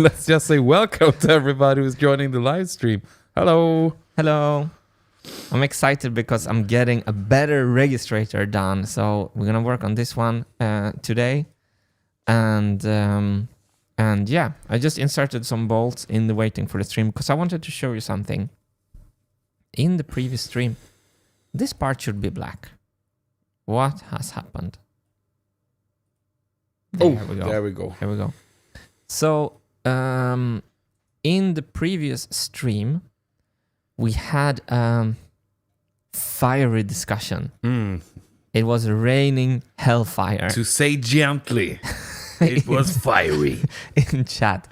let's just say welcome to everybody who's joining the live stream. Hello. Hello. I'm excited because I'm getting a better registrator done. So we're gonna work on this one today, and yeah, I just inserted some bolts in the waiting for the stream because I wanted to show you something. In the previous stream, this part should be black. What has happened? There we go. Here we go. So, in the previous stream, we had fiery discussion. It was raining hellfire. To say gently, it was fiery. In chat.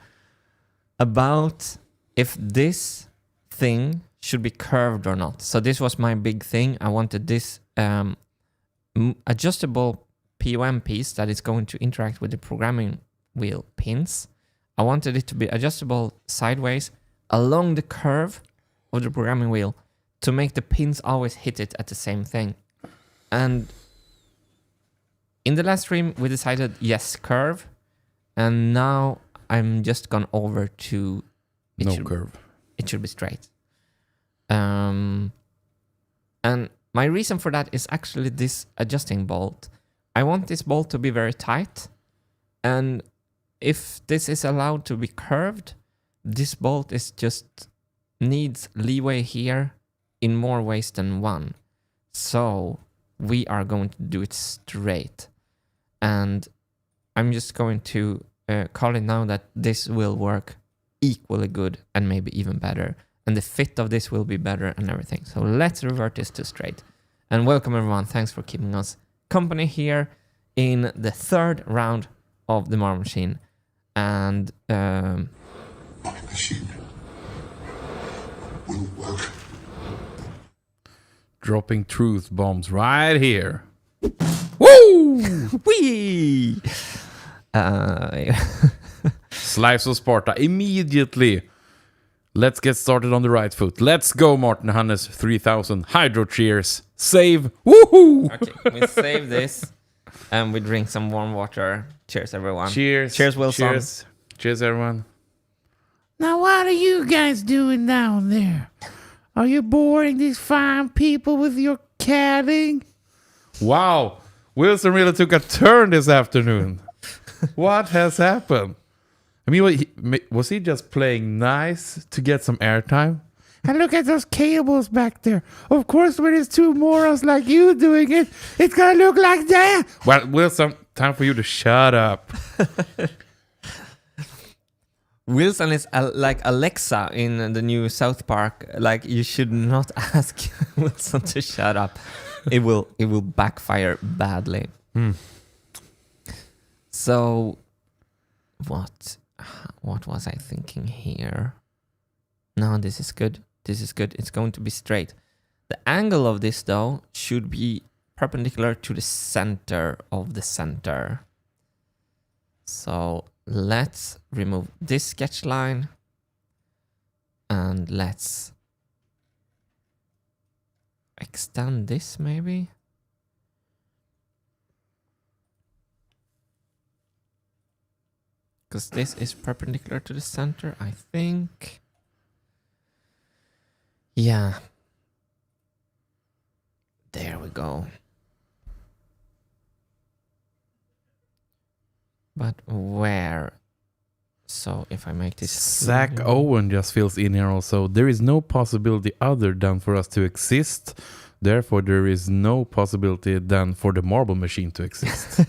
About if this thing should be curved or not. So this was my big thing. I wanted this adjustable POM piece that is going to interact with the programming wheel pins. I wanted it to be adjustable sideways along the curve of the programming wheel to make the pins always hit it at the same thing. And in the last stream, we decided yes, curve. And now I'm just gone over to curve. It should be straight. And my reason for that is actually this adjusting bolt. I want this bolt to be very tight. And if this is allowed to be curved, this bolt is just needs leeway here in more ways than one. So we are going to do it straight. And I'm just going to call it now that this will work equally good and maybe even better. And the fit of this will be better and everything. So let's revert this to straight. And welcome everyone. Thanks for keeping us company here in the third round of the Marble Machine. And My machine will work. Dropping truth bombs right here. Woo! whee! Slice of Sparta immediately. Let's get started on the right foot. Let's go, Martin Hannes 3000. Hydro cheers. Save. Woohoo! Okay, we save this and we drink some warm water. Cheers, everyone. Cheers. Cheers, Wilson. Cheers. Cheers, everyone. Now, what are you guys doing down there? Are you boring these fine people with your cadding? Wow. Wilson really took a turn this afternoon. What has happened? I mean, was he just playing nice to get some airtime? And look at those cables back there. Of course, when it's two morons like you doing it, it's gonna look like that. Well, Wilson, time for you to shut up. Wilson is like Alexa in the new South Park. Like, you should not ask Wilson to shut up. It will backfire badly. So, what was I thinking here? No, this is good. This is good. It's going to be straight. The angle of this, though, should be perpendicular to the center of the center. So let's remove this sketch line and let's extend this maybe. Because this is perpendicular to the center, I think. Yeah. There we go. But where? So if I make this... Zach Owen just fills in here also. There is no possibility other than for us to exist. Therefore, there is no possibility than for the Marble Machine to exist.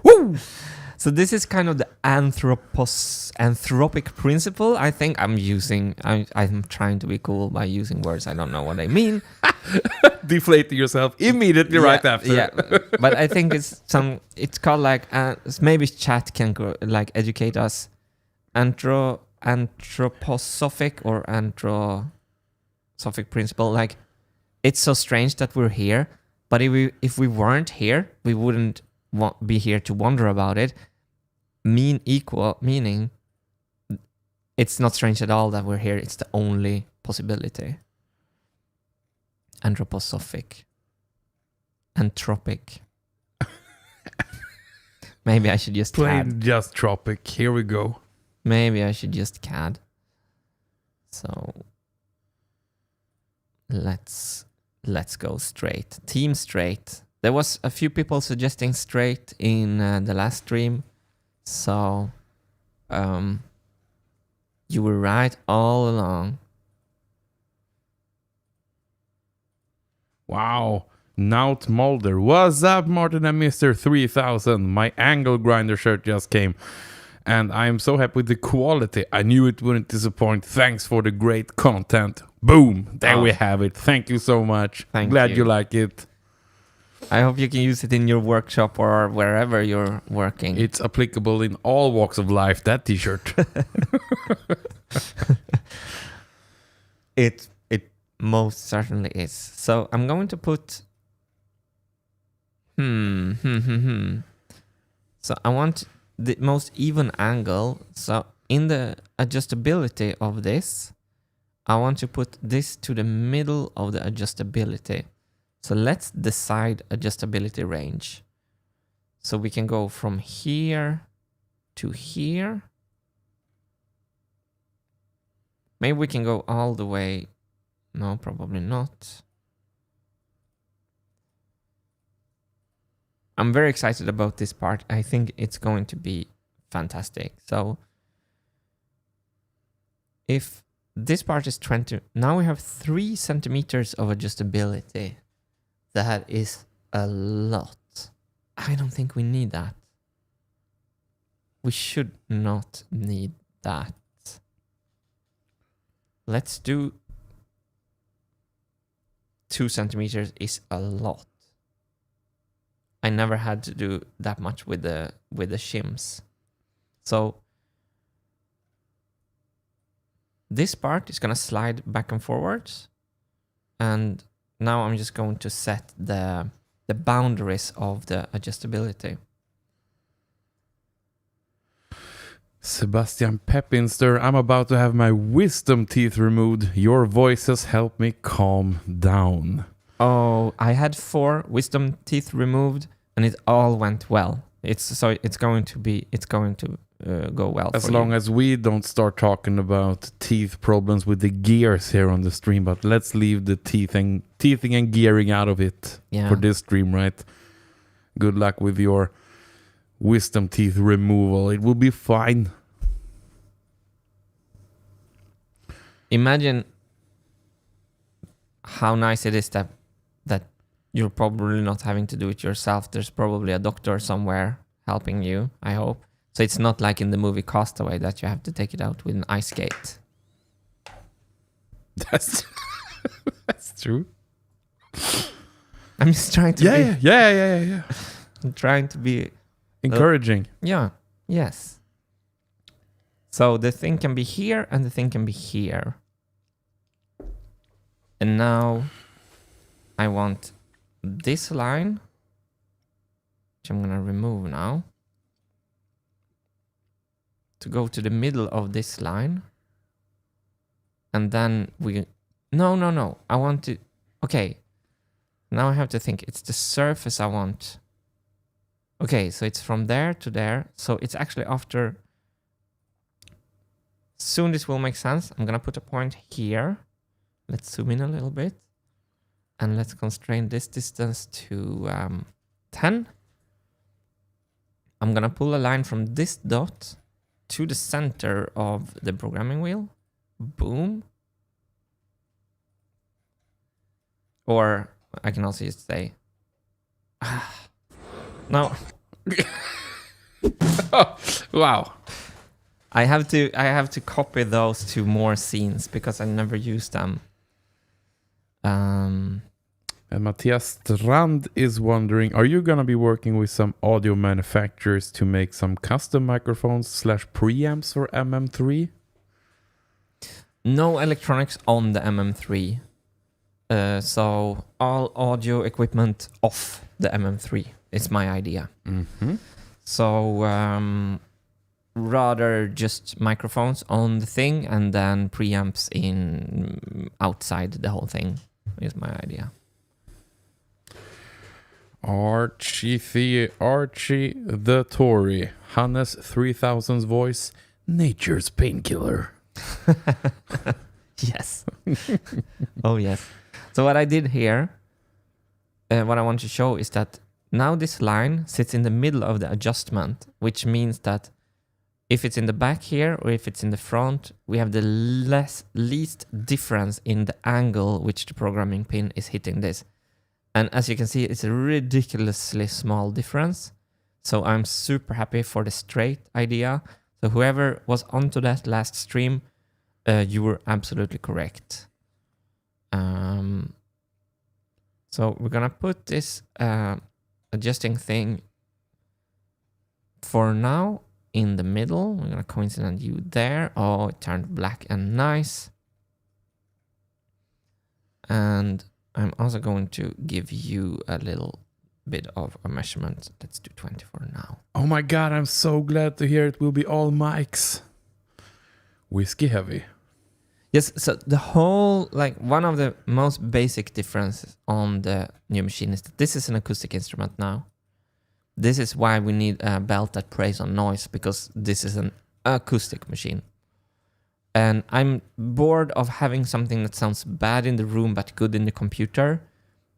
Woo! So this is kind of the anthropic principle. I think I'm trying to be cool by using words I don't know what I mean. Deflating yourself immediately right after. Yeah, but I think it's called like, maybe chat can like educate us. Anthroposophic or anthroposophic principle. Like, it's so strange that we're here, but if we weren't here, we wouldn't be here to wonder about it. Meaning it's not strange at all that we're here. It's the only possibility. Anthroposophic. Anthropic. Maybe I should just plain just tropic. Here we go. Maybe I should just Cad. So let's go straight. Team straight. There was a few people suggesting straight in the last stream. So you were right all along. Wow. Naut Mulder. What's up, Martin and Mr. 3000? My angle grinder shirt just came. And I'm so happy with the quality. I knew it wouldn't disappoint. Thanks for the great content. Boom. There we have it. Thank you so much. Glad you like it. I hope you can use it in your workshop or wherever you're working. It's applicable in all walks of life, that t-shirt. It most certainly is. So I'm going to put... So I want the most even angle. So in the adjustability of this, I want to put this to the middle of the adjustability. So let's decide adjustability range. So we can go from here to here. Maybe we can go all the way. No, probably not. I'm very excited about this part. I think it's going to be fantastic. So if this part is 20, now we have 3 centimeters of adjustability. That is a lot. I don't think we need that. We should not need that. Let's do 2 centimeters is a lot. I never had to do that much with the shims. So this part is gonna slide back and forwards, and now I'm just going to set the boundaries of the adjustability. Sebastian Pepinster, I'm about to have my wisdom teeth removed. Your voices help me calm down. Oh, I had 4 wisdom teeth removed, and it all went well. It's going to go well. As long as we don't start talking about teeth problems with the gears here on the stream, but let's leave the teething and gearing out of it for this stream, right? Good luck with your wisdom teeth removal. It will be fine. Imagine how nice it is that you're probably not having to do it yourself. There's probably a doctor somewhere helping you, I hope. So it's not like in the movie Castaway that you have to take it out with an ice skate. That's true. I'm just trying to be... Yeah. I'm trying to be... Encouraging. Yes. So the thing can be here and the thing can be here. And now I want this line, which I'm going to remove now, to go to the middle of this line. And then we... No. I want to... Okay. Now I have to think. It's the surface I want. Okay, so it's from there to there. So it's actually after... Soon this will make sense. I'm going to put a point here. Let's zoom in a little bit. And let's constrain this distance to 10. I'm going to pull a line from this dot to the center of the programming wheel. Boom. Or I can also just say... No. Wow. I have to copy those to more scenes because I never use them. And Matthias Strand is wondering, are you going to be working with some audio manufacturers to make some custom microphones / preamps for MM3? No electronics on the MM3. So all audio equipment off the MM3 is my idea. Mm-hmm. So rather just microphones on the thing and then preamps in outside the whole thing is my idea. Archie the Tory, Hannes 3000's voice. Nature's painkiller. Yes. Oh, yes. So what I did here, what I want to show is that now this line sits in the middle of the adjustment, which means that if it's in the back here or if it's in the front, we have the least difference in the angle which the programming pin is hitting this. And as you can see, it's a ridiculously small difference. So I'm super happy for the straight idea. So whoever was onto that last stream, you were absolutely correct. So we're gonna put this adjusting thing for now in the middle. We're gonna coincident you there. Oh, it turned black and nice. And I'm also going to give you a little bit of a measurement. Let's do 20 for now. Oh my god, I'm so glad to hear it will be all mics. Whiskey heavy. Yes, so the whole, like one of the most basic differences on the new machine is that this is an acoustic instrument now. This is why we need a belt that preys on noise, because this is an acoustic machine. And I'm bored of having something that sounds bad in the room but good in the computer.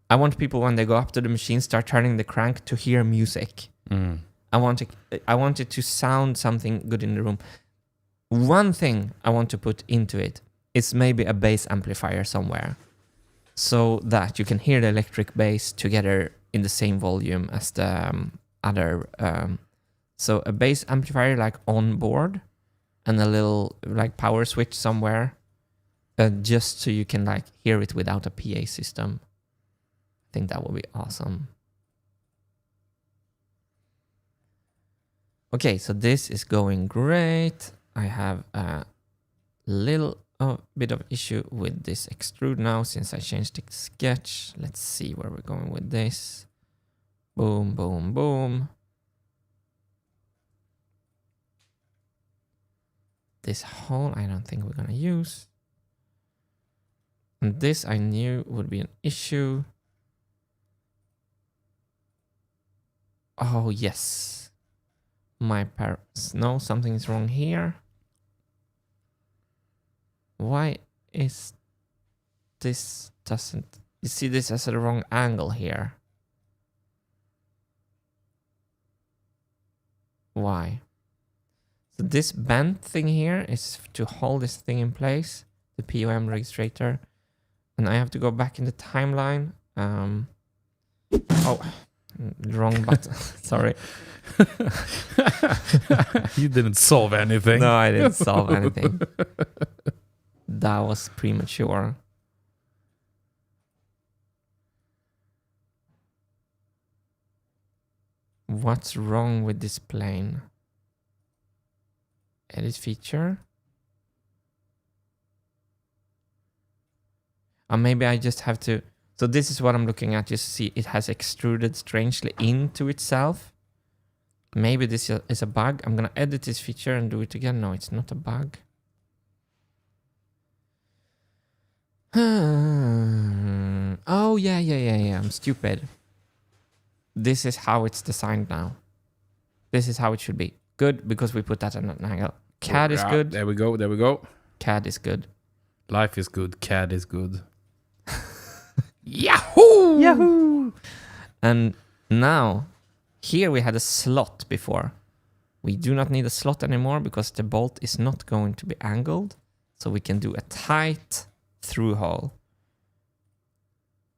I want people, when they go up to the machine, start turning the crank to hear music. I want it to sound something good in the room. One thing I want to put into it is maybe a bass amplifier somewhere, so that you can hear the electric bass together in the same volume as the other. So a bass amplifier like on board, and a little like power switch somewhere, just so you can like hear it without a PA system. I think that would be awesome. Okay, so this is going great. I have a little bit of issue with this extrude now since I changed the sketch. Let's see where we're going with this. Boom, boom, boom. This hole I don't think we're gonna use. And this I knew would be an issue. Oh yes. My parents. No, something is wrong here. Why is this doesn't... You see this as a wrong angle here. Why? So this bent thing here is to hold this thing in place, the POM registrator. And I have to go back in the timeline. Oh, wrong button. Sorry. You didn't solve anything. No, I didn't solve anything. That was premature. What's wrong with this plane? Edit feature. Or maybe I just have to... So this is what I'm looking at. You see it has extruded strangely into itself. Maybe this is a bug. I'm going to edit this feature and do it again. No, it's not a bug. Oh, yeah. I'm stupid. This is how it's designed now. This is how it should be. Good, because we put that on an angle. Cad is good. There we go. Cad is good. Life is good. Cad is good. Yahoo! Yahoo! And now, here we had a slot before. We do not need a slot anymore because the bolt is not going to be angled. So we can do a tight through hole.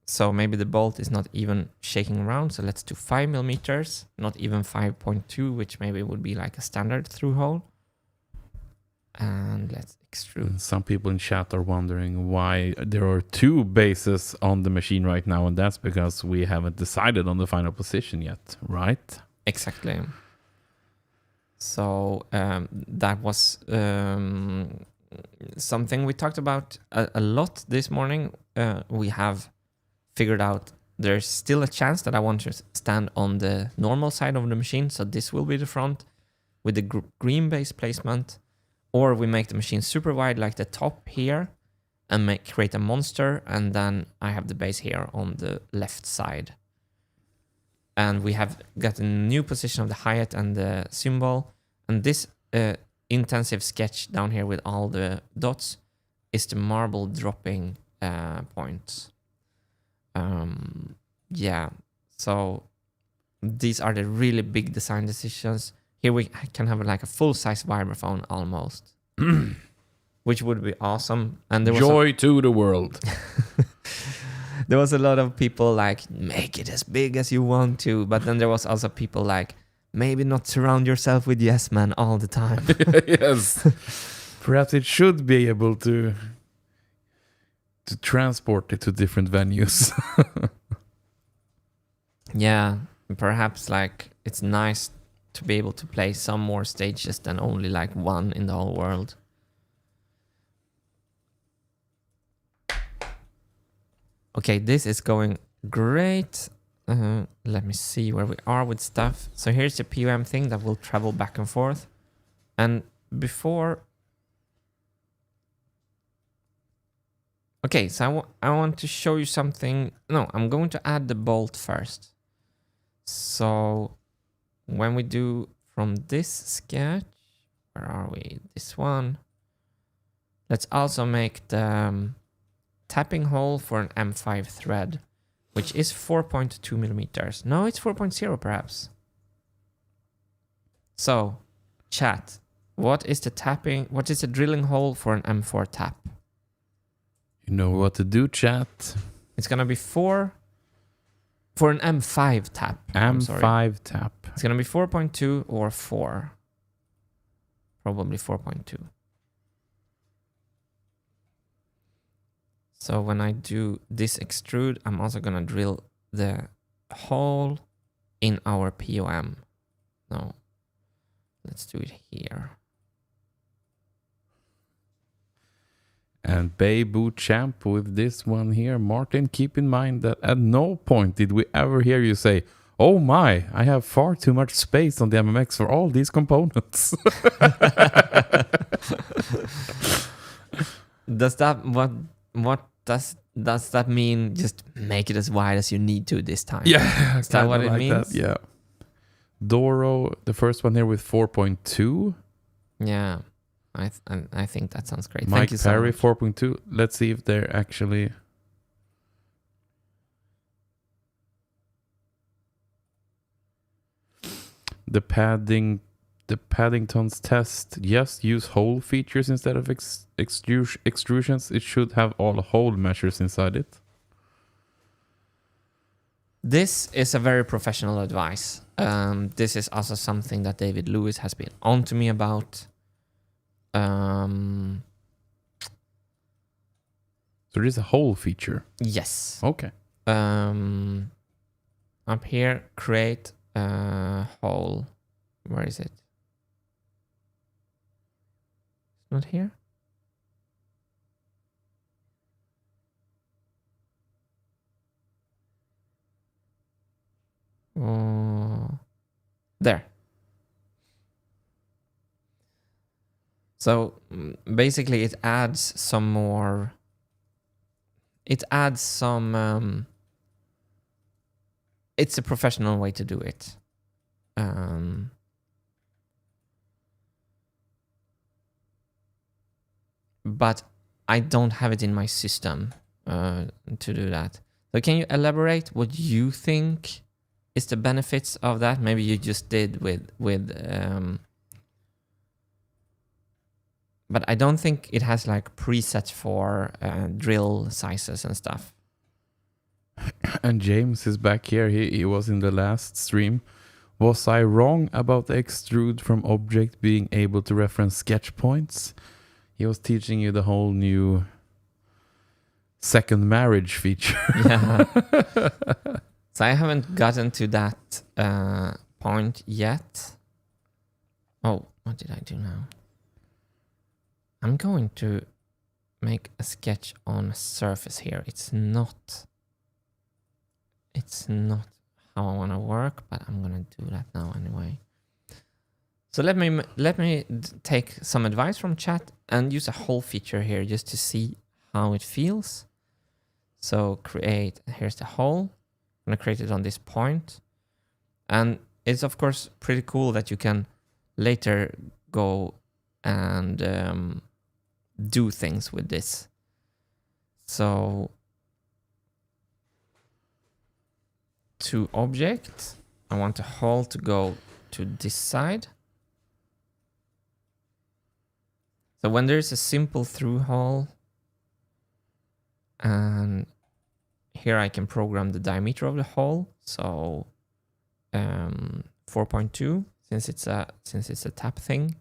So maybe the bolt is not even shaking around. So let's do 5 millimeters, not even 5.2, which maybe would be like a standard through hole. And let's extrude. Some people in chat are wondering why there are 2 bases on the machine right now, and that's because we haven't decided on the final position yet, right? Exactly. So that was something we talked about a lot this morning. We have figured out there's still a chance that I want to stand on the normal side of the machine. So this will be the front with the green base placement. Or we make the machine super wide like the top here and create a monster. And then I have the base here on the left side. And we have got a new position of the hi-hat and the cymbal. And this intensive sketch down here with all the dots is the marble dropping points. Yeah, so these are the really big design decisions. Here we can have like a full-size vibraphone almost, which would be awesome. And there was Joy to the world. there was a lot of people like, make it as big as you want to. But then there was also people like, maybe not surround yourself with yes men all the time. Yes. Perhaps it should be able to transport it to different venues. Yeah, perhaps like it's nice to be able to play some more stages than only like one in the whole world. Okay, this is going great. Let me see where we are with stuff. So here's the POM thing that will travel back and forth. And before... Okay, so I want to show you something. No, I'm going to add the bolt first. So when we do from this sketch, where are we? This one. Let's also make the tapping hole for an M5 thread, which is 4.2 millimeters. No, it's 4.0 perhaps. So, chat, what is the drilling hole for an M4 tap? You know what to do, chat. It's gonna be 4 for an M5 tap. M5 tap. It's gonna be 4.2 or 4. Probably 4.2. So when I do this extrude, I'm also gonna drill the hole in our POM. No, let's do it here. And Babe Champ with this one here. Martin, keep in mind that at no point did we ever hear you say, oh my, I have far too much space on the MMX for all these components. Does that what does that mean? Just make it as wide as you need to this time. Yeah, is that what it means? That, yeah. Doro, the first one here with 4.2. Yeah, I think that sounds great. Mike Thank you Perry, so much. 4.2. Let's see if they're actually... The Paddington's test, yes, use hole features instead of extrusions. It should have all hole measures inside it. This is a very professional advice. This is also something that David Lewis has been on to me about. So there is a hole feature. Yes. Okay. Up here, create a hole. Where is it? It's not here. There. So basically it adds some more, it's a professional way to do it. But I don't have it in my system to do that. So can you elaborate what you think is the benefits of that? Maybe you just did with but I don't think it has like presets for drill sizes and stuff. And James is back here. He was in the last stream. Was I wrong about the extrude from object being able to reference sketch points? He was teaching you the whole new second marriage feature. Yeah. So I haven't gotten to that point yet. Oh, what did I do now? I'm going to make a sketch on a surface here. It's not how I want to work, but I'm gonna do that now anyway. So let me take some advice from chat and use a hole feature here just to see how it feels. So here's the hole. I'm gonna create it on this point, and it's of course pretty cool that you can later go and do things with this. So to object, I want the hole to go to this side. So when there's a simple through hole, and here I can program the diameter of the hole. So 4.2, since it's a tap thing.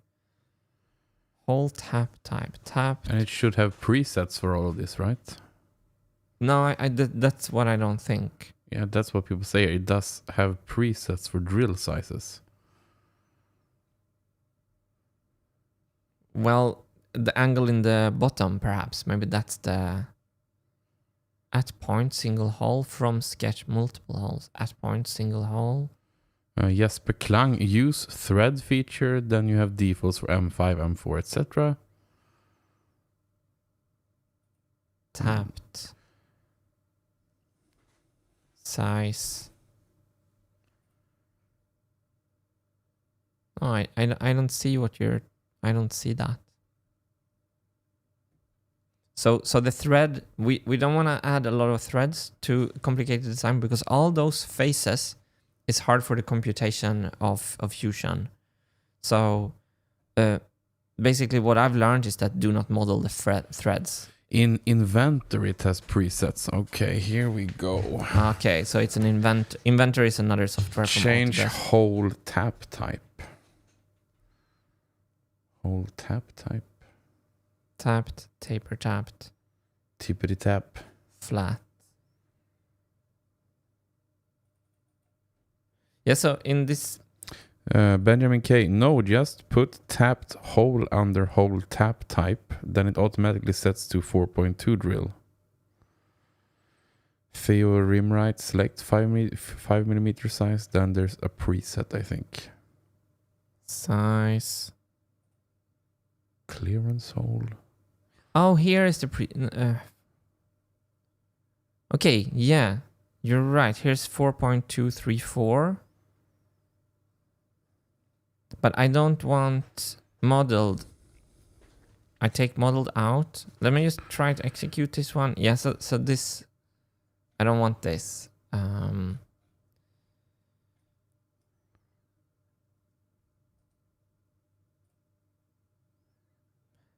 Hole tap type tap. And it should have presets for all of this, right? No, that's what I don't think. Yeah, that's what people say. It does have presets for drill sizes. Well, the angle in the bottom, perhaps. Maybe that's the at point single hole from sketch multiple holes. At point single hole. Jesper Klang, use thread feature. Then you have defaults for M5, M4, etc. Tapped. Size. Oh, I don't see what you're... I don't see that. So the thread, we don't want to add a lot of threads to complicate the design, because all those faces is hard for the computation of Fusion. So basically what I've learned is that do not model the threads. In inventory, it has presets. Okay, here we go. Okay, so it's an inventory is another software. Change hole tap type. Hole tap type. Tapped, taper tapped, Tippity tap. flat. Yeah, so in this... Benjamin K. No, just put tapped hole under hole tap type. Then it automatically sets to 4.2 drill. Theo Rimwright, select 5mm size. Then there's a preset, I think. Size. Clearance hole. Oh, here is the okay, yeah. You're right. Here's 4.234. But I don't want modeled. I take modeled out. Let me just try to execute this one. Yeah, so this... I don't want this. And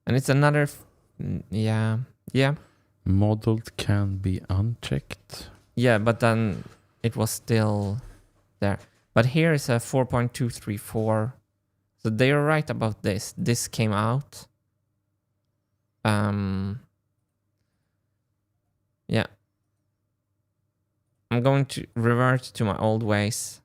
it's another... yeah. Modeled can be unchecked. Yeah, but then it was still there. But here is a 4.234. So they are right about this. This came out. Yeah. I'm going to revert to my old ways.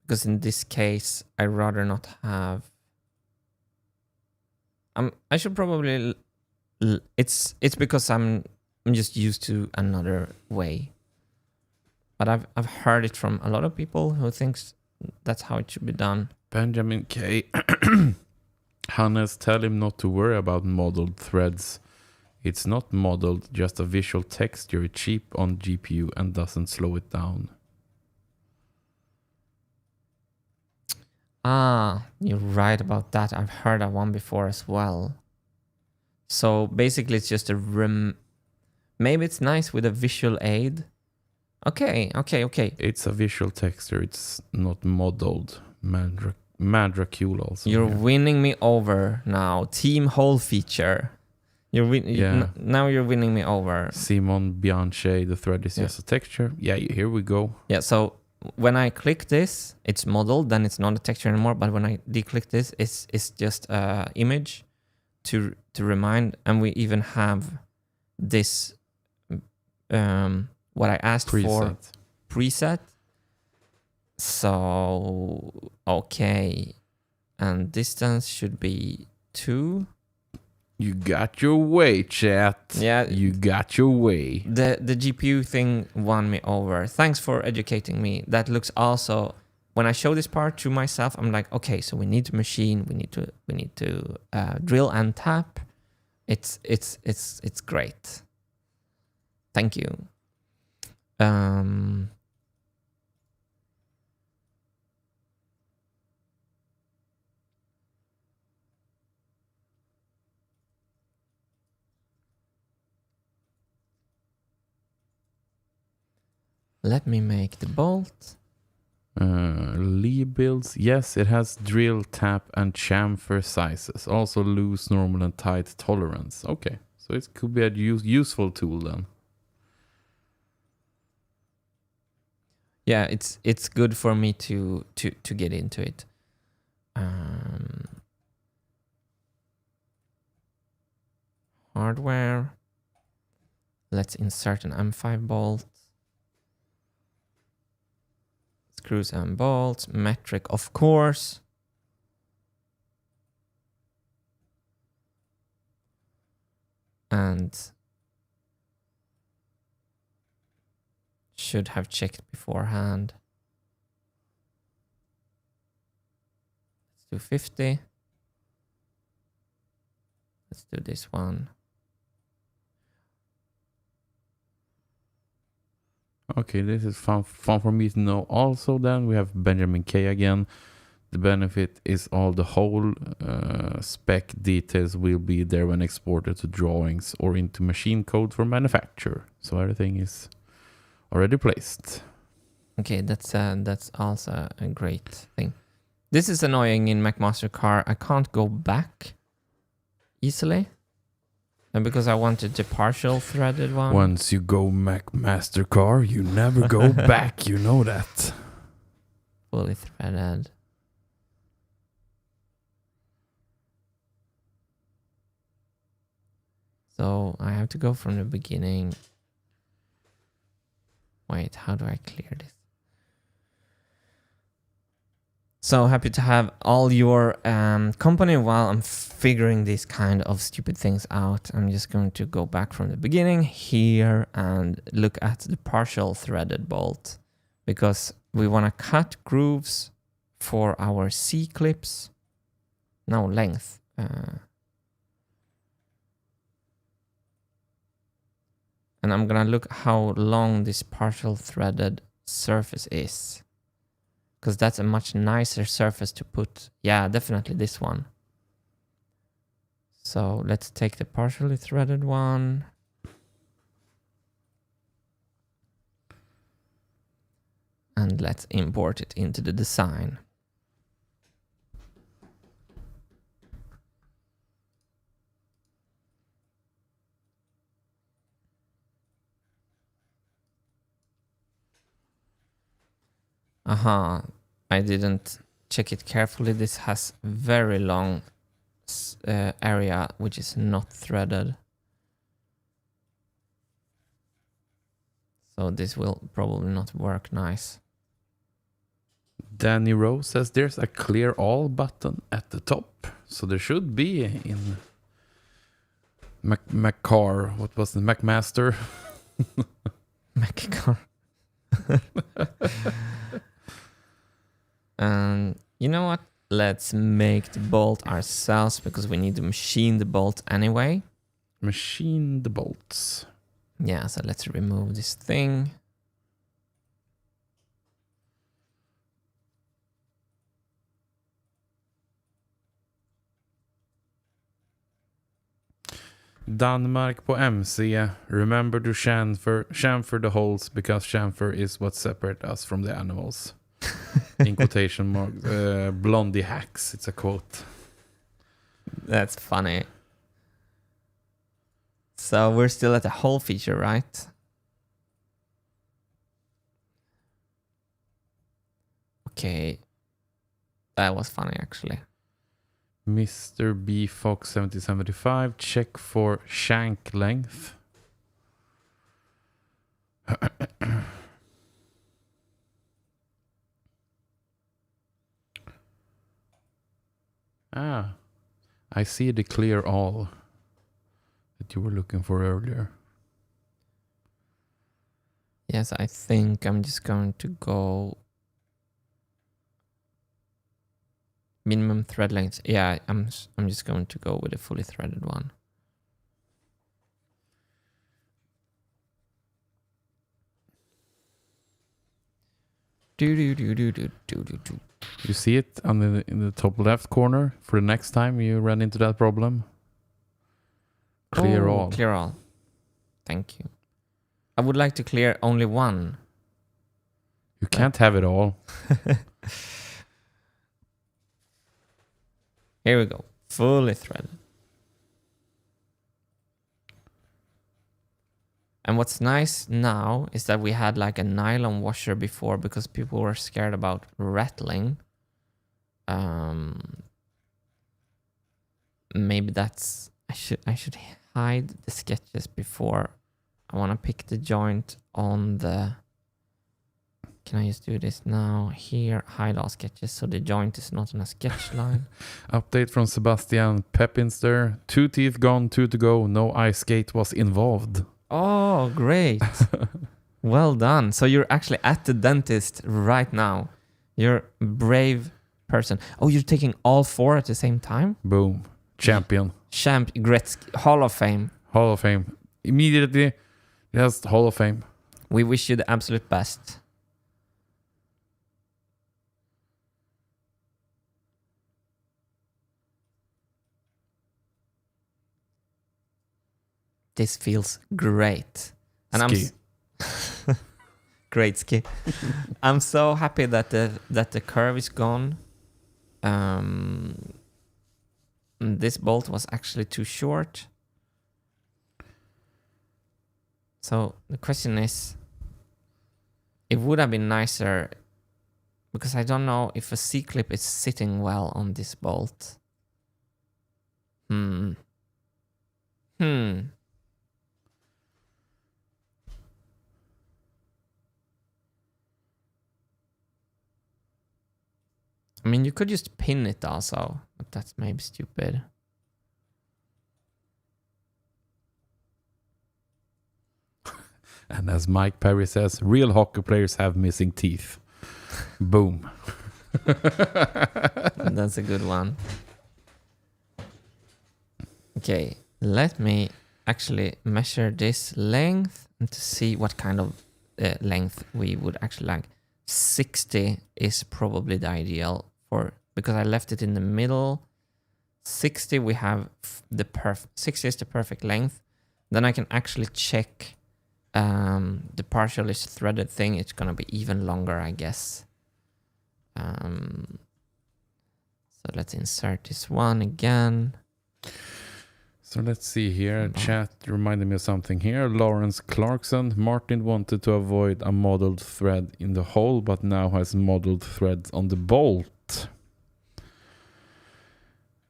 Because in this case, I'd rather not have... I should probably... It's because I'm just used to another way. But I've heard it from a lot of people who thinks that's how it should be done. Benjamin K. Hannes, tell him not to worry about modeled threads. It's not modeled, just a visual texture, cheap on GPU and doesn't slow it down. Ah, you're right about that. I've heard that one before as well. So basically it's just a maybe it's nice with a visual aid. Okay. It's a visual texture, it's not modeled. Madracule also. You're winning me over now. Team hole feature. Now you're winning me over. Simon Bianche, the thread is just a texture. Yeah, here we go. Yeah, so when I click this, it's modeled, then it's not a texture anymore. But when I declick this, it's just an image to remind. And we even have this, what I asked for, preset. So, okay. And distance should be 2. You got your way, chat. Yeah. You got your way. The GPU thing won me over. Thanks for educating me. That looks also... When I show this part to myself, I'm like, okay, so we need to machine, we need to drill and tap. It's great. Thank you. Let me make the bolt. Lee builds. Yes, it has drill, tap, and chamfer sizes. Also loose, normal, and tight tolerance. Okay, so it could be a useful tool then. Yeah, it's good for me to get into it. Hardware. Let's insert an M5 bolt. Screws and bolts. Metric, of course. And should have checked beforehand. Let's do 50. Let's do this one. Okay, this is fun for me to know. Also, then we have Benjamin K again. The benefit is all the whole spec details will be there when exported to drawings or into machine code for manufacture. So everything is already placed. Okay, that's also a great thing. This is annoying in McMaster-Carr. I can't go back easily. And because I wanted the partial threaded one. Once you go McMaster-Carr, you never go back. You know that. Fully threaded. So I have to go from the beginning. Wait, how do I clear this? So happy to have all your company while I'm figuring these kind of stupid things out. I'm just going to go back from the beginning here and look at the partial threaded bolt because we want to cut grooves for our C-clips. No, length. And I'm going to look how long this partial threaded surface is. Because that's a much nicer surface to put. Yeah, definitely this one. So let's take the partially threaded one. And let's import it into the design. Aha, I didn't check it carefully. This has very long area which is not threaded. So this will probably not work nice. Danny Rowe says there's a clear all button at the top. So there should be in McCarr. What was the McMaster? McCarr. And you know what? Let's make the bolt ourselves because we need to machine the bolt anyway. Machine the bolts. Yeah, so let's remove this thing. Danmark på MC. Remember to chamfer the holes because chamfer is what separates us from the animals. In quotation marks. Blondie hacks. It's a quote. That's funny. So we're still at the hole feature, right? Okay. That was funny, actually. Mr. B Fox 7075. Check for shank length. I see the clear all that you were looking for earlier. Yes, I think I'm just going to go minimum thread length. Yeah, I'm just going to go with a fully threaded one. You see it in the top left corner for the next time you run into that problem? Clear all. Clear all. Thank you. I would like to clear only one. You can't have it all. Here we go. Fully threaded. And what's nice now is that we had like a nylon washer before because people were scared about rattling. Maybe that's... I should hide the sketches before. I want to pick the joint on the... Can I just do this now? Here, hide all sketches so the joint is not on a sketch line. Update from Sebastian Pepinster. 2 teeth gone, 2 to go. No ice skate was involved. Oh, great. Well done. So you're actually at the dentist right now. You're a brave person. Oh, you're taking all 4 at the same time? Boom. Champion. Gretzky, Hall of Fame. Hall of Fame. Immediately, just Hall of Fame. We wish you the absolute best. This feels great. And Ski. Great ski. I'm so happy that the curve is gone. This bolt was actually too short. So the question is, it would have been nicer because I don't know if a C-clip is sitting well on this bolt. I mean, you could just pin it also, but that's maybe stupid. And as Mike Perry says, real hockey players have missing teeth. Boom. That's a good one. Okay, let me actually measure this length and to see what kind of length we would actually like. 60 is probably the ideal for, because I left it in the middle. 60 we have 60 is the perfect length. Then I can actually check the partially threaded thing. It's gonna be even longer, I guess. So let's insert this one again. So let's see here. Chat reminded me of something here. Lawrence Clarkson. Martin wanted to avoid a modeled thread in the hole, but now has modeled threads on the bolt.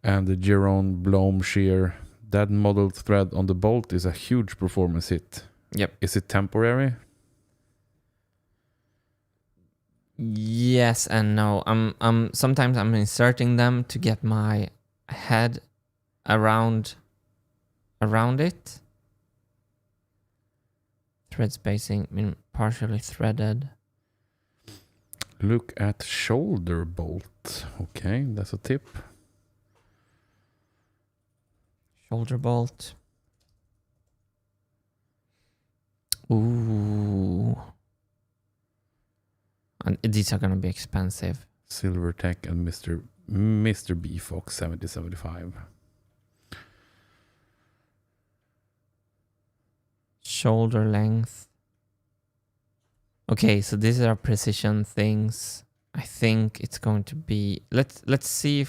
And the Jerome Blom shear. That modeled thread on the bolt is a huge performance hit. Yep. Is it temporary? Yes and no. Sometimes I'm inserting them to get my head around it. Thread spacing, partially threaded. Look at shoulder bolt. Okay, that's a tip. Shoulder bolt. Ooh. And these are gonna be expensive. Silvertech and Mr. B Fox 7075. Shoulder length. Okay, so these are precision things. I think it's going to be, let's see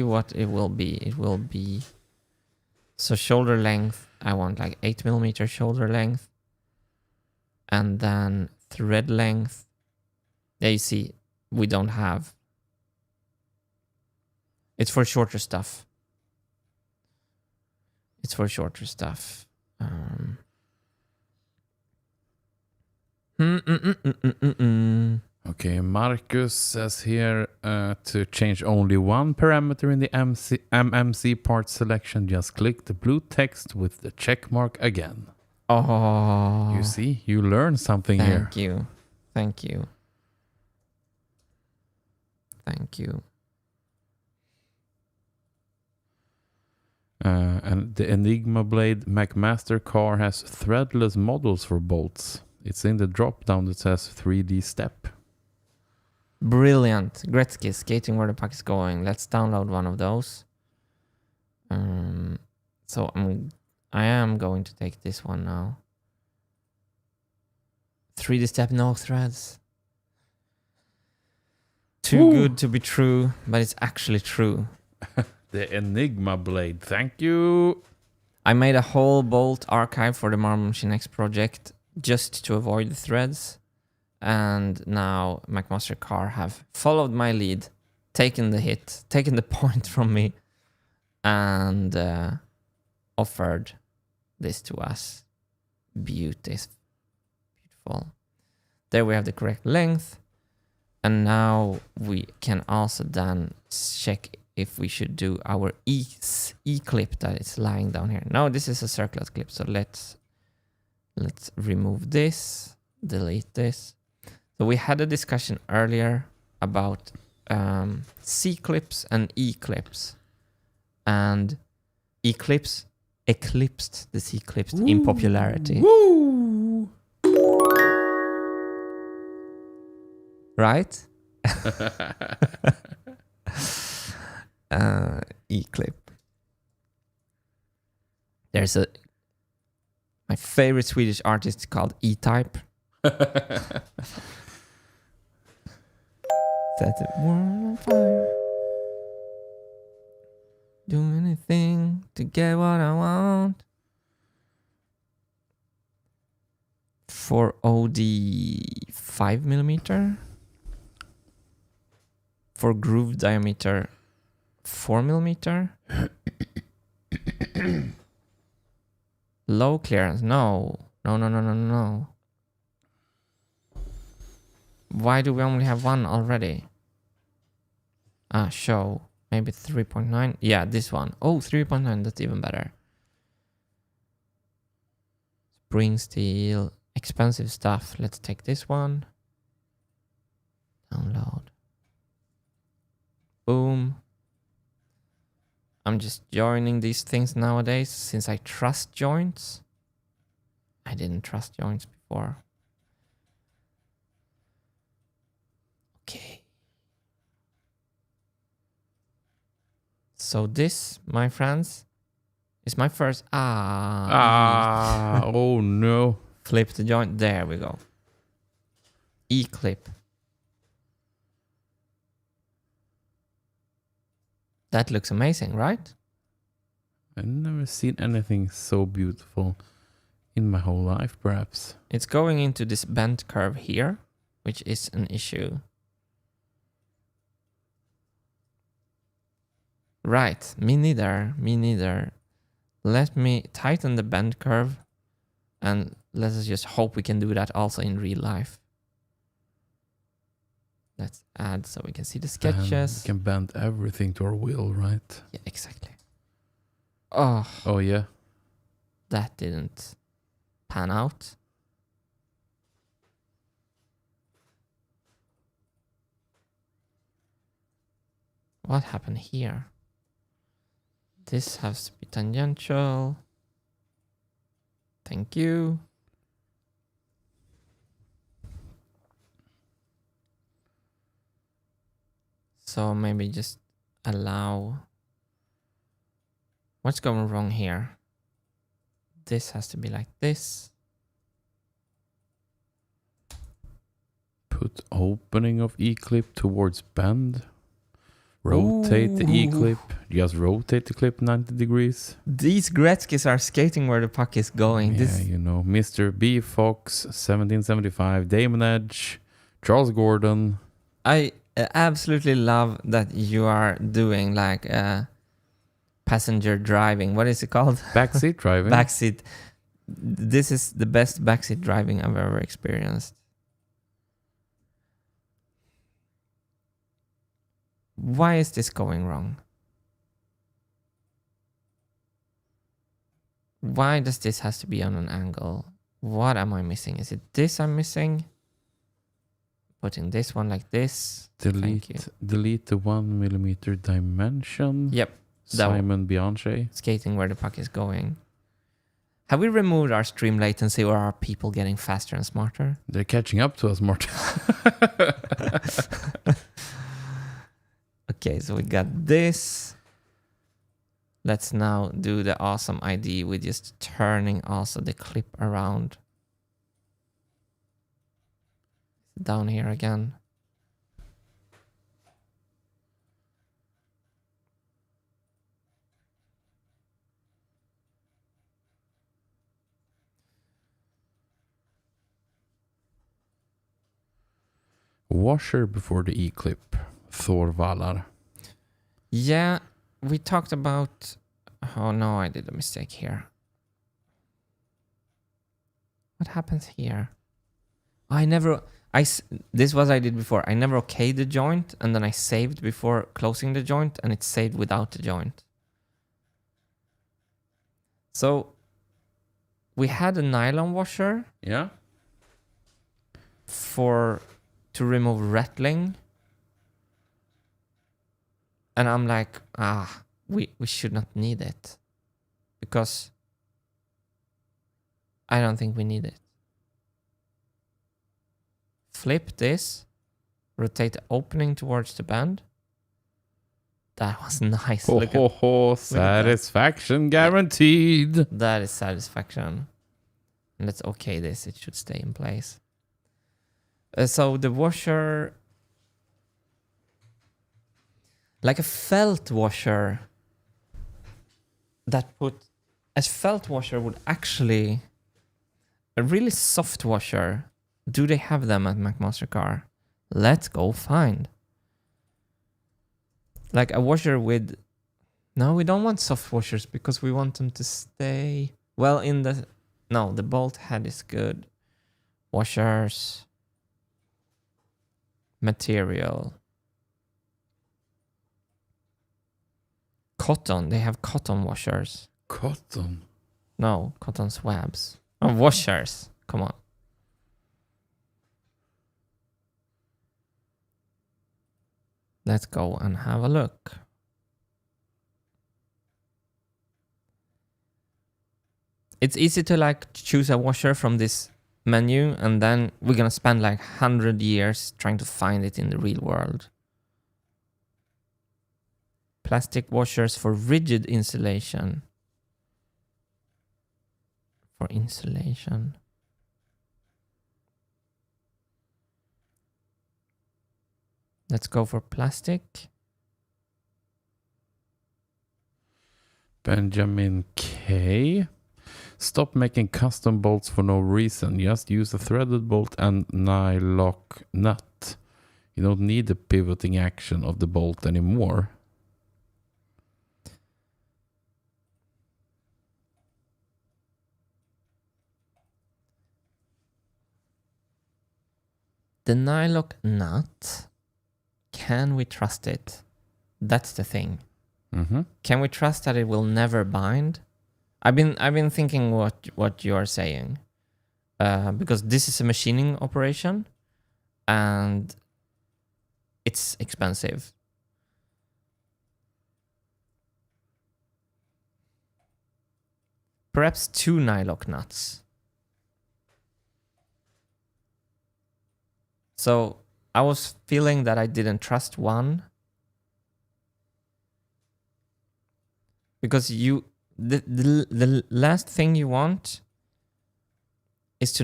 what it will be. It will be, so shoulder length, I want like 8mm shoulder length. And then thread length. There you see, we don't have. It's for shorter stuff. Okay, Marcus says here to change only one parameter in the MMC part selection, just click the blue text with the check mark again. Oh. You see, you learn something here. Thank you. And the Enigma Blade McMaster car has threadless models for bolts. It's in the drop down that says 3D step. Brilliant. Gretzky, skating where the puck is going. Let's download one of those. So I am going to take this one now. 3D step, no threads. Too good to be true, but it's actually true. The Enigma blade. Thank you. I made a whole bolt archive for the Marble Machine X project just to avoid the threads. And now McMaster Carr have followed my lead, taken the hit, taken the point from me, and offered this to us. Beautiful. There we have the correct length. And now we can also then check if we should do our E clip that is lying down here. No, this is a circular clip. So let's remove this, delete this. So we had a discussion earlier about C clips and E clips. And E clips eclipsed the C clips in popularity. Woo! Right? E-clip. There's my favorite Swedish artist called E-Type. Set the world on fire. Do anything to get what I want. For OD 5mm. For groove diameter 4mm. Low clearance. No. Why do we only have one already? Show. Maybe 3.9. Yeah, this one. Oh, 3.9. That's even better. Spring steel. Expensive stuff. Let's take this one. Download. Boom. I'm just joining these things nowadays since I trust joints. I didn't trust joints before. Okay. So this, my friends, is my first... Oh no. Flip the joint. There we go. E-clip. That looks amazing, right? I've never seen anything so beautiful in my whole life, perhaps. It's going into this bent curve here, which is an issue. Right, me neither. Let me tighten the bend curve and let's just hope we can do that also in real life. Let's add so we can see the sketches. We can bend everything to our will, right? Yeah, exactly. Oh, yeah. That didn't pan out. What happened here? This has to be tangential. Thank you. So maybe just allow... What's going wrong here? This has to be like this. Put opening of E-clip towards bend. Rotate the E-clip. Just rotate the clip 90 degrees. These Gretzkys are skating where the puck is going. Yeah, you know, Mr. B. Fox, 1775, Damon Edge, Charles Gordon. I absolutely love that you are doing like passenger driving. What is it called? Backseat driving. Backseat. This is the best backseat driving I've ever experienced. Why is this going wrong? Why does this has to be on an angle? What am I missing? Is it this I'm missing? Putting this one like this. Delete the 1mm dimension. Yep. Simon Bianche. Skating where the puck is going. Have we removed our stream latency or are people getting faster and smarter? They're catching up to us, Martin. Okay, so we got this. Let's now do the awesome ID with just turning also the clip around. Down here again. Washer before the E-clip. Thorvallar. Yeah, we talked about... Oh no, I did a mistake here. What happens here? This was I did before. I never okayed the joint, and then I saved before closing the joint, and it saved without the joint. So we had a nylon washer Yeah. to remove rattling, and I'm like, we should not need it because I don't think we need it. Flip this, rotate the opening towards the bend. That was nice. Ho, Look ho, at, ho. Satisfaction guaranteed. that is satisfaction. Let's okay this. It should stay in place. So the washer, like a felt washer, a felt washer would actually, a really soft washer. Do they have them at McMaster-Carr? Let's go find. Like a washer with... No, we don't want soft washers because we want them to stay... Well, No, the bolt head is good. Washers. Material. Cotton. They have cotton washers. Cotton. No, cotton swabs. Oh, washers. Come on. Let's go and have a look. It's easy to like choose a washer from this menu, and then we're gonna spend like 100 years trying to find it in the real world. Plastic washers for rigid insulation. For insulation. Let's go for plastic. Benjamin K. Stop making custom bolts for no reason. Just use a threaded bolt and nylock nut. You don't need the pivoting action of the bolt anymore. The nylock nut. Can we trust it? That's the thing. Mm-hmm. Can we trust that it will never bind? I've been thinking what you are saying, because this is a machining operation, and it's expensive. Perhaps 2 nylock nuts. So I was feeling that I didn't trust one. Because the last thing you want is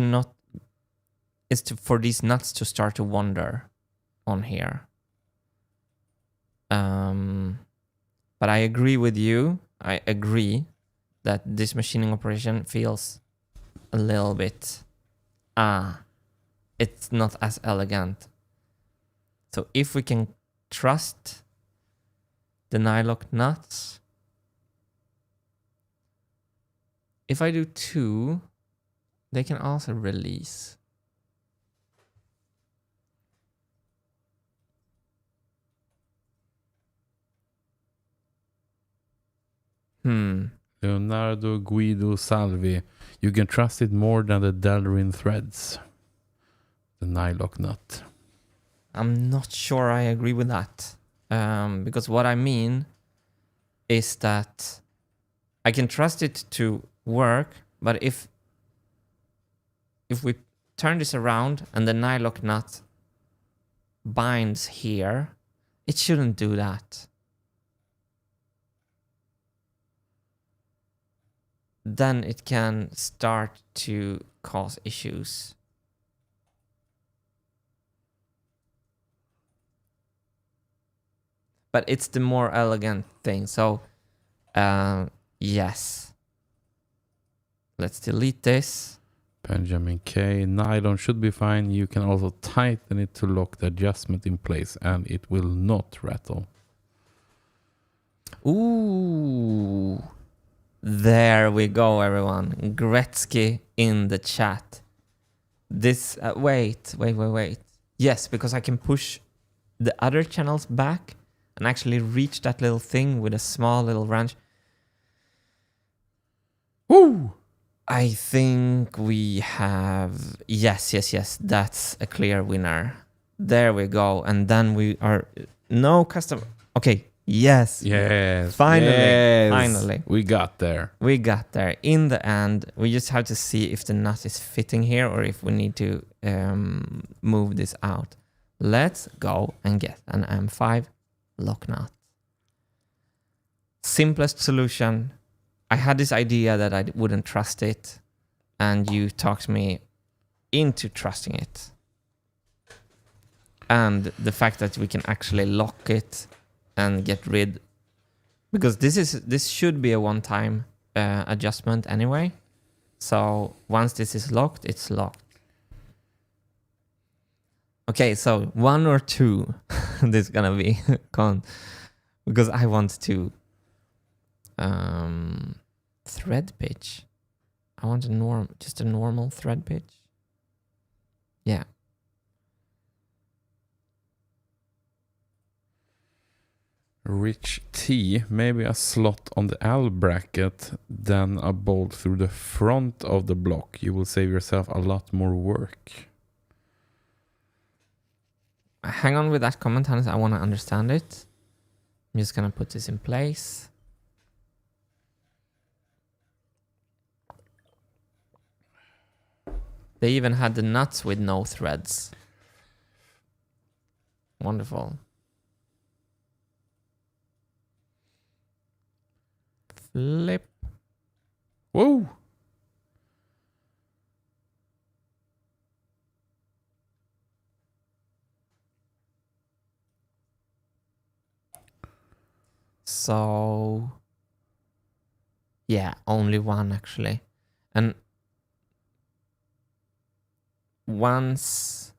for these nuts to start to wander on here. But I agree with you. I agree that this machining operation feels a little bit it's not as elegant. So if we can trust the nylock nuts, if I do 2, they can also release. Leonardo Guido Salvi. You can trust it more than the Delrin threads. The nylock nut. I'm not sure I agree with that. Because what I mean is that I can trust it to work, but if we turn this around and the nylock nut binds here, it shouldn't do that. Then it can start to cause issues. But it's the more elegant thing. So, yes. Let's delete this. Benjamin K. Nylon should be fine. You can also tighten it to lock the adjustment in place and it will not rattle. Ooh. There we go, everyone. Gretzky in the chat. This, wait. Yes, because I can push the other channels back and actually reach that little thing with a small little wrench. Woo! I think we have... Yes. That's a clear winner. There we go. And then we are... No custom... Okay. Yes. Finally. We got there. In the end, we just have to see if the nut is fitting here or if we need to move this out. Let's go and get an M5 lock nut. Simplest solution. I had this idea that I wouldn't trust it, and you talked me into trusting it. And the fact that we can actually lock it and get rid, because this should be a one-time adjustment anyway. So once this is locked, it's locked. Okay, so 1 or 2 this is gonna be because I want to thread pitch. I want just a normal thread pitch. Yeah. Rich T, maybe a slot on the L bracket, then a bolt through the front of the block. You will save yourself a lot more work. Hang on with that comment, Hannes. I want to understand it. I'm just going to put this in place. They even had the nuts with no threads. Wonderful. Flip. Whoa! So, yeah, only one actually. And once,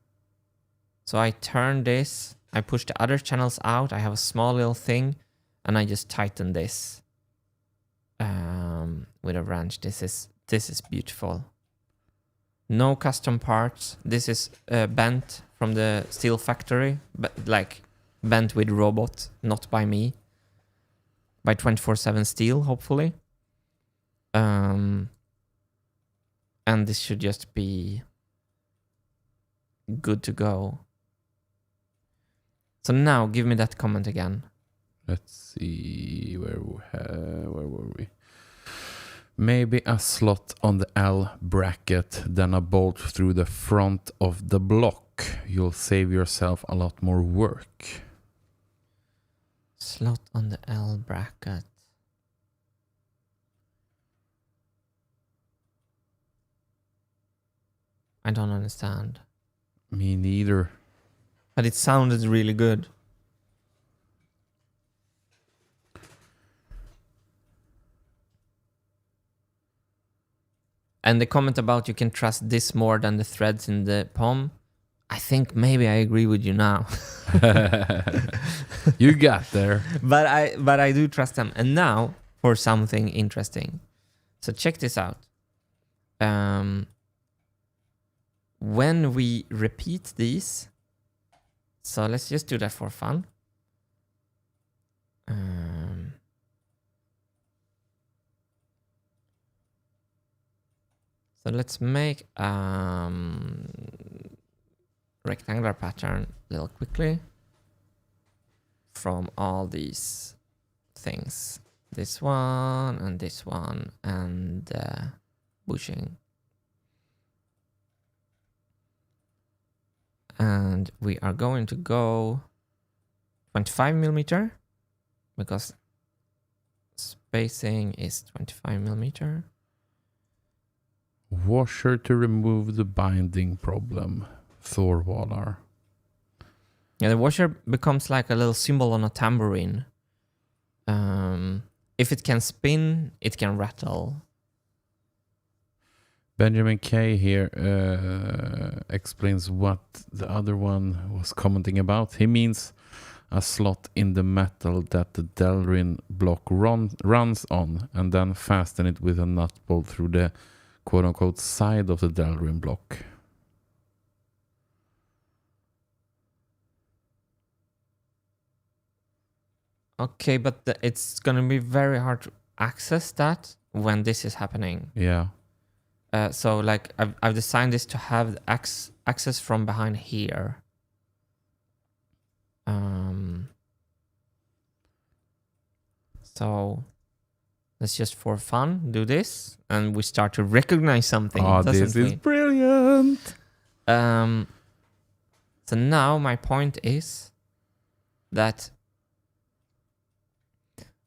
so I turn this, I push the other channels out, I have a small little thing, and I just tighten this with a wrench. This is beautiful. No custom parts. This is bent from the steel factory, but like bent with robot, not by me. By 24/7 steel, hopefully. And this should just be good to go. So now, give me that comment again. Let's see, where were we? Maybe a slot on the L bracket, then a bolt through the front of the block. You'll save yourself a lot more work. Slot on the L bracket. I don't understand. Me neither. But it sounded really good. And the comment about you can trust this more than the threads in the POM, I think maybe I agree with you now. You got there. But I do trust them. And now for something interesting. So check this out. When we repeat these, so let's just do that for fun. So let's make rectangular pattern a little quickly from all these things. This one and bushing. And we are going to go 25 millimeter because spacing is 25 millimeter. Washer to remove the binding problem. Thorwaller. Yeah, the washer becomes like a little symbol on a tambourine. If it can spin, it can rattle. Benjamin K here explains what the other one was commenting about. He means a slot in the metal that the Delrin block runs on, and then fasten it with a nut bolt through the quote-unquote side of the Delrin block. Okay, but it's going to be very hard to access that when this is happening. Yeah. So like I've designed this to have access from behind here. So let's just for fun do this, and we start to recognize something. Oh, this is brilliant. So now my point is that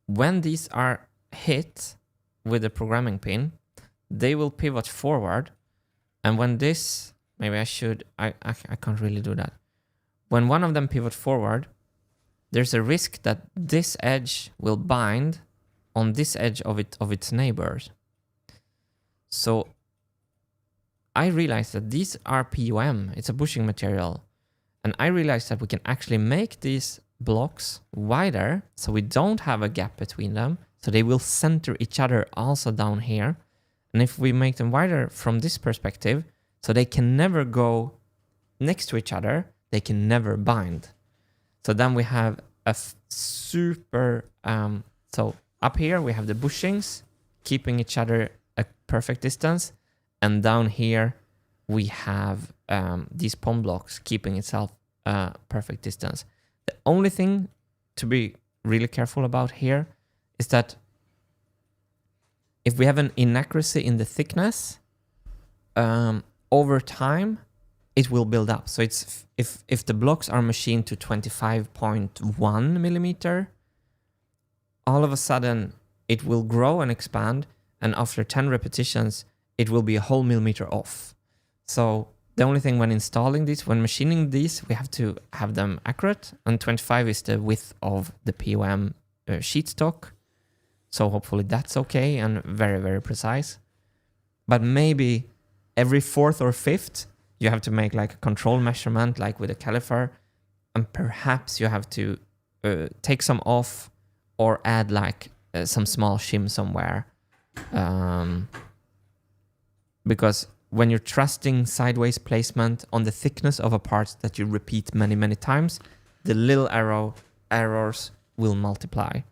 when these are hit with the programming pin, they will pivot forward. And when this, maybe I can't really do that. When one of them pivot forward, there's a risk that this edge will bind on this edge of its neighbors. So I realized that these are PUM, it's a bushing material. And I realized that we can actually make these blocks wider so we don't have a gap between them. So they will center each other also down here. And if we make them wider from this perspective, so they can never go next to each other, they can never bind. So then we have a super, so up here we have the bushings keeping each other a perfect distance. And down here we have these pond blocks keeping itself a perfect distance. The only thing to be really careful about here is that if we have an inaccuracy in the thickness, over time, it will build up. So it's if the blocks are machined to 25.1 millimeter, all of a sudden it will grow and expand, and after 10 repetitions, it will be a whole millimeter off. So the only thing when installing these, when machining these, we have to have them accurate, and 25 is the width of the POM sheet stock. So hopefully that's okay and very, very precise. But maybe every fourth or fifth, you have to make like a control measurement, like with a caliper, and perhaps you have to take some off or add like some small shim somewhere. Because when you're trusting sideways placement on the thickness of a part that you repeat many, many times, the little errors will multiply.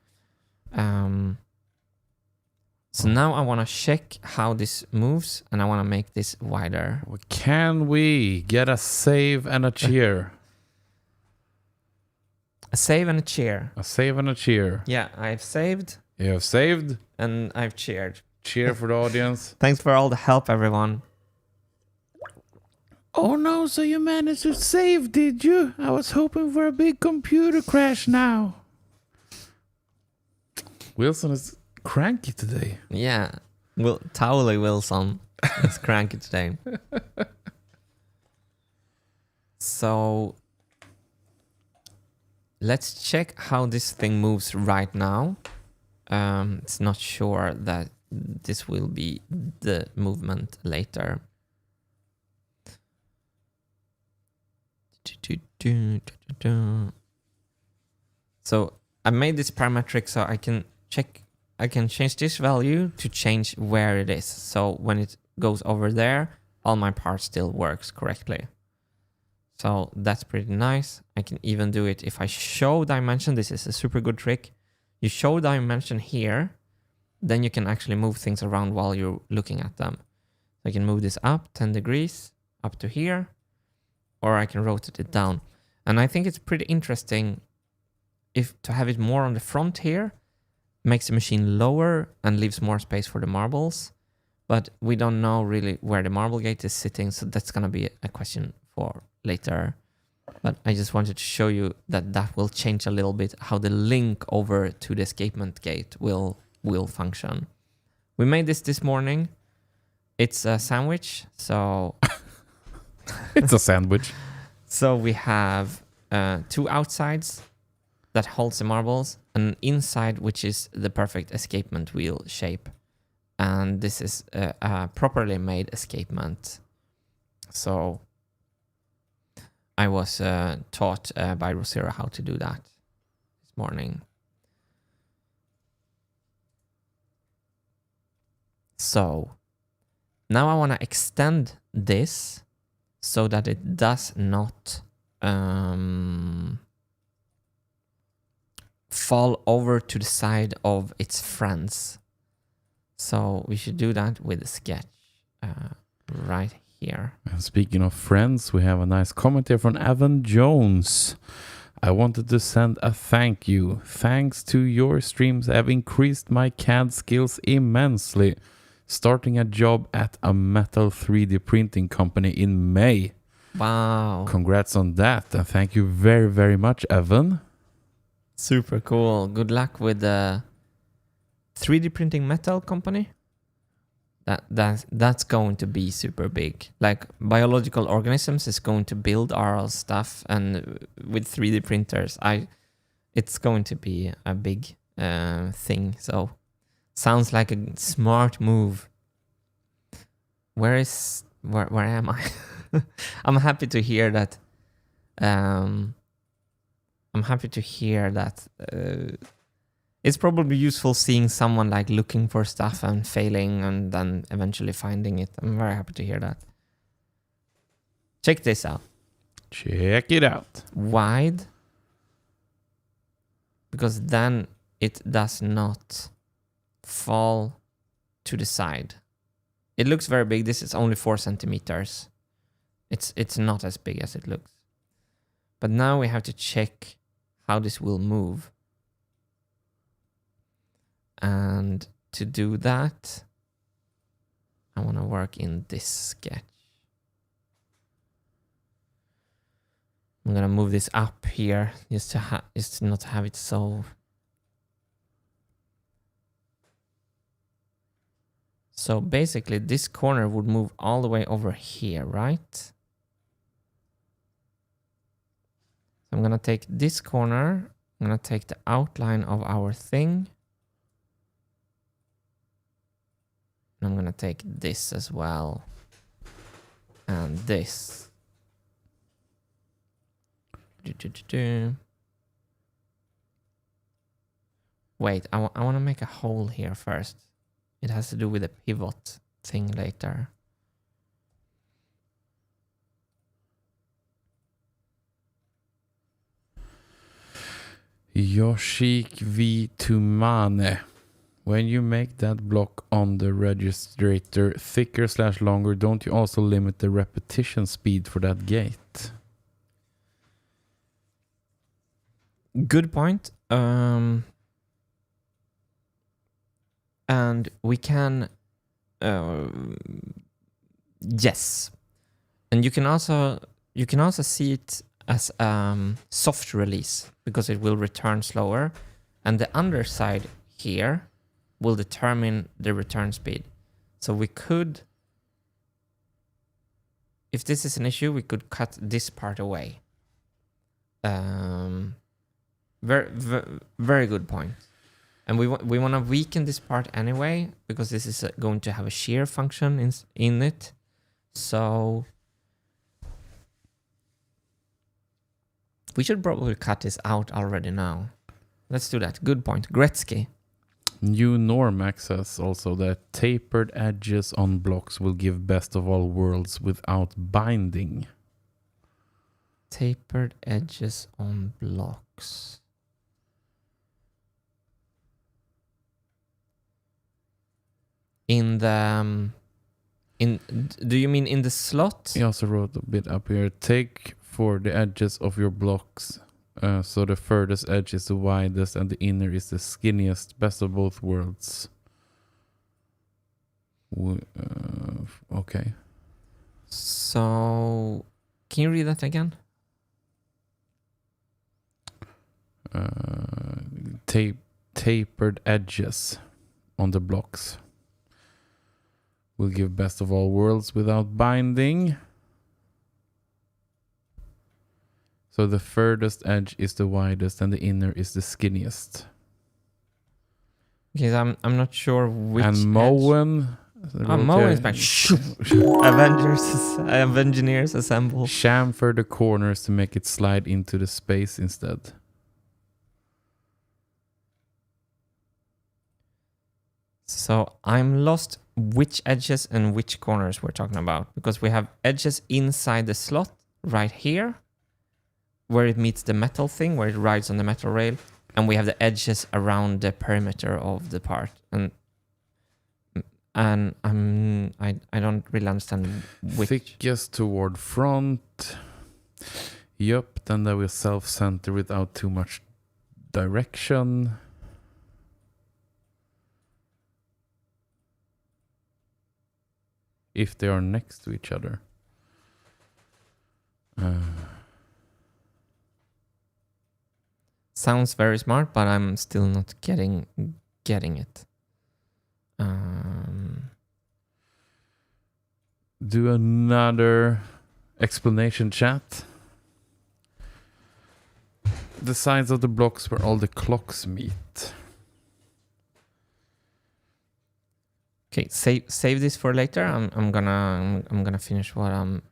So now I want to check how this moves, and I want to make this wider. Can we get a save and a cheer? A save and a cheer. A save and a cheer. Yeah, I've saved. You have saved. And I've cheered. Cheer for the audience. Thanks for all the help, everyone. Oh no, so you managed to save, did you? I was hoping for a big computer crash now. Wilson is cranky today. Yeah, totally Wilson is cranky today. So let's check how this thing moves right now. It's not sure that this will be the movement later. So I made this parametric so I can change this value to change where it is. So when it goes over there, all my parts still works correctly. So that's pretty nice. I can even do it if I show dimension. This is a super good trick. You show dimension here, then you can actually move things around while you're looking at them. So I can move this up 10 degrees up to here, or I can rotate it down. And I think it's pretty interesting if to have it more on the front here, makes the machine lower and leaves more space for the marbles. But we don't know really where the marble gate is sitting, so that's going to be a question for later. But I just wanted to show you that will change a little bit how the link over to the escapement gate will function. We made this morning. It's a sandwich, so... It's a sandwich. So we have two outsides that holds the marbles, and inside which is the perfect escapement wheel shape. and this is a properly made escapement. So I was taught by Rosira how to do that this morning. So now I want to extend this so that it does not fall over to the side of its friends. So we should do that with a sketch right here. And speaking of friends, we have a nice comment here from Evan Jones. I wanted to send a thank you. Thanks to your streams, I have increased my CAD skills immensely. Starting a job at a metal 3D printing company in May. Wow. Congrats on that. And thank you very, very much, Evan. Super cool. Good luck with the 3D printing metal company. That's going to be super big. Like biological organisms is going to build our stuff, and with 3D printers, it's going to be a big thing. So sounds like a smart move. Where am I? I'm happy to hear that. It's probably useful seeing someone like looking for stuff and failing and then eventually finding it. I'm very happy to hear that. Check this out. Check it out. Wide. Because then it does not fall to the side. It looks very big. This is only 4 centimeters. It's not as big as it looks. But now we have to check how this will move. And to do that, I want to work in this sketch. I'm gonna move this up here just to not have it so. So basically, this corner would move all the way over here, right? I'm gonna take this corner. I'm gonna take the outline of our thing. And I'm gonna take this as well. And this. Wait, I want to make a hole here first. It has to do with the pivot thing later. Yoshik V Tumane. When you make that block on the registrator thicker / longer, don't you also limit the repetition speed for that gate? Good point. And we can, yes, and you can also see it as soft release because it will return slower, and the underside here will determine the return speed. So we could, if this is an issue, we could cut this part away. Very good point. And we want to weaken this part anyway, because this is going to have a shear function in it. So we should probably cut this out already now. Let's do that. Good point. Gretzky. New norm access also that tapered edges on blocks will give best of all worlds without binding. Tapered edges on blocks. Do you mean in the slot? He also wrote a bit up here. Take for the edges of your blocks, so the furthest edge is the widest and the inner is the skinniest. Best of both worlds. Okay. So, can you read that again? Tapered edges on the blocks will give best of all worlds without binding. So the furthest edge is the widest and the inner is the skinniest. Because I'm not sure which And edge. Moen. Moen is back. Engineers assemble. Chamfer the corners to make it slide into the space instead. So I'm lost which edges and which corners we're talking about, because we have edges inside the slot right here where it meets the metal thing, where it rides on the metal rail, and we have the edges around the perimeter of the part. And I don't really understand which. Thickest toward front. Yup, then they will self-center without too much direction. If they are next to each other. Sounds very smart, but I'm still not getting it. Do another explanation chat. The sides of the blocks where all the clocks meet. Okay, save this for later. I'm gonna finish what I'm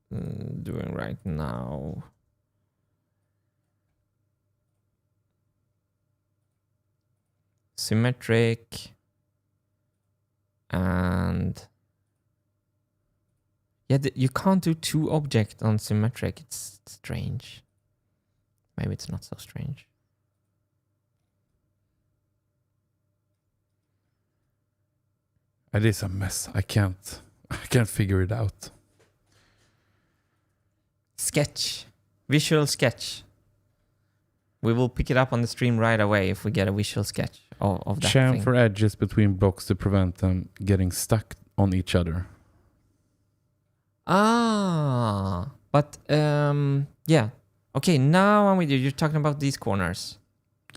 doing right now. Symmetric and yeah, you can't do two objects on symmetric. It's strange. Maybe it's not so strange. It is a mess. I can't figure it out. Sketch. Visual sketch. We will pick it up on the stream right away if we get a visual sketch of that thing. Chamfer edges between blocks to prevent them getting stuck on each other. Ah, but yeah. Okay, now I'm with you. You're talking about these corners.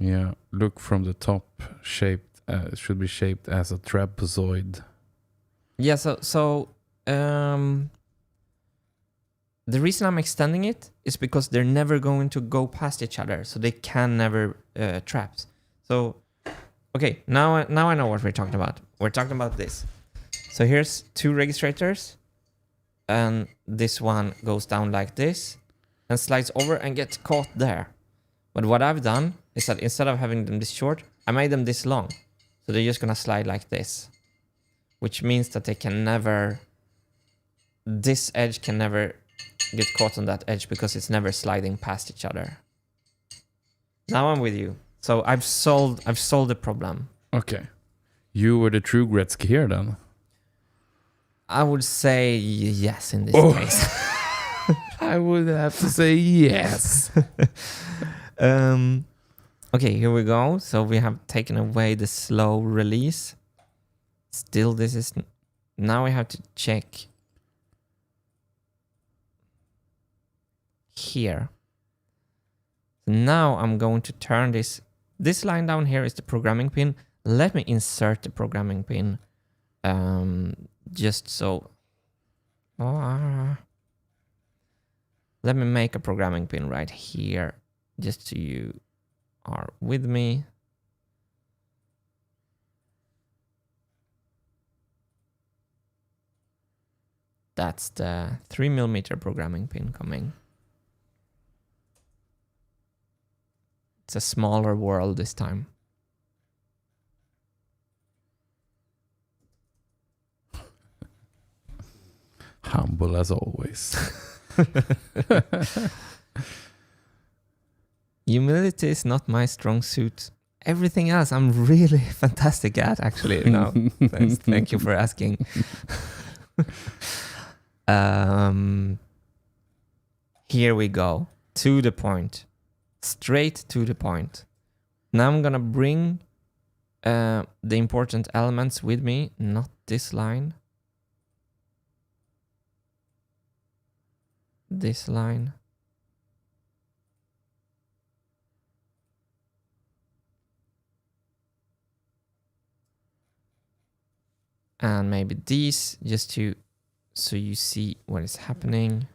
Yeah, look from the top. Shaped should be shaped as a trapezoid. Yeah. So the reason I'm extending it is because they're never going to go past each other, so they can never traps. So okay, now I know what we're talking about. We're talking about this. So here's two registrators, and this one goes down like this and slides over and gets caught there. But what I've done is that instead of having them this short, I made them this long. So they're just gonna slide like this, which means that they can never, this edge can never get caught on that edge because it's never sliding past each other. Now I'm with you. So I've solved the problem. Okay. You were the true Gretzky here then. I would say yes in this case. I would have to say yes. Okay, here we go. So we have taken away the slow release. Still, this is... Now we have to check here. Now I'm going to turn this. This line down here is the programming pin. Let me insert the programming pin. Just so. Let me make a programming pin right here, just so you are with me. That's the 3mm programming pin coming. It's a smaller world this time. Humble as always. Humility is not my strong suit. Everything else I'm really fantastic at, actually. No, thank you for asking. Here we go. To the point. Straight to the point. Now I'm gonna bring the important elements with me, not this line. This line. And maybe these, just to so you see what is happening.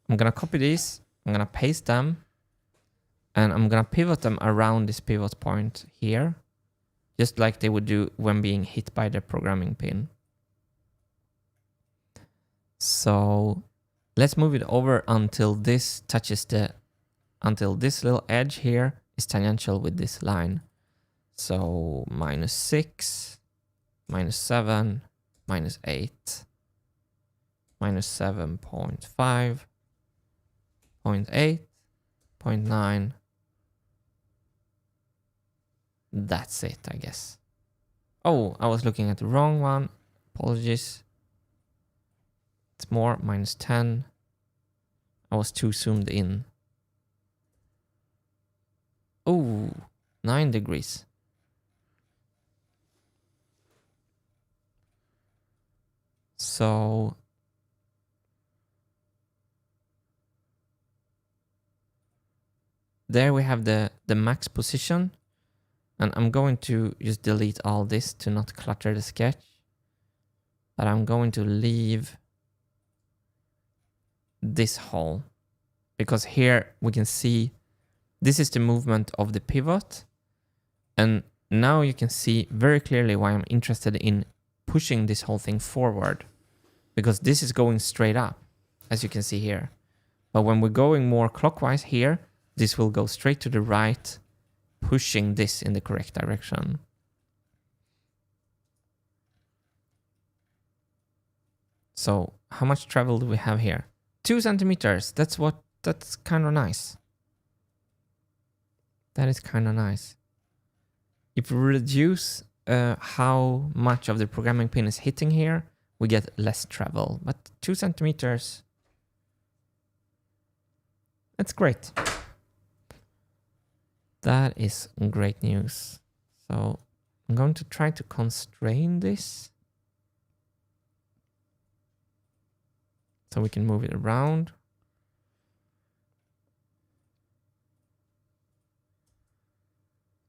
I'm gonna copy these. I'm gonna paste them. And I'm gonna pivot them around this pivot point here, just like they would do when being hit by the programming pin. So let's move it over until this touches until this little edge here is tangential with this line. So -6, -7, -8, -7.5, 0.8, 0.9. That's it, I guess. Oh, I was looking at the wrong one. Apologies. It's more, -10. I was too zoomed in. Oh, 9 degrees. So there we have the max position. And I'm going to just delete all this to not clutter the sketch. But I'm going to leave this hole. Because here we can see this is the movement of the pivot. And now you can see very clearly why I'm interested in pushing this whole thing forward. Because this is going straight up, as you can see here. But when we're going more clockwise here, this will go straight to the right, pushing this in the correct direction. So how much travel do we have here? 2 centimeters. That's kind of nice. That is kind of nice. If we reduce how much of the programming pin is hitting here, we get less travel. But 2 centimeters, that's great. That is great news. So I'm going to try to constrain this so we can move it around.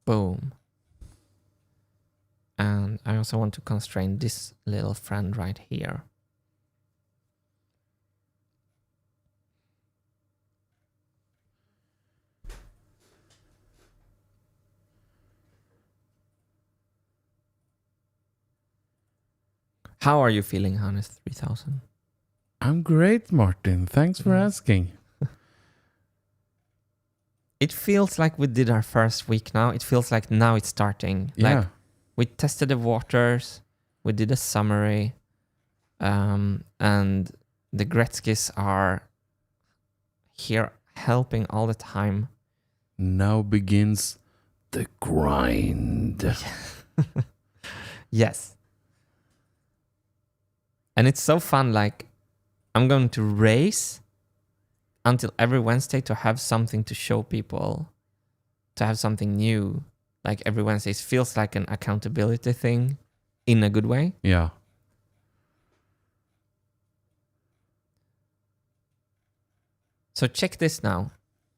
Boom. And I also want to constrain this little friend right here. How are you feeling, Hannes 3000? I'm great, Martin. Thanks for asking. It feels like we did our first week now. It feels like now it's starting. Yeah. Like we tested the waters, we did a summary, and the Gretzkys are here helping all the time. Now begins the grind. Yes. And it's so fun, like, I'm going to race until every Wednesday to have something to show people, to have something new. Like every Wednesday, it feels like an accountability thing in a good way. Yeah. So check this now.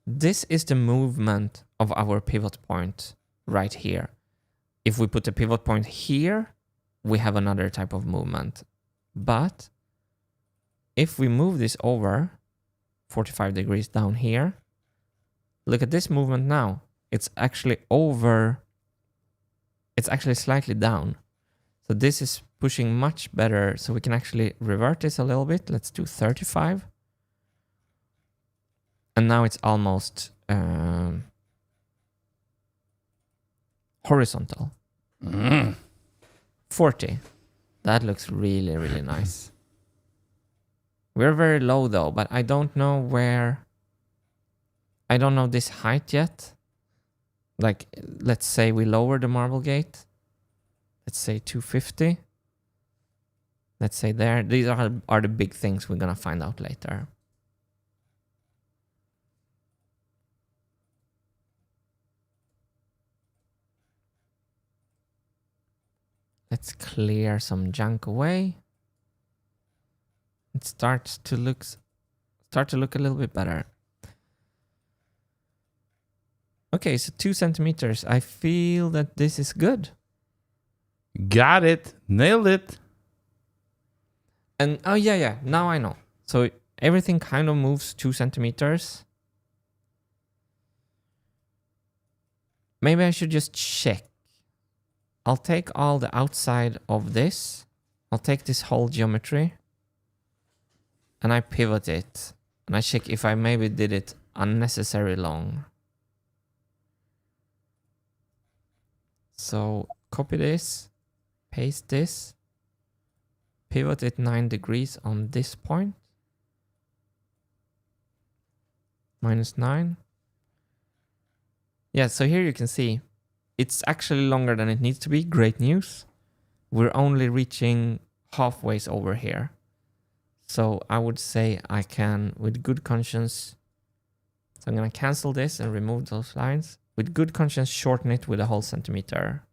This is the movement of our pivot point right here. If we put a pivot point here, we have another type of movement. But if we move this over 45 degrees down here, look at this movement now. It's actually over, it's actually slightly down. So this is pushing much better. So we can actually revert this a little bit. Let's do 35. And now it's almost horizontal. 40. That looks really, really nice. We're very low though, but I don't know where. I don't know this height yet. Like, let's say we lower the marble gate. Let's say 250. Let's say there. These are the big things we're gonna find out later. Let's clear some junk away. It starts to look a little bit better. Okay, so 2 centimeters. I feel that this is good. Got it. Nailed it. And oh yeah, now I know. So everything kind of moves 2 centimeters. maybe I should just check. I'll take all the outside of this. I'll take this whole geometry and I pivot it. And I check if I maybe did it unnecessarily long. So copy this, paste this, pivot it 9 degrees on this point. -9. Yeah, so here you can see it's actually longer than it needs to be. Great news. We're only reaching halfway over here. So I would say I can, with good conscience, so I'm going to cancel this and remove those lines. With good conscience, shorten it with a whole centimeter.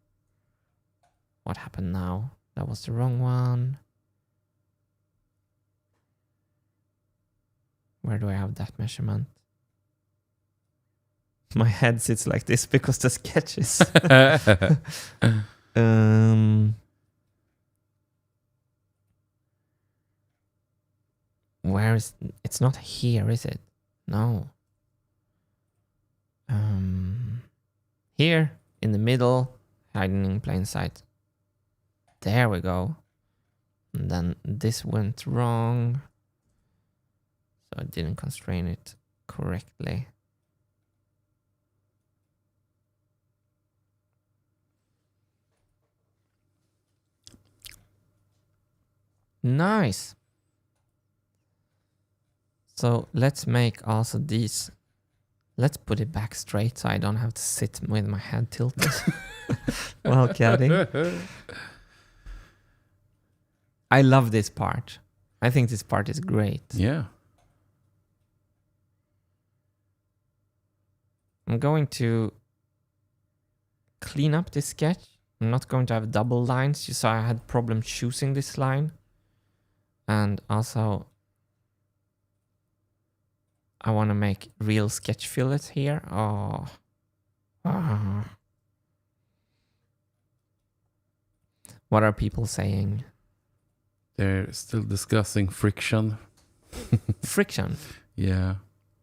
What happened now? That was the wrong one. Where do I have that measurement? My head sits like this because the sketch is... Where is... It's not here, is it? No. Here, in the middle, hiding in plain sight. There we go. And then this went wrong. So I didn't constrain it correctly. Nice. So let's make also these. Let's put it back straight so I don't have to sit with my head tilted while cutting. I love this part. I think this part is great. Yeah. I'm going to clean up this sketch. I'm not going to have double lines. You saw I had problem choosing this line. And also, I want to make real sketch fillets here. Oh. What are people saying? They're still discussing friction. Friction? Yeah.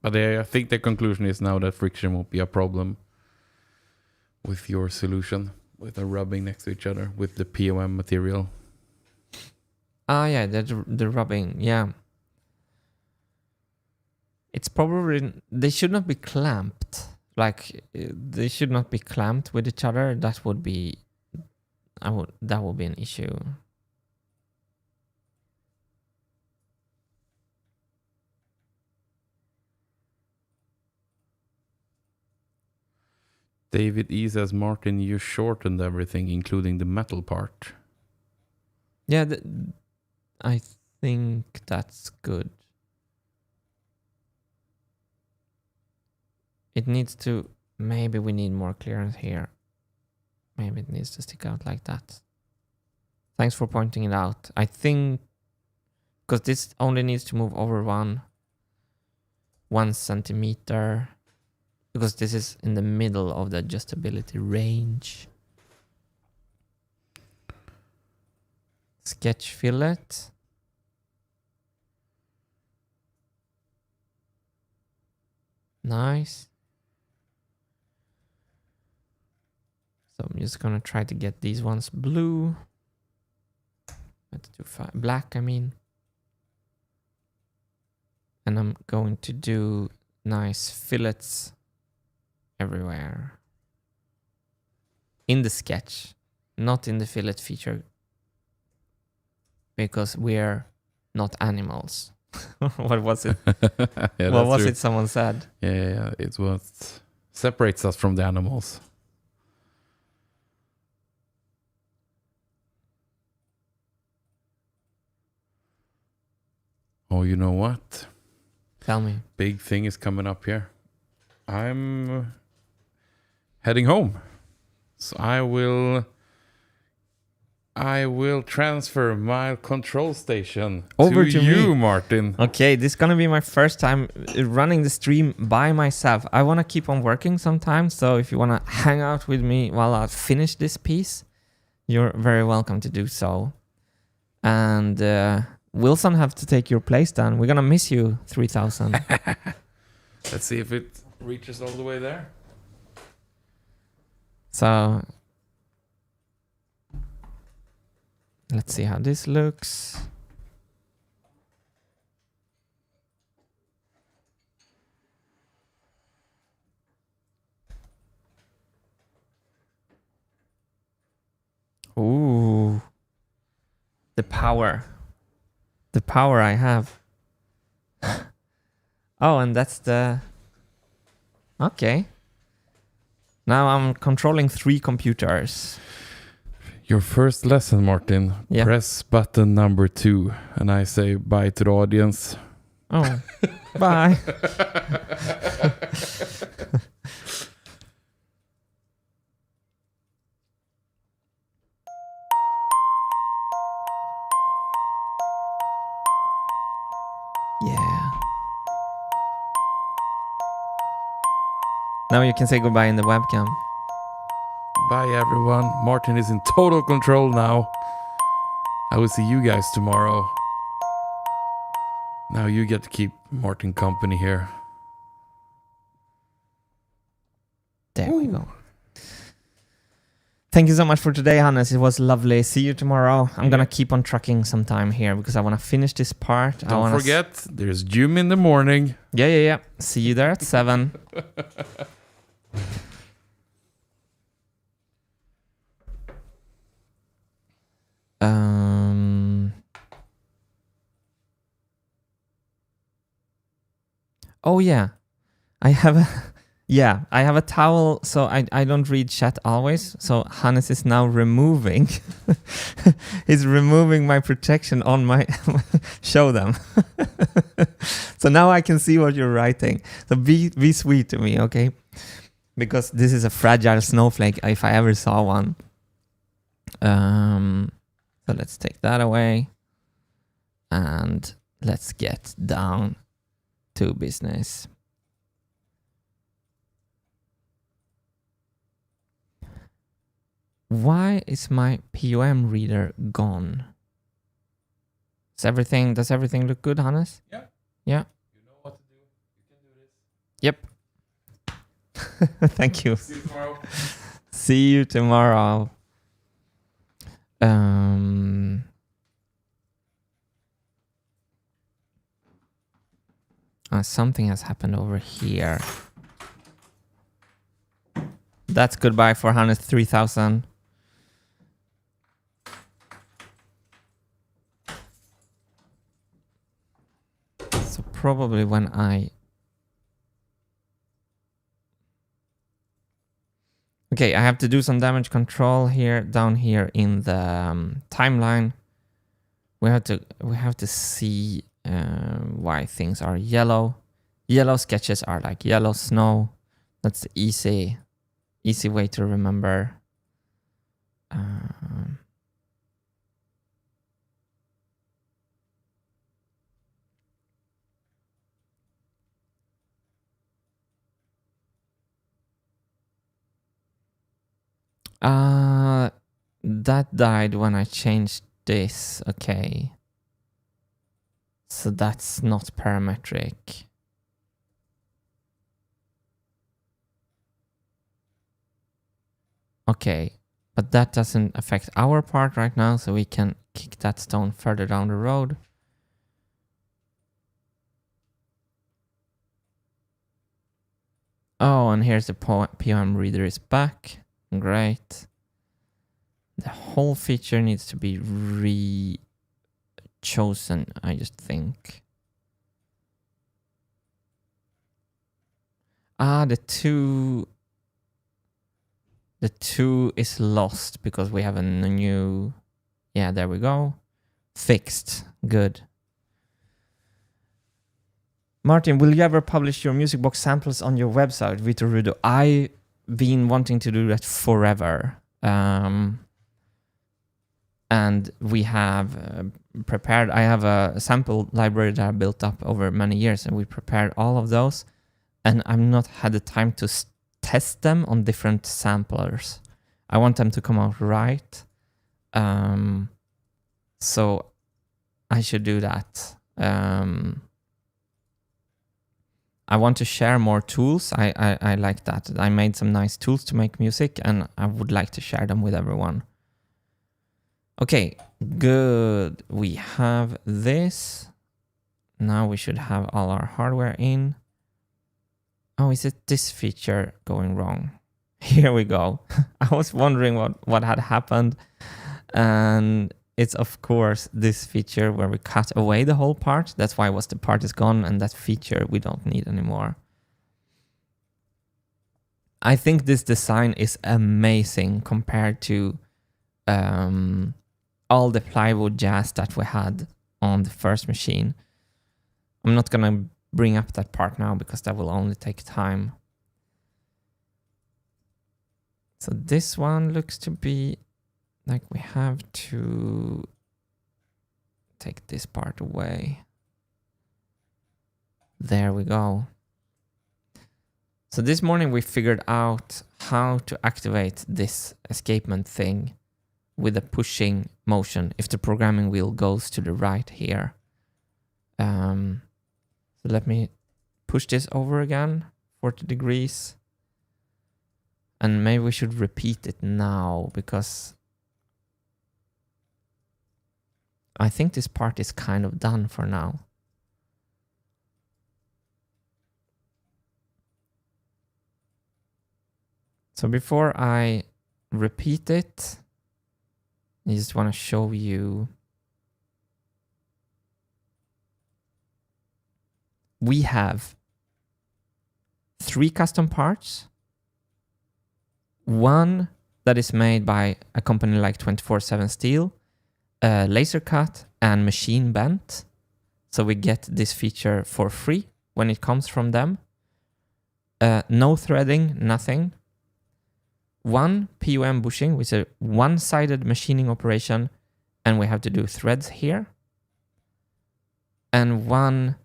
But I think the conclusion is now that friction won't be a problem with your solution, with the rubbing next to each other, with the POM material. Ah, yeah, the rubbing, yeah. It's probably, they should not be clamped. Like, they should not be clamped with each other. That would be, that would be an issue. David E says, Martin, you shortened everything, including the metal part. Yeah, I think that's good. It needs to, maybe we need more clearance here. Maybe it needs to stick out like that. Thanks for pointing it out. I think, because this only needs to move over 1 centimeter. Because this is in the middle of the adjustability range. Sketch fillet. Nice. So I'm just gonna try to get these ones blue. Let's do black, I mean. And I'm going to do nice fillets everywhere. In the sketch, not in the fillet feature. Because we're not animals. What was it? Yeah, what was true. it someone said? Yeah, it's what separates us from the animals. Oh, you know what? Tell me. Big thing is coming up here. I'm heading home. So I will transfer my control station Over to you, me. Martin. Okay, this is gonna be my first time running the stream by myself. I wanna keep on working sometimes, so if you wanna hang out with me while I finish this piece, you're very welcome to do so. And Wilson have to take your place then. We're gonna miss you, 3000. Let's see if it reaches all the way there. So let's see how this looks. Ooh. The power I have. Oh, and that's the... Okay. Now I'm controlling 3 computers. Your first lesson, Martin. Yeah. Press button number 2. And I say bye to the audience. Oh, bye. Yeah. Now you can say goodbye in the webcam. Bye, everyone. Martin is in total control now. I will see you guys tomorrow. Now you get to keep Martin company here. There we go. Thank you so much for today, Hannes. It was lovely. See you tomorrow. I'm gonna keep on trucking some time here because I want to finish this part. Don't forget, there's gym in the morning. Yeah. See you there at 7. Oh yeah, I have a towel, so I don't read chat always. So Hannes is now removing. He's removing my protection on my. Show them. So now I can see what you're writing. So be sweet to me, okay? Because this is a fragile snowflake if I ever saw one. So let's take that away, and let's get down to business. Why is my POM reader gone? Does everything look good, Hannes? Yeah. Yeah. You know what to do. You can do this. Yep. Thank you. See you tomorrow. See you tomorrow. Something has happened over here. That's goodbye for Hannes 3000. So probably when I... Okay, I have to do some damage control here, down here in the timeline. We have to see why things are yellow. Yellow sketches are like yellow snow. That's the easy way to remember. That died when I changed this. Okay. So that's not parametric. Okay, but that doesn't affect our part right now, so we can kick that stone further down the road. Oh, and here's the POM reader is back. Great. The whole feature needs to be chosen, I just think. The two is lost because we have a new... Yeah, there we go. Fixed. Good. Martin, will you ever publish your music box samples on your website, Vito Rudo? I've been wanting to do that forever. And we have prepared... I have a sample library that I built up over many years, and we prepared all of those. And I've not had the time to test them on different samplers. I want them to come out right. So I should do that. I want to share more tools. I like that. I made some nice tools to make music, and I would like to share them with everyone. Okay, good. We have this. Now we should have all our hardware in. Oh, is it this feature going wrong? Here we go. I was wondering what had happened. And it's of course this feature where we cut away the whole part. That's why the part is gone, and that feature we don't need anymore. I think this design is amazing compared to all the plywood jazz that we had on the first machine. I'm not gonna bring up that part now because that will only take time. So this one looks to be like we have to take this part away. There we go. So this morning we figured out how to activate this escapement thing with a pushing motion if the programming wheel goes to the right here. So let me push this over again, 40 degrees. And maybe we should repeat it now because I think this part is kind of done for now. So before I repeat it, I just want to show you. We have 3 custom parts. One that is made by a company like 24/7 Steel, laser cut and machine bent. So we get this feature for free when it comes from them. No threading, nothing. 1 POM bushing, which is a one-sided machining operation, and we have to do threads here. And 1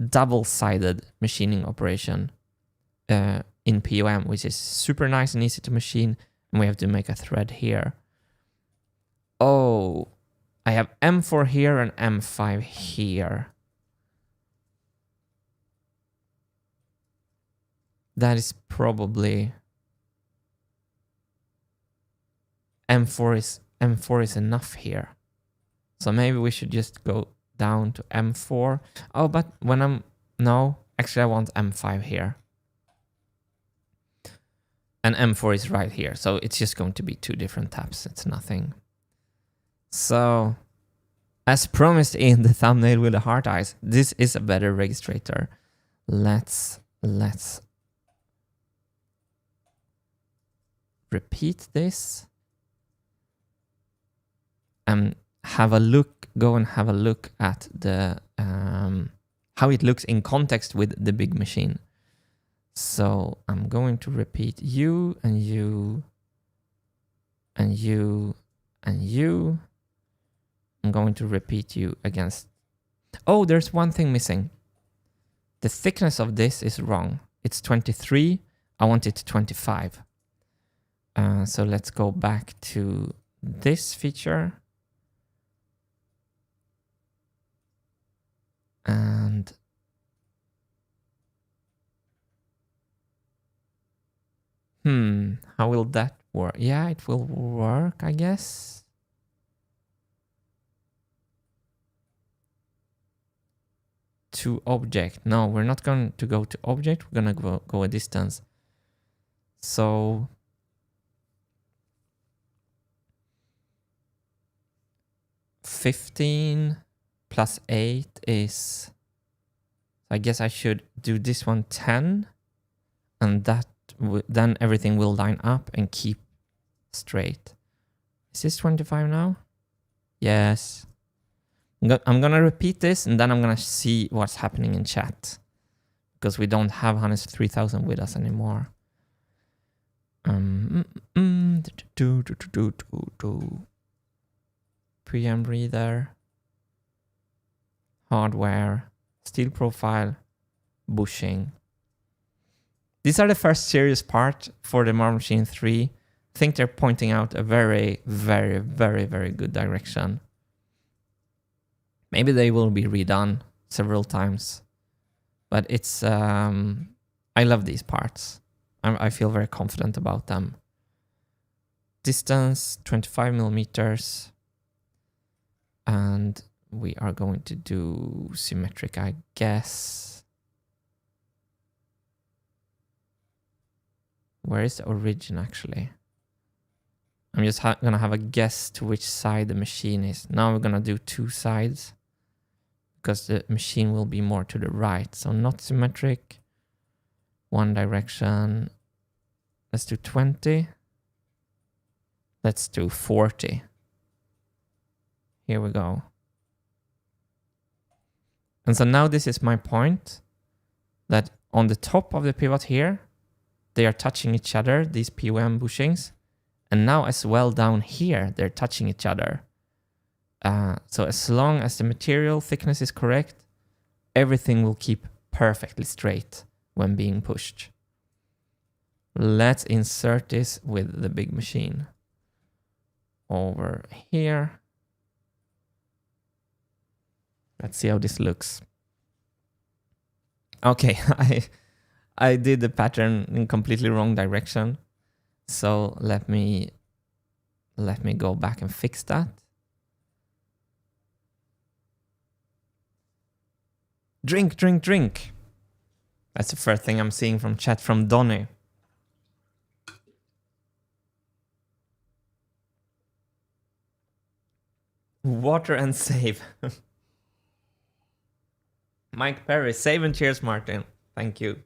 double-sided machining operation in POM, which is super nice and easy to machine, and we have to make a thread here. Oh, I have M4 here and M5 here. That is probably M4 is enough here. So maybe we should just go down to M4. Oh, but no, actually I want M5 here. And M4 is right here. So it's just going to be 2 different tabs. It's nothing. So as promised in the thumbnail with the heart eyes, this is a better registrator. Let's repeat this. And go and have a look at the how it looks in context with the big machine. So I'm going to repeat you and you and you and you. I'm going to repeat you against. Oh, there's one thing missing. The thickness of this is wrong. It's 23. I want it 25. So let's go back to this feature. And how will that work? Yeah, it will work, I guess. To object. No, we're not going to go to object. We're going to go a distance. So (15 + 8 is, I guess I should do this one 10, and that then everything will line up and keep straight. Is this 25 now? Yes. I'm gonna repeat this and then I'm gonna see what's happening in chat, because we don't have Hannes 3000 with us anymore. Preamp reader, hardware, steel profile, bushing. These are the first serious part for the Marble Machine 3. I think they're pointing out a very, very, very, very good direction. Maybe they will be redone several times. But it's I love these parts. I feel very confident about them. Distance 25 millimeters, and we are going to do symmetric, I guess. Where is the origin actually? I'm just gonna have a guess to which side the machine is. Now we're gonna do two sides because the machine will be more to the right. So not symmetric, one direction. Let's do 20. Let's do 40. Here we go. And so now this is my point, that on the top of the pivot here, they are touching each other, these POM bushings. And now as well down here, they're touching each other. So as long as the material thickness is correct, everything will keep perfectly straight when being pushed. Let's insert this with the big machine. Over here. Let's see how this looks. Okay, I did the pattern in completely wrong direction. So let me go back and fix that. Drink, drink, drink. That's the first thing I'm seeing from chat from Donny. Water and save. Mike Perry, save and cheers, Martin. Thank you.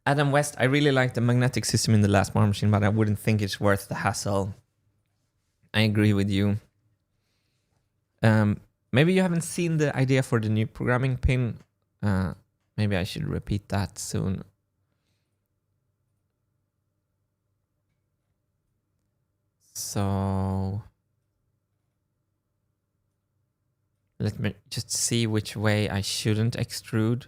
Adam West, I really like the magnetic system in the last Mar machine, but I wouldn't think it's worth the hassle. I agree with you. Maybe you haven't seen the idea for the new programming pin. Maybe I should repeat that soon. So let me just see which way I shouldn't extrude.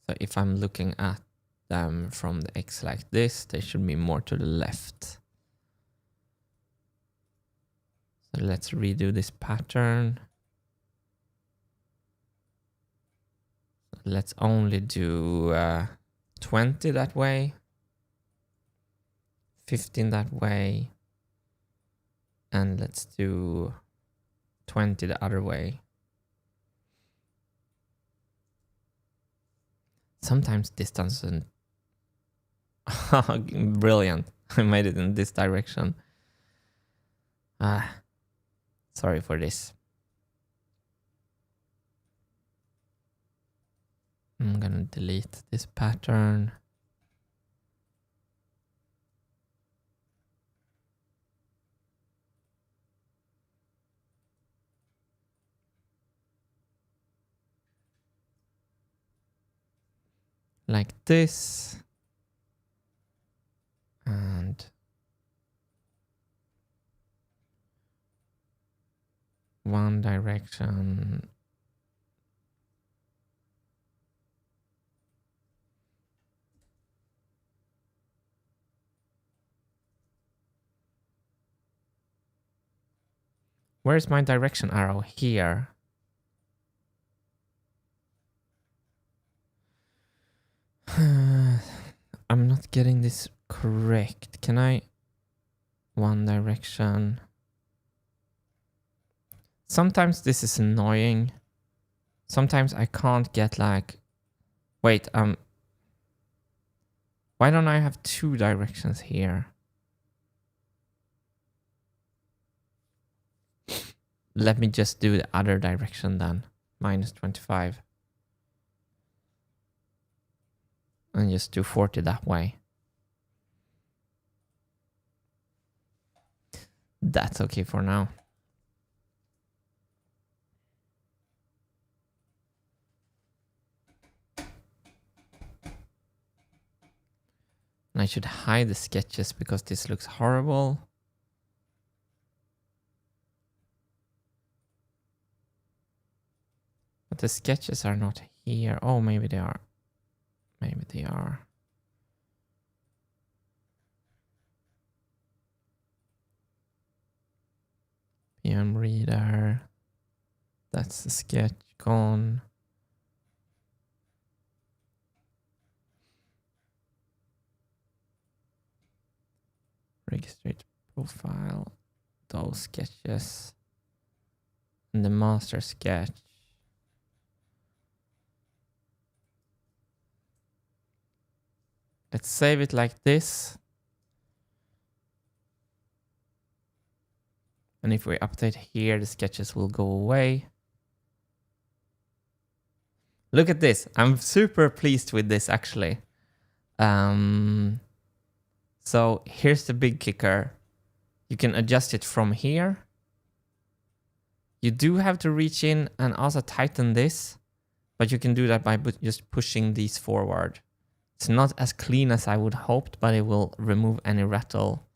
So if I'm looking at them from the X like this, they should be more to the left. So let's redo this pattern. Let's only do 20 that way, 15 that way, and let's do 20 the other way. Sometimes this doesn't... Brilliant. I made it in this direction. Sorry for this. I'm gonna delete this pattern. Like this. And one direction. Where's my direction arrow? Here. I'm not getting this correct. Can I... One direction. Sometimes this is annoying. Sometimes I can't get like... Wait, why don't I have two directions here? Let me just do the other direction then. Minus 25. And just do 40 that way. That's okay for now. And I should hide the sketches because this looks horrible. But the sketches are not here. Oh, maybe they are. Maybe they are. PM reader. That's the sketch gone. Registrator profile. Those sketches. And the master sketch. Let's save it like this. And if we update here, the sketches will go away. Look at this. I'm super pleased with this, actually. So here's the big kicker. You can adjust it from here. You do have to reach in and also tighten this, but you can do that by just pushing these forward. It's not as clean as I would hoped, but it will remove any rattle.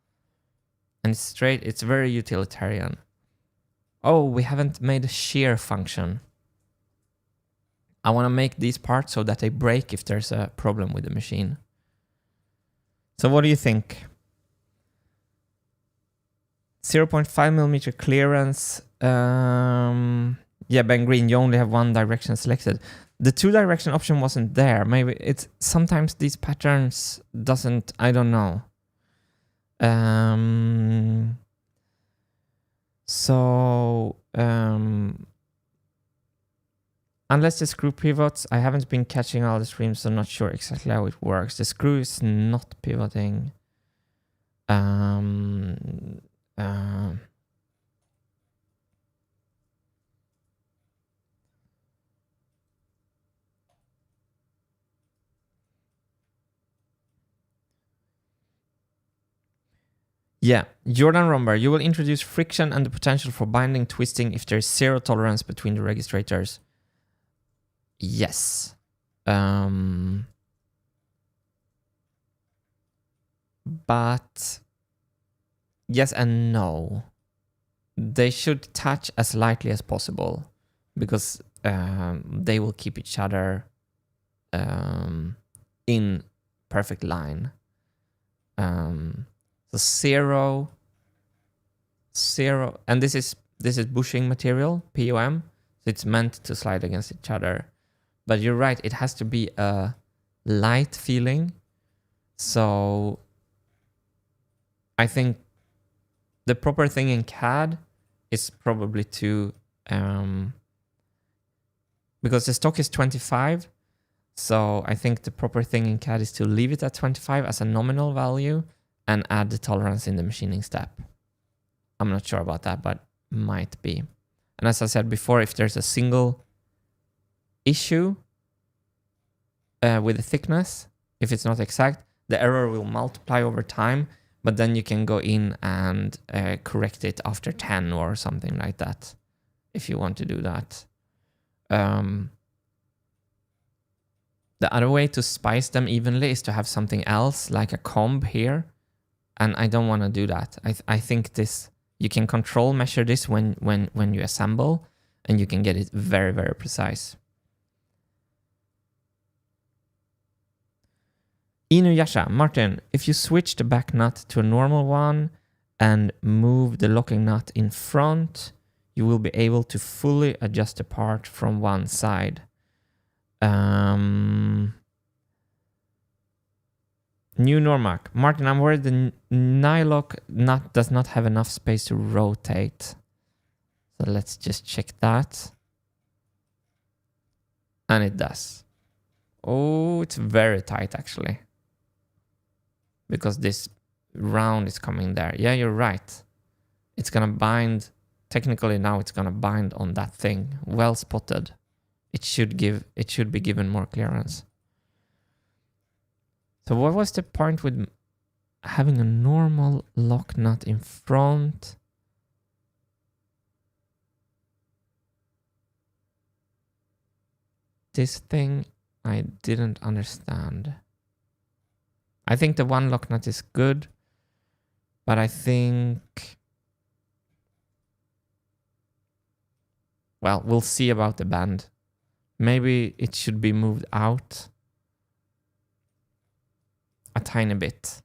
And it's straight, it's very utilitarian. Oh, we haven't made a shear function. I want to make these parts so that they break if there's a problem with the machine. So what do you think? 0.5mm clearance. Yeah, Ben Green, you only have one direction selected. The 2-direction option wasn't there. Maybe it's sometimes these patterns doesn't, I don't know. Unless the screw pivots, I haven't been catching all the streams, so I'm not sure exactly how it works. The screw is not pivoting. Yeah, Jordan Romber, you will introduce friction and the potential for binding twisting if there is zero tolerance between the registrators. Yes. But yes and no. They should touch as lightly as possible because they will keep each other in perfect line. So zero, and this is bushing material, POM. So it's meant to slide against each other. But you're right, it has to be a light feeling. So I think the proper thing in CAD is probably to, because the stock is 25. So I think the proper thing in CAD is to leave it at 25 as a nominal value and add the tolerance in the machining step. I'm not sure about that, but might be. And as I said before, if there's a single issue with the thickness, if it's not exact, the error will multiply over time, but then you can go in and correct it after 10 or something like that, if you want to do that. The other way to spice them evenly is to have something else, like a comb here, and I don't want to do that. I think this, you can control measure this when you assemble, and you can get it very, very precise. Inuyasha, Martin, if you switch the back nut to a normal one and move the locking nut in front, you will be able to fully adjust the part from one side. New Normac, Martin, I'm worried the nylock nut does not have enough space to rotate. So let's just check that. And it does. Oh, it's very tight actually. Because this round is coming there. Yeah, you're right. It's gonna bind, technically now it's gonna bind on that thing. Well spotted. It should be given more clearance. So what was the point with having a normal lock nut in front? This thing I didn't understand. I think the one lock nut is good, but I think, well, we'll see about the band. Maybe it should be moved out a tiny bit.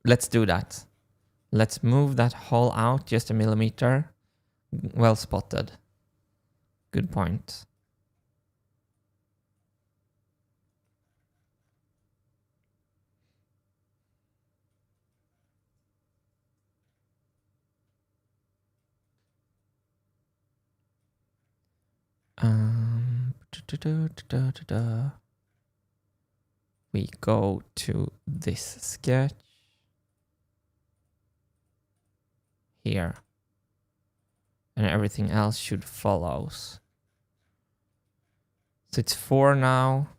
Let's do that. Let's move that hole out just a millimeter. Well spotted. Good point. We go to this sketch here, and everything else should follow. So it's 4 now.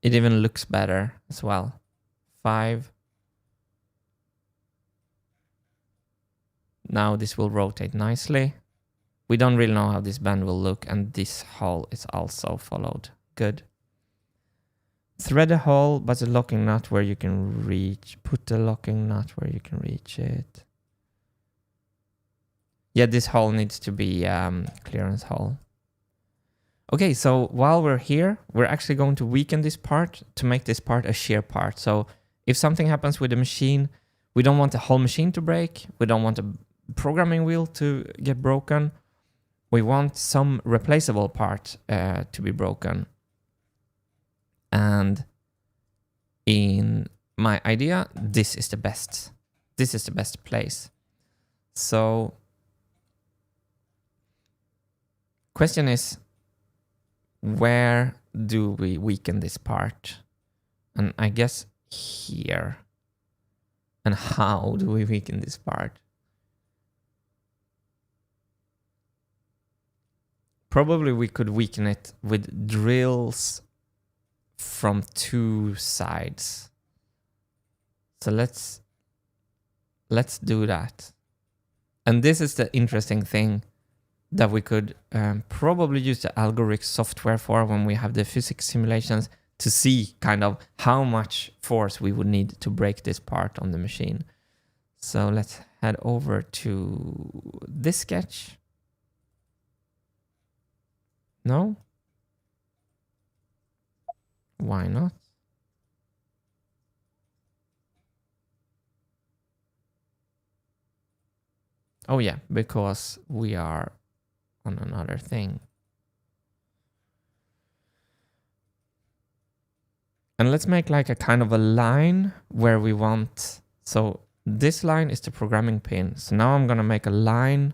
It even looks better as well. 5. Now this will rotate nicely. We don't really know how this band will look, and this hole is also followed. Good. Thread a hole, but a locking nut where you can reach. Put the locking nut where you can reach it. Yeah, this hole needs to be clearance hole. Okay, so while we're here, we're actually going to weaken this part to make this part a shear part. So if something happens with the machine, we don't want the whole machine to break. We don't want the programming wheel to get broken. We want some replaceable part to be broken. And in my idea, this is the best. This is the best place. So, question is, where do we weaken this part? And I guess here. And how do we weaken this part? Probably we could weaken it with drills from 2 sides. So let's do that. And this is the interesting thing that we could probably use the algorithmic software for when we have the physics simulations to see kind of how much force we would need to break this part on the machine. So let's head over to this sketch. No? Why not? Oh yeah, because we are on another thing. And let's make like a kind of a line where we want, so this line is the programming pin. So now I'm gonna make a line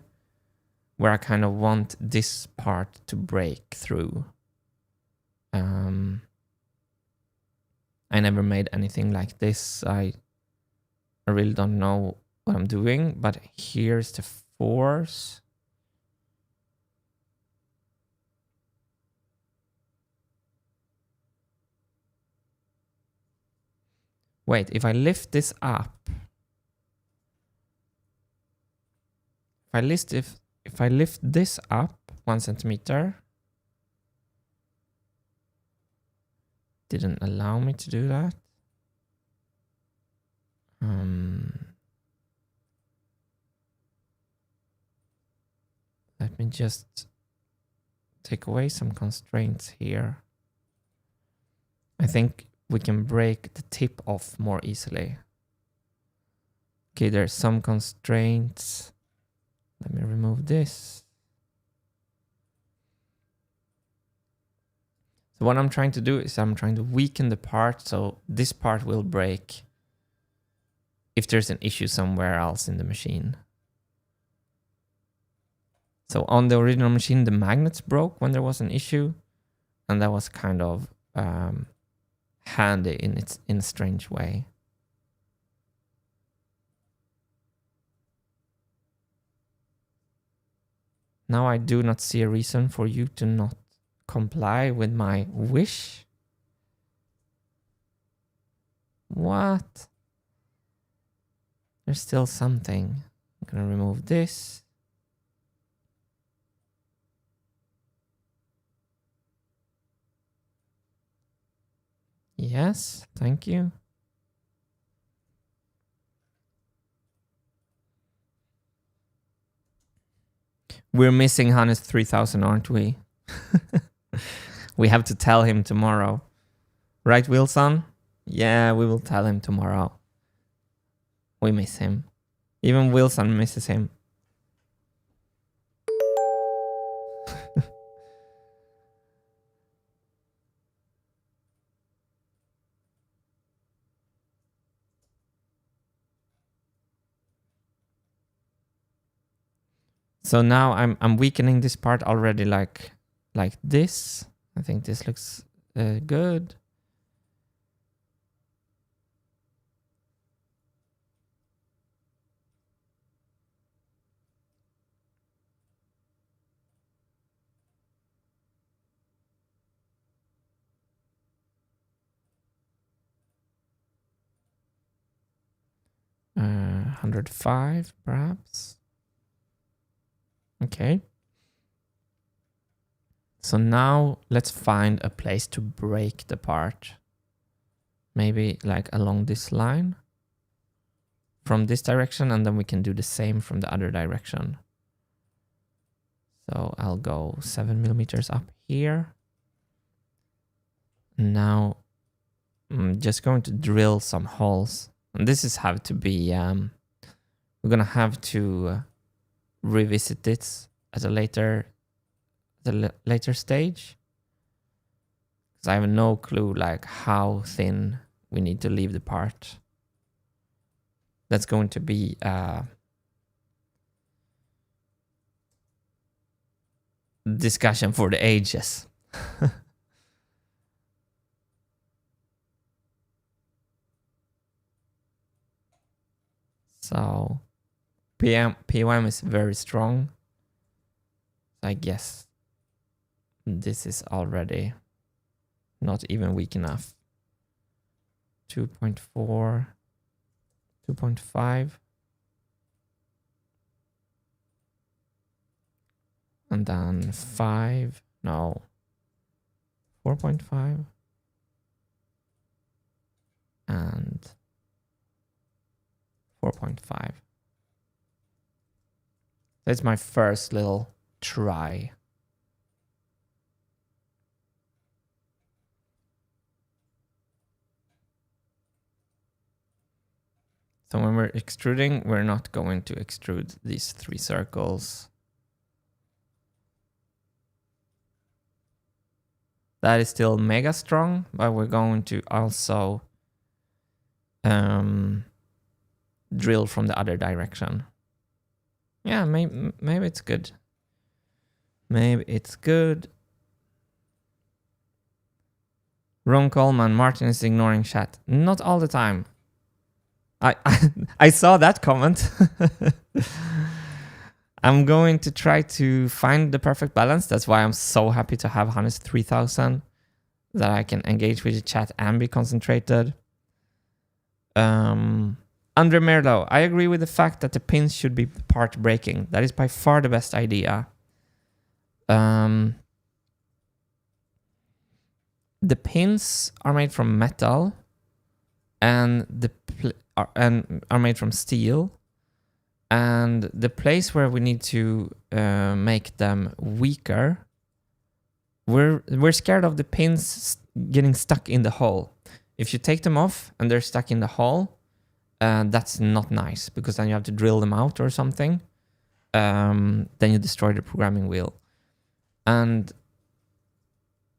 where I kind of want this part to break through. I never made anything like this. I really don't know what I'm doing, but here's the force. Wait, if I lift this up, if I lift this up 1 centimeter, didn't allow me to do that. Let me just take away some constraints here. I think we can break the tip off more easily. Okay, there's some constraints. Let me remove this. So what I'm trying to do is I'm trying to weaken the part so this part will break if there's an issue somewhere else in the machine. So on the original machine, the magnets broke when there was an issue, and that was kind of handy in a strange way. Now I do not see a reason for you to not comply with my wish. What? There's still something. I'm gonna remove this. Yes, thank you. We're missing Hannes 3000, aren't we? We have to tell him tomorrow. Right, Wilson? Yeah, we will tell him tomorrow. We miss him. Even Wilson misses him. So now I'm weakening this part already like this. I think this looks good. Uh, 105 perhaps. Okay. So now let's find a place to break the part. Maybe like along this line from this direction, and then we can do the same from the other direction. So I'll go 7 millimeters up here. Now I'm just going to drill some holes. And this is have to be, we're gonna have to revisit this at a later stage. Because I have no clue like how thin we need to leave the part. That's going to be discussion for the ages. So POM is very strong. I guess this is already not even weak enough. 2.4, 2.5. And then 5, no, 4.5. And 4.5. That's my first little try. So when we're extruding, we're not going to extrude these 3 circles. That is still mega strong, but we're going to also drill from the other direction. Yeah, maybe it's good. Maybe it's good. Ron Coleman, Martin is ignoring chat. Not all the time. I saw that comment. I'm going to try to find the perfect balance. That's why I'm so happy to have Hannes 3000, that I can engage with the chat and be concentrated. Andre Merlo, I agree with the fact that the pins should be part breaking. That is by far the best idea. The pins are made from metal, and are made from steel. And the place where we need to make them weaker, we're scared of the pins getting stuck in the hole. If you take them off and they're stuck in the hole, that's not nice, because then you have to drill them out or something. Then you destroy the programming wheel. And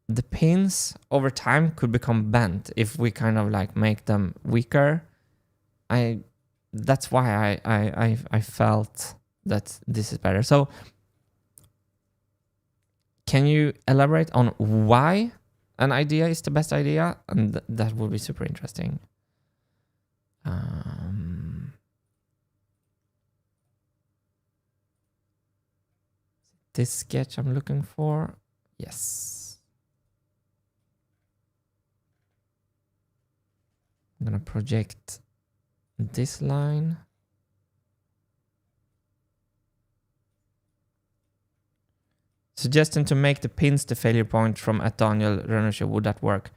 the pins over time could become bent if we kind of like make them weaker. That's why I felt that this is better. So can you elaborate on why an idea is the best idea? And that would be super interesting. This sketch I'm looking for. Yes. I'm gonna project this line. Suggestion to make the pins the failure point from Daniel Rennershow. Would that work?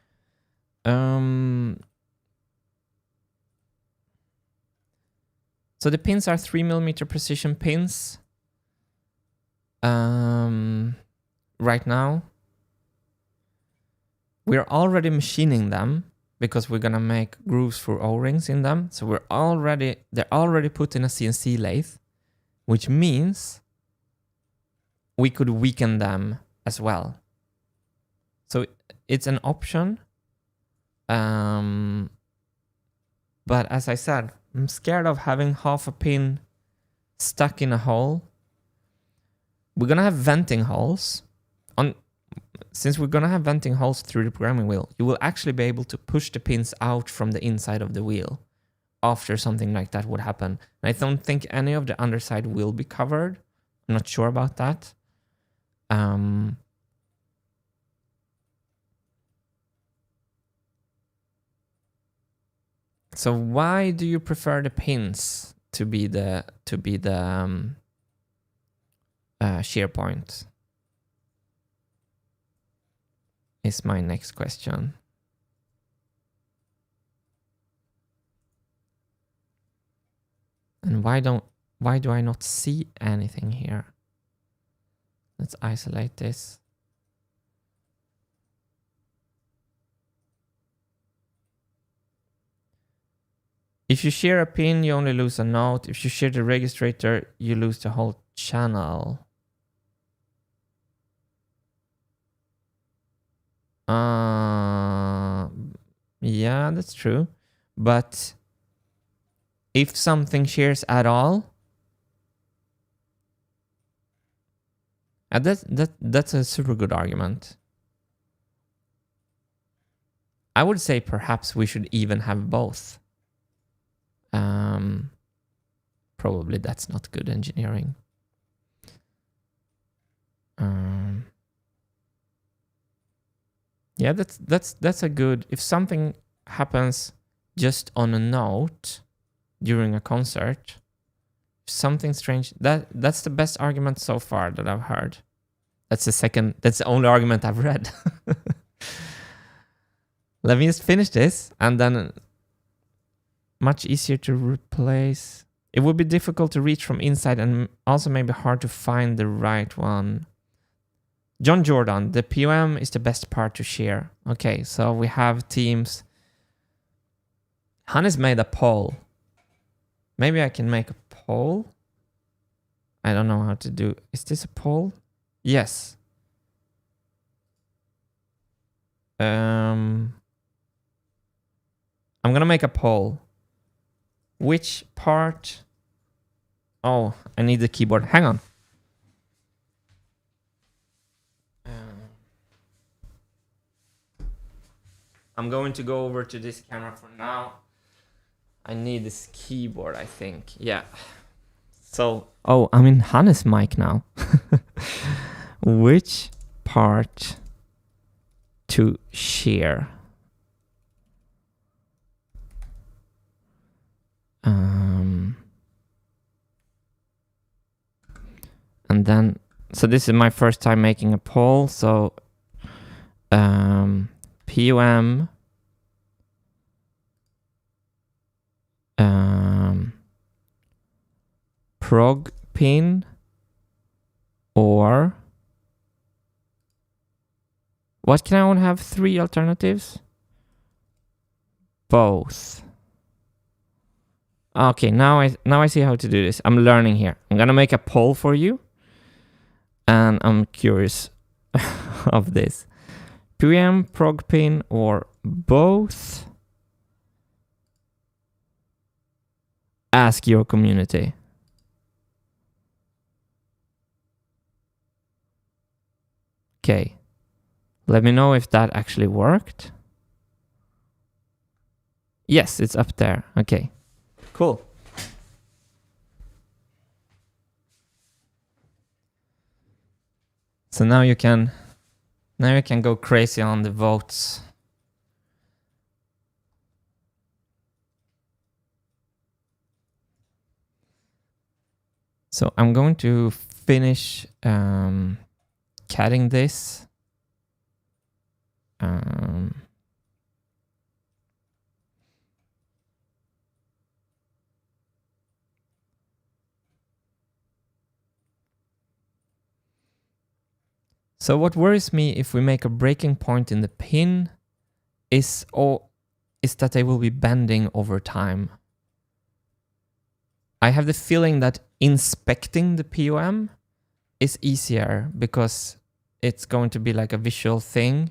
So the pins are 3mm precision pins. Right now. We're already machining them. because we're gonna make grooves for O-rings in them. So they're already put in a CNC lathe, which means we could weaken them as well. So it's an option. But as I said, I'm scared of having half a pin stuck in a hole. We're gonna have venting holes. Since we're gonna have venting holes through the programming wheel, you will actually be able to push the pins out from the inside of the wheel after something like that would happen. And I don't think any of the underside will be covered. I'm not sure about that. So why do you prefer the pins to be the shear point? Is my next question. And why do I not see anything here? Let's isolate this. If you shear a pin, you only lose a node. If you shear the registrator, you lose the whole channel. Yeah, that's true. But if something shears at all, that's a super good argument. I would say perhaps we should even have both. Probably that's not good engineering. Yeah, that's a good. If something happens just on a note during a concert, something strange. That's the best argument so far that I've heard. That's the only argument I've read. Let me just finish this, and then much easier to replace. It would be difficult to reach from inside, and also maybe hard to find the right one. John Jordan, the POM is the best part to shear. Okay, so we have teams. Hannes made a poll. Maybe I can make a poll. I don't know how to do. Is this a poll? Yes. I'm gonna make a poll. Which part? Oh, I need the keyboard. Hang on. I'm going to go over to this camera for now. I need this keyboard, I think. Yeah. So, oh, I'm in Hannes' mic now. Which part to shear? And then, so this is my first time making a poll. So, POM, prog pin, or what can I only have 3 alternatives? Both. Okay, now I see how to do this. I'm learning here. I'm gonna make a poll for you, and I'm curious of this. PM, prog pin, or both? Ask your community. Okay. Let me know if that actually worked. Yes, it's up there. Okay. Cool. So now you can go crazy on the votes. So I'm going to finish CADing this. So what worries me if we make a breaking point in the pin is is that they will be bending over time. I have the feeling that inspecting the POM is easier because it's going to be like a visual thing,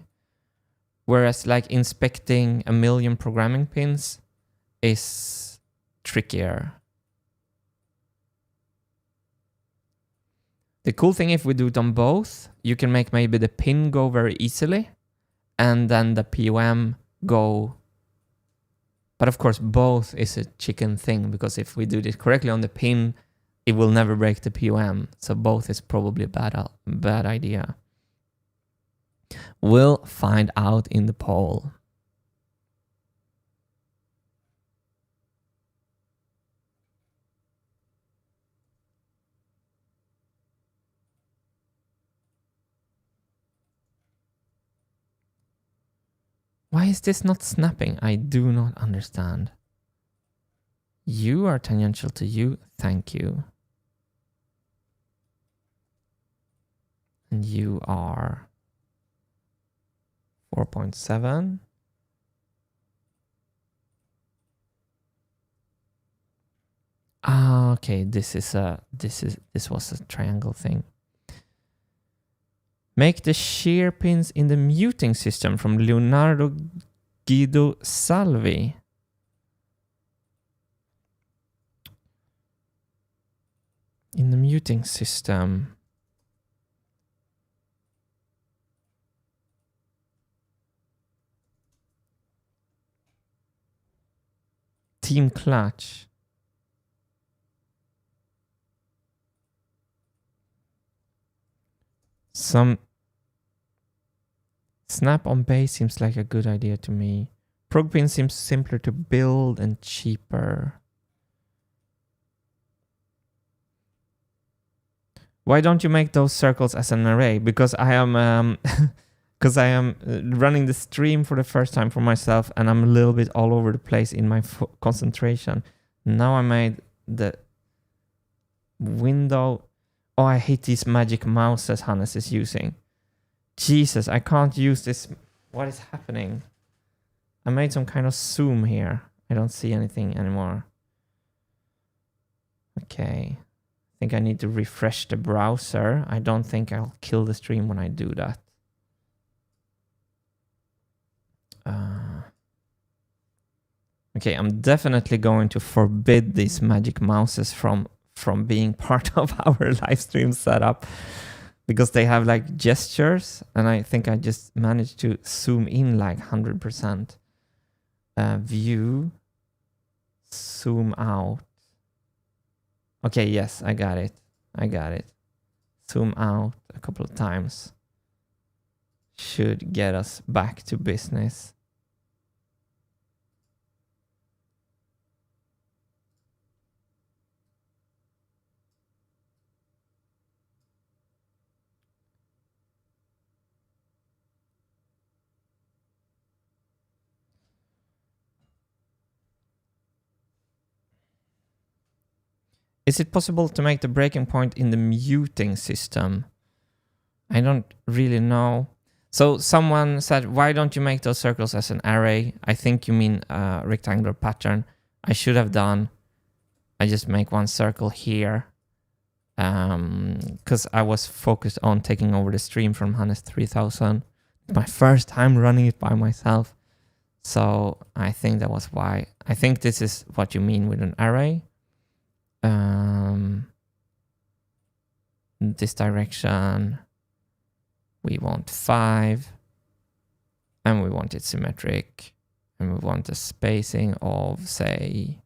whereas like inspecting a million programming pins is trickier. The cool thing, if we do it on both, you can make maybe the pin go very easily and then the POM go. But of course, both is a chicken thing, because if we do this correctly on the pin, it will never break the POM. So both is probably a bad idea. We'll find out in the poll. Why is this not snapping? I do not understand. You are tangential to you. Thank you. And you are 4.7. Ah, okay. This was a triangle thing. Make the shear pins in the muting system from Leonardo Guido Salvi. In the muting system. Team Clutch. Some snap on base seems like a good idea to me. Prog pin seems simpler to build and cheaper. Why don't you make those circles as an array? Because I am running the stream for the first time for myself, and I'm a little bit all over the place in my concentration. Now I made the window. Oh, I hate these magic mouses Hannes is using. Jesus, I can't use this. What is happening? I made some kind of zoom here. I don't see anything anymore. Okay. I think I need to refresh the browser. I don't think I'll kill the stream when I do that. Okay, I'm definitely going to forbid these magic mouses from being part of our live stream setup, because they have like gestures, and I think I just managed to zoom in like 100%. View, zoom out. Okay, yes, I got it. Zoom out a couple of times. Should get us back to business. Is it possible to make the breaking point in the muting system? I don't really know. So someone said, why don't you make those circles as an array? I think you mean a rectangular pattern. I should have done. I just make one circle here. Because I was focused on taking over the stream from Hannes 3000. My first time running it by myself. So I think that was why. I think this is what you mean with an array. This direction, we want 5, and we want it symmetric, and we want a spacing of, say,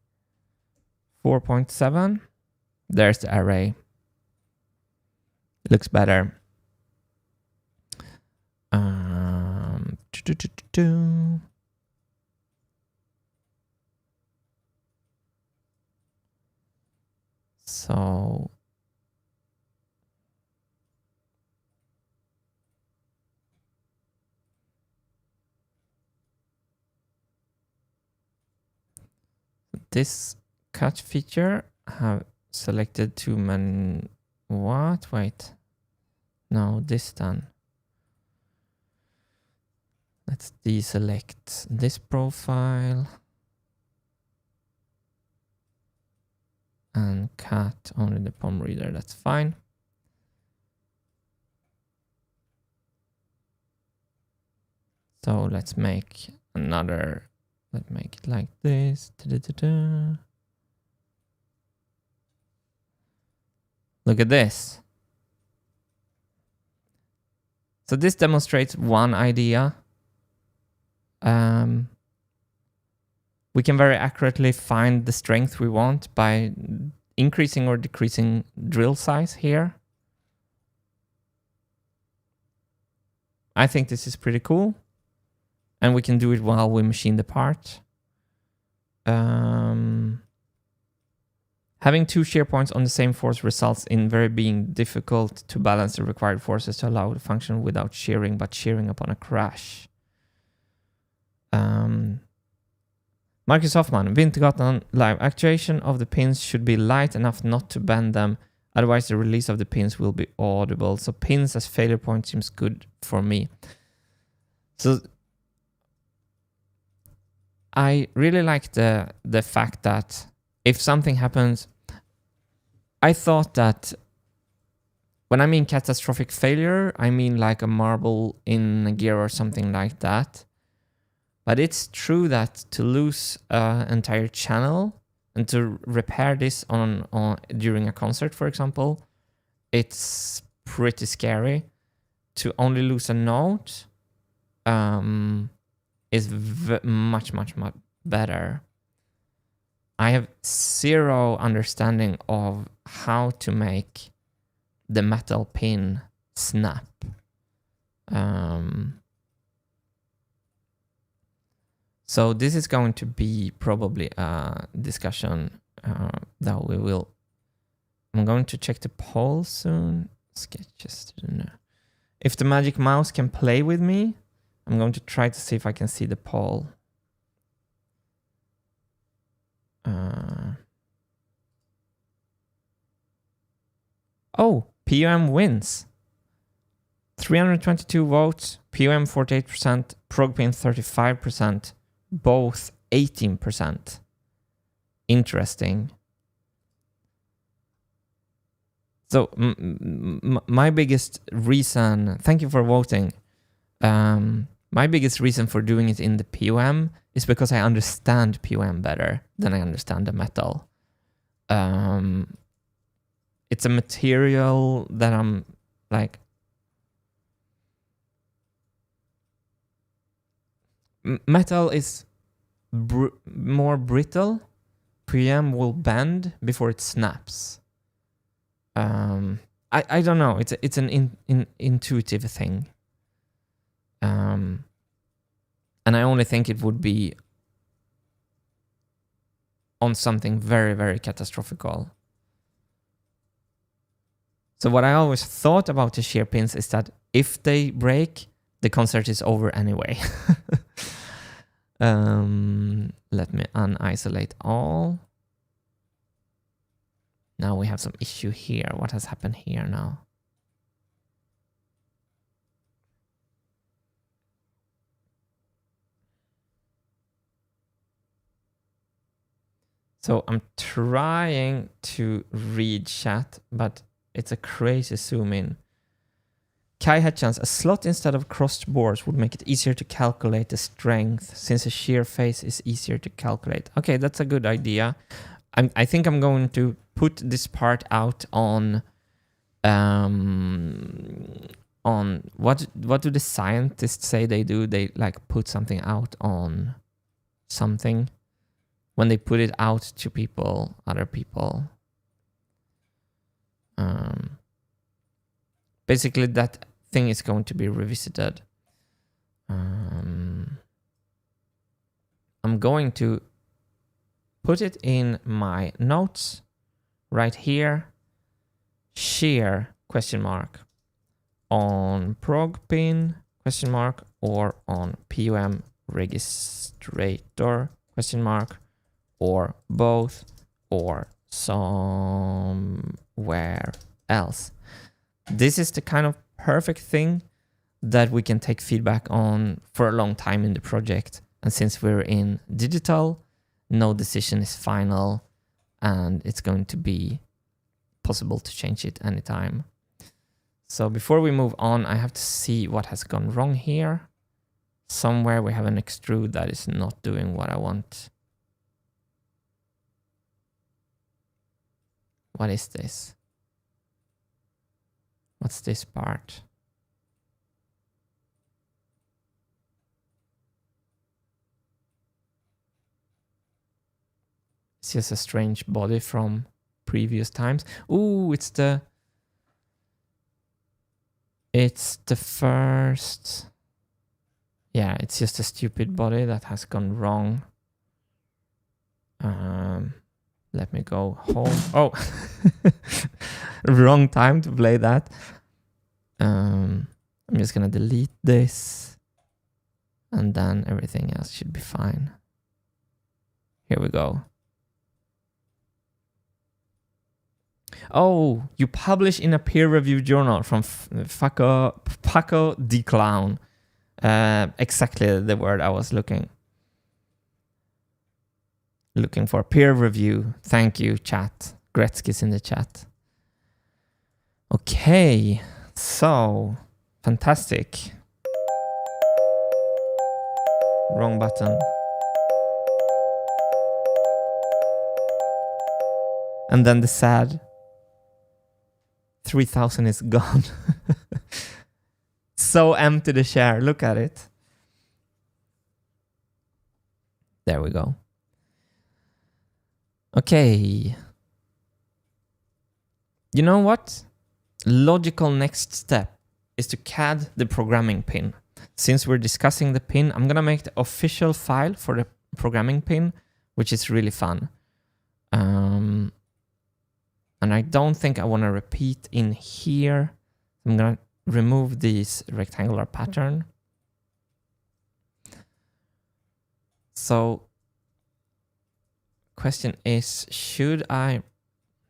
4.7. There's the array. Looks better. So this cut feature have selected too many. What? Wait. No, this done. Let's deselect this profile. And cat only the POM reader, that's fine. So let's make another, let's make it like this. Da-da-da-da. Look at this. So this demonstrates one idea. We can very accurately find the strength we want by increasing or decreasing drill size here. I think this is pretty cool. And we can do it while we machine the part. Having two shear points on the same force results in very being difficult to balance the required forces to allow the function without shearing, but shearing upon a crash. Marcus Hoffman, Wintergatan live. Actuation of the pins should be light enough not to bend them, otherwise the release of the pins will be audible. So pins as failure point seems good for me. So I really like the fact that if something happens, I thought that when I mean catastrophic failure, I mean like a marble in a gear or something like that. But it's true that to lose an entire channel and to repair this on during a concert, for example, it's pretty scary. To only lose a note is much better. I have zero understanding of how to make the metal pin snap. So this is going to be probably a discussion that we will. I'm going to check the poll soon. Sketches. If the magic mouse can play with me, I'm going to try to see if I can see the poll. Oh, PUM wins. 322 votes, PUM 48%, ProgPin 35%, both 18%. Interesting. So my biggest reason, thank you for voting. My biggest reason for doing it in the PUM is because I understand PUM better than I understand the metal. It's a material that I'm like, metal is more brittle. PUM will bend before it snaps. I don't know. It's an intuitive thing. And I only think it would be on something very, very catastrophical. So what I always thought about the shear pins is that if they break, the concert is over anyway. Let me unisolate all. Now we have some issue here. What has happened here now? So I'm trying to read chat, but it's a crazy zoom in. Kai had chance. A slot instead of crossed bores would make it easier to calculate the strength, since a shear face is easier to calculate. Okay, that's a good idea. I think I'm going to put this part out on what do the scientists say they do? They like put something out on something. When they put it out to people, other people. Basically, that thing is going to be revisited. I'm going to put it in my notes right here. Shear question mark on prog pin question mark or on PUM registrator question mark. Or both, or somewhere else. This is the kind of perfect thing that we can take feedback on for a long time in the project. And since we're in digital, no decision is final, and it's going to be possible to change it anytime. So before we move on, I have to see what has gone wrong here. Somewhere we have an extrude that is not doing what I want. What is this? What's this part? It's just a strange body from previous times. Ooh, it's the first. Yeah, it's just a stupid body that has gone wrong. Let me go home. Oh, wrong time to play that. I'm just gonna delete this, and then everything else should be fine. Here we go. Oh, you publish in a peer-reviewed journal from Paco the Clown. Exactly the word I was looking for. Peer review. Thank you, chat. Gretzky's in the chat. Okay, so fantastic. Wrong button. And then the sad 3,000 is gone. So empty the share. Look at it. There we go. Okay. You know what? Logical next step is to Cad the Programming Pin. Since we're discussing the pin, I'm gonna make the official file for the programming pin, which is really fun. And I don't think I want to repeat in here. I'm gonna remove this rectangular pattern. So question is, should I?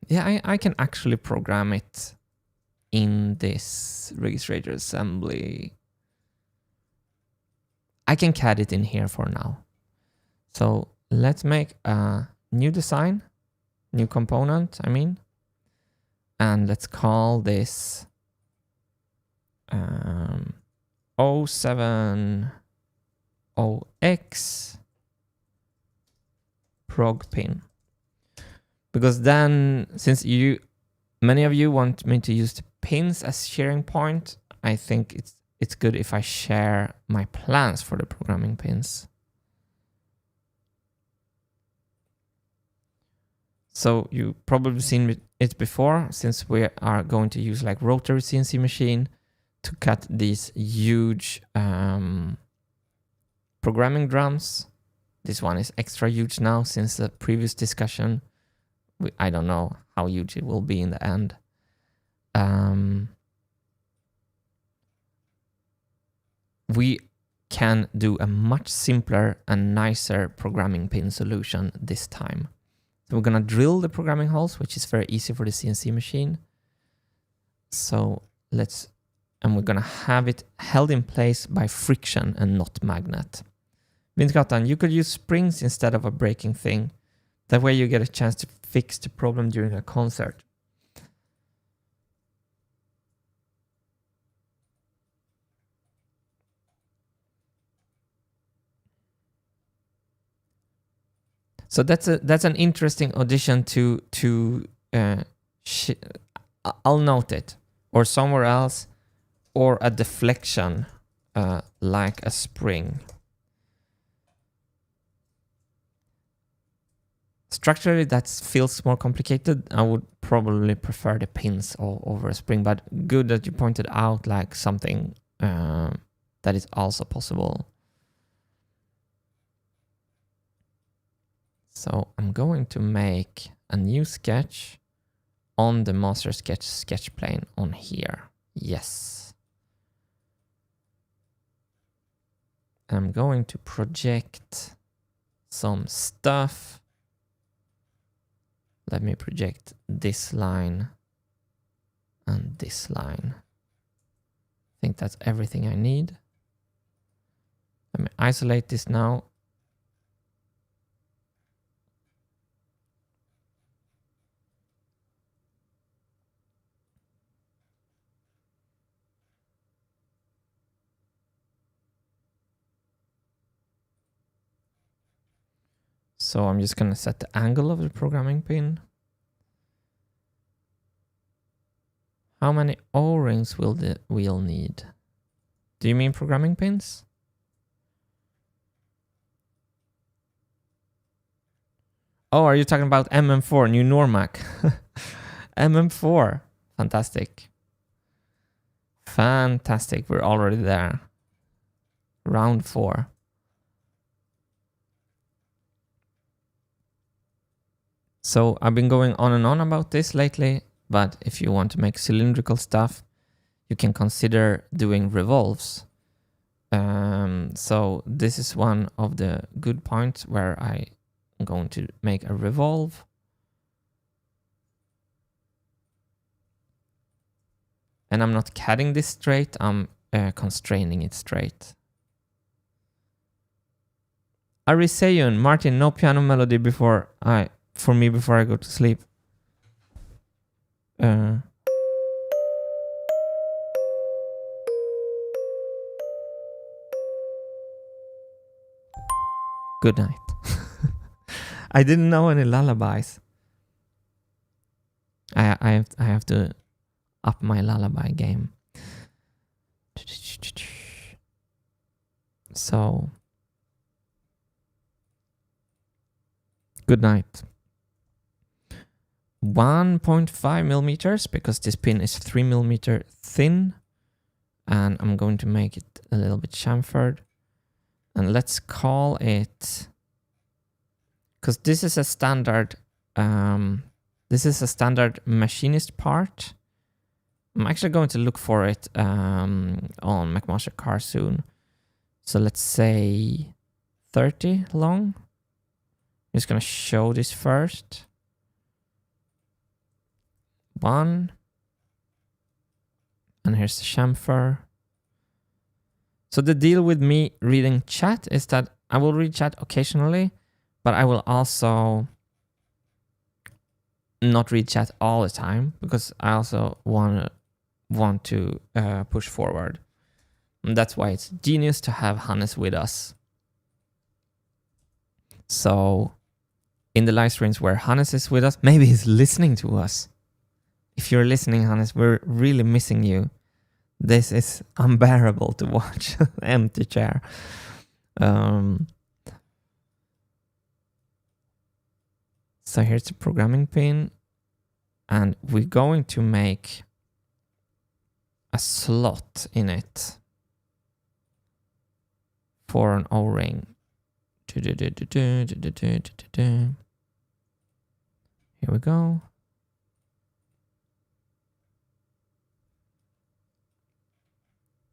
Yeah, I can actually program it in this Registrator assembly. I can CAD it in here for now. So let's make a new design, new component, I mean. And let's call this 070X prog pin. Because then, since many of you want me to use the pins as sharing point, I think it's good if I share my plans for the programming pins. So you've probably seen it before, since we are going to use like rotary CNC machine to cut these huge programming drums. This one is extra huge now since the previous discussion. I don't know how huge it will be in the end. We can do a much simpler and nicer programming pin solution this time. So we're gonna drill the programming holes, which is very easy for the CNC machine. So and we're gonna have it held in place by friction and not magnet. Wintergatan, you could use springs instead of a breaking thing. That way you get a chance to fix the problem during a concert. So that's an interesting addition to I'll note it, or somewhere else, or a deflection like a spring. Structurally, that feels more complicated. I would probably prefer the pins over a spring, but good that you pointed out like something that is also possible. So I'm going to make a new sketch on the master sketch plane on here. Yes. I'm going to project some stuff. Let me project this line and this line. think that's everything I need. Let me isolate this now. So I'm just going to set the angle of the programming pin. How many O-rings will the wheel need? Do you mean programming pins? Oh, are you talking about MM4, new Normac? MM4, fantastic. Fantastic, we're already there. Round 4. So I've been going on and on about this lately, but if you want to make cylindrical stuff, you can consider doing revolves. So this is one of the good points where I'm going to make a revolve. And I'm not cutting this straight, I'm constraining it straight. Ariseyun, Martin, no piano melody for me before I go to sleep. Good night. I didn't know any lullabies. I have to up my lullaby game. So good night. 1.5 millimeters because this pin is 3 millimeter thin, and I'm going to make it a little bit chamfered. And let's call it, because this is a standard machinist part. I'm actually going to look for it on McMaster Car soon. So let's say 30 long. I'm just going to show this first. 1. And here's the chamfer. So the deal with me reading chat is that I will read chat occasionally, but I will also not read chat all the time because I also want to push forward. And that's why it's genius to have Hannes with us. So in the live streams where Hannes is with us, maybe he's listening to us. If you're listening, Hannes, we're really missing you. This is unbearable to watch. Empty chair. So here's the programming pin. And we're going to make a slot in it for an O-ring. Here we go.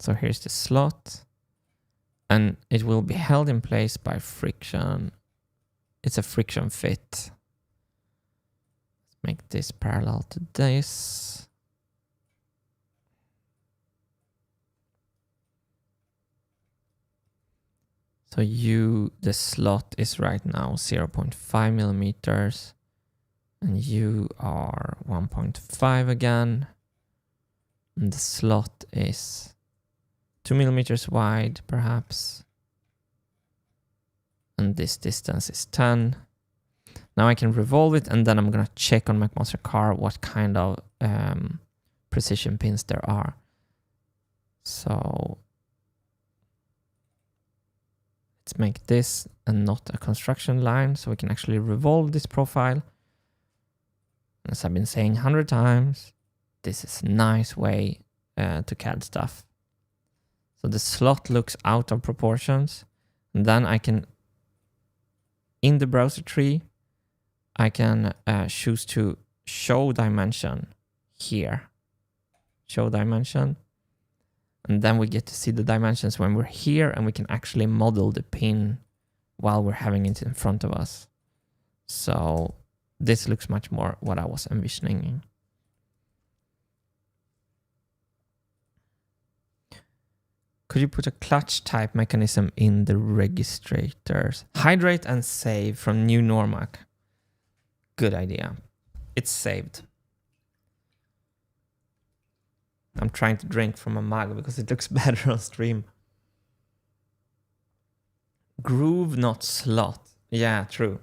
So here's the slot, and it will be held in place by friction. It's a friction fit. Let's make this parallel to this. So the slot is right now 0.5 millimeters, and you are 1.5 again. And the slot is 2 millimeters wide, perhaps. And this distance is 10. Now I can revolve it, and then I'm going to check on McMaster Car what kind of precision pins there are. So let's make this and not a construction line, so we can actually revolve this profile. As I've been saying 100 times, this is a nice way to CAD stuff. So the slot looks out of proportions, and then I can, in the browser tree, I can choose to show dimension here. Show dimension. And then we get to see the dimensions when we're here, and we can actually model the pin while we're having it in front of us. So this looks much more what I was envisioning. Could you put a clutch type mechanism in the registrators? Hydrate and save from new Normac. Good idea. It's saved. I'm trying to drink from a mug because it looks better on stream. Groove, not slot. Yeah, true.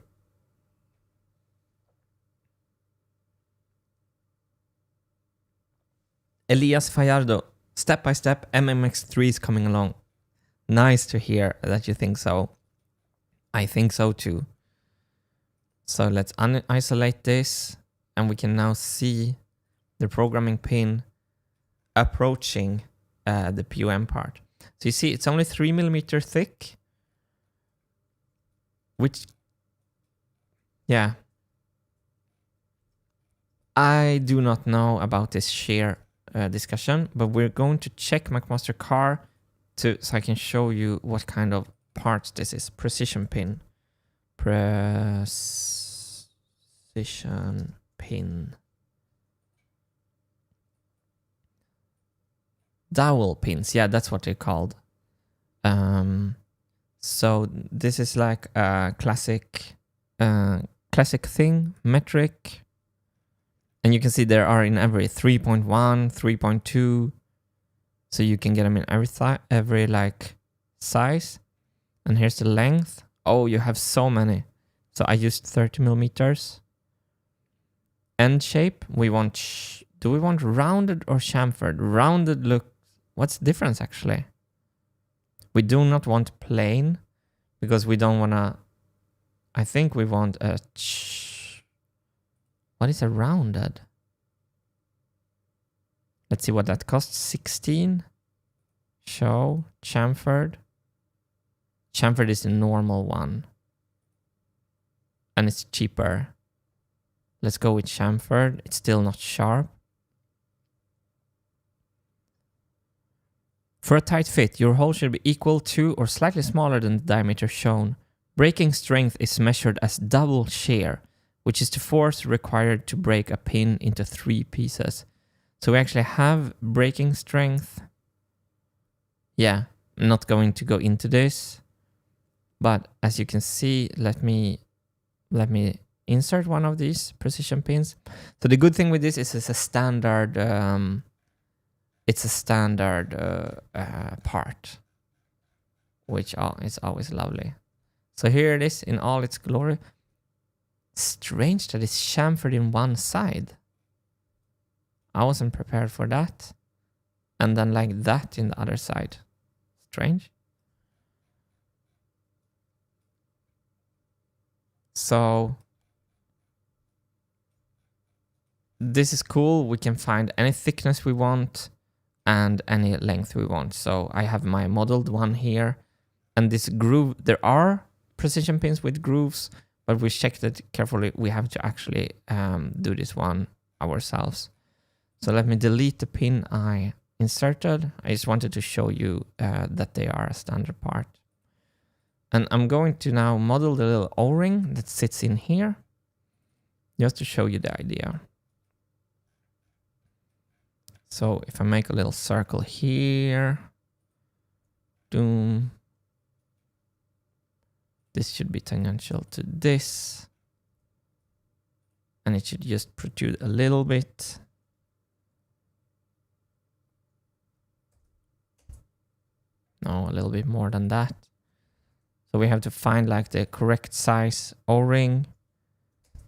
Elias Fallardo. Step by step, MMX3 is coming along. Nice to hear that you think so. I think so too. So let's isolate this, and we can now see the programming pin approaching the POM part. So you see it's only 3mm thick, which, yeah. I do not know about this shear discussion, but we're going to check McMaster car so I can show you what kind of parts this is. Precision pin. Precision pin. Dowel pins. Yeah, that's what they're called. So this is like a classic thing, metric. And you can see there are in every 3.1, 3.2. So you can get them in every like size. And here's the length. Oh, you have so many. So I used 30mm. End shape. We want, do we want rounded or chamfered? Rounded look. What's the difference actually? We do not want plain because we don't want to, I think we want a, what is a rounded? Let's see what that costs. 16. Show. Chamfered. Chamfered is the normal one. And it's cheaper. Let's go with chamfered. It's still not sharp. For a tight fit, your hole should be equal to or slightly smaller than the diameter shown. Breaking strength is measured as double shear, which is the force required to break a pin into 3 pieces. So we actually have breaking strength. Yeah, I'm not going to go into this. But as you can see, let me insert one of these precision pins. So the good thing with this is it's a standard part, which is always lovely. So here it is in all its glory. Strange that it's chamfered in one side. I wasn't prepared for that. And then like that in the other side. Strange. So this is cool. We can find any thickness we want and any length we want. So I have my modeled one here. And this groove, there are precision pins with grooves, but we checked it carefully. We have to actually do this one ourselves. So let me delete the pin I inserted. I just wanted to show you that they are a standard part. And I'm going to now model the little O-ring that sits in here, just to show you the idea. So if I make a little circle here, doom, this should be tangential to this. And it should just protrude a little bit. No, a little bit more than that. So we have to find like the correct size O-ring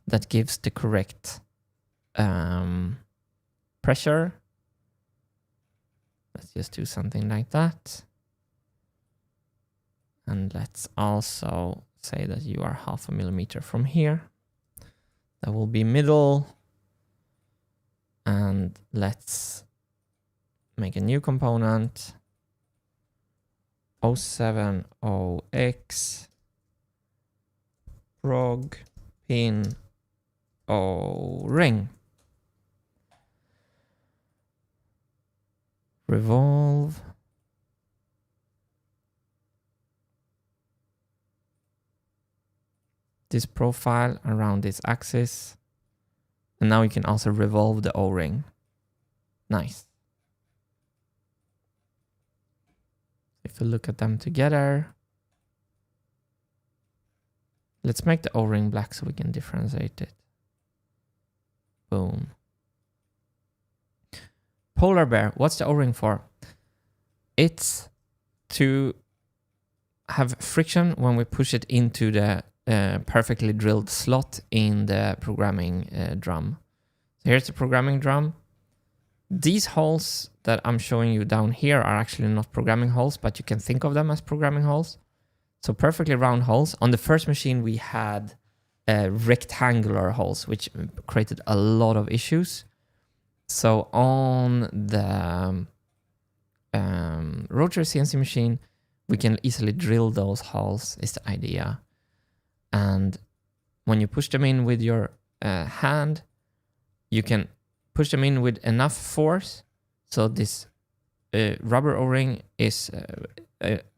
that gives the correct pressure. Let's just do something like that. And let's also say that you are 0.5 millimeter from here. That will be middle. And let's make a new component. 070X prog pin O-ring. Revolve. This profile around this axis. And now you can also revolve the O-ring. Nice. if we look at them together, let's make the O-ring black so we can differentiate it. Boom. Polar bear, what's the O-ring for? It's to have friction when we push it into the perfectly drilled slot in the programming drum. So here's the programming drum. These holes that I'm showing you down here are actually not programming holes, but you can think of them as programming holes. So perfectly round holes. On the first machine, we had rectangular holes, which created a lot of issues. So on the rotary CNC machine, we can easily drill those holes, is the idea. And when you push them in with your hand, you can push them in with enough force so this rubber O-ring is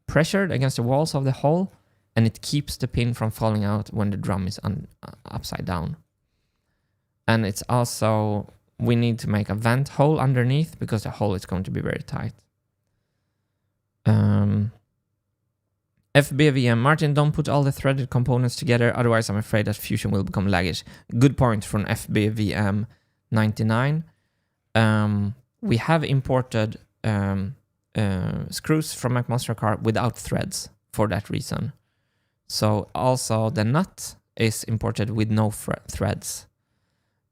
pressured against the walls of the hole, and it keeps the pin from falling out when the drum is upside down. And it's also, we need to make a vent hole underneath because the hole is going to be very tight. FBVM, Martin, don't put all the threaded components together, otherwise I'm afraid that Fusion will become laggish. Good point from FBVM 99. We have imported screws from McMaster car without threads for that reason. So also the nut is imported with no threads.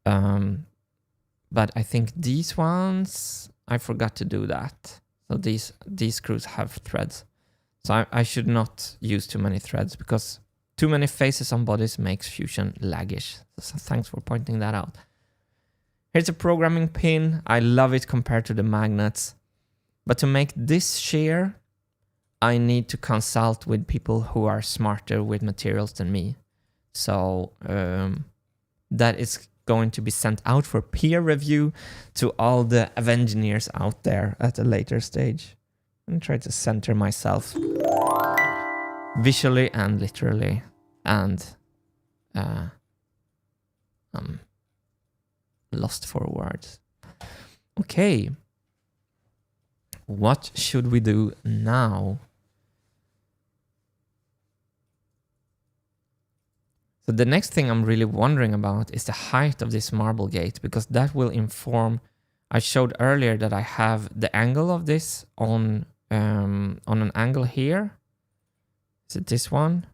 But I think these ones, I forgot to do that. So these screws have threads. So I should not use too many threads because too many faces on bodies makes Fusion laggish. So thanks for pointing that out. Here's a programming pin. I love it compared to the magnets. But to make this shear, I need to consult with people who are smarter with materials than me. So that is going to be sent out for peer review to all the engineers out there at a later stage. And try to center myself visually and literally. And I'm lost for words. Okay. What should we do now? So the next thing I'm really wondering about is the height of this marble gate, because that will inform. I showed earlier that I have the angle of this on an angle here. Is it this one?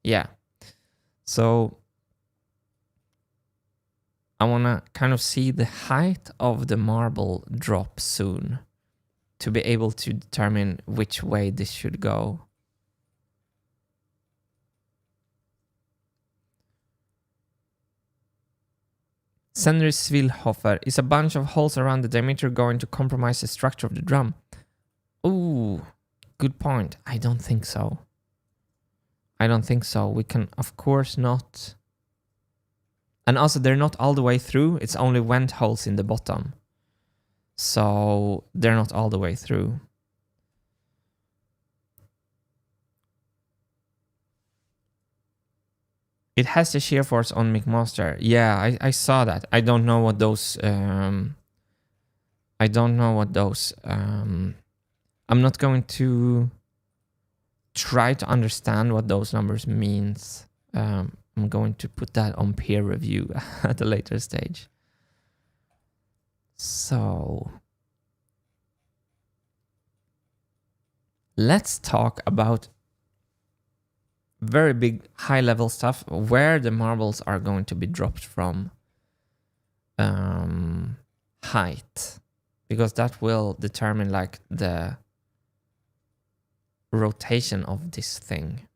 Yeah. So I want to kind of see the height of the marble drop soon to be able to determine which way this should go. Senris Svilhofer, is a bunch of holes around the diameter going to compromise the structure of the drum? Ooh, good point. I don't think so. I don't think so. We can, of course, not. And also, they're not all the way through. It's only vent holes in the bottom. So they're not all the way through. It has the shear force on McMaster. Yeah, I saw that. I don't know what those. I'm not going to try to understand what those numbers means. I'm going to put that on peer review at a later stage. So let's talk about very big high level stuff, where the marbles are going to be dropped from, height, because that will determine like the rotation of this thing.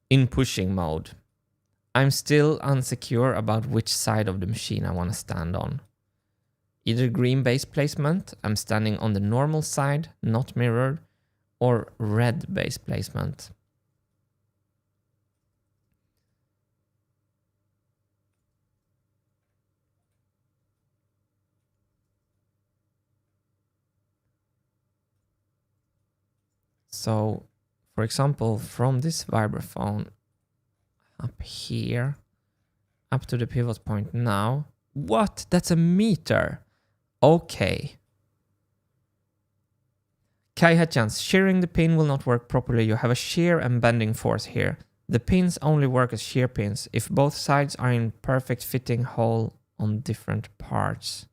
In pushing mode, I'm still unsecure about which side of the machine I want to stand on. Either green base placement, I'm standing on the normal side, not mirrored, or red base placement. So, for example, from this vibraphone up here, up to the pivot point now. What? That's a meter. Okay. Kai Hetchans, shearing the pin will not work properly. You have a shear and bending force here. The pins only work as shear pins if both sides are in perfect fitting hole on different parts.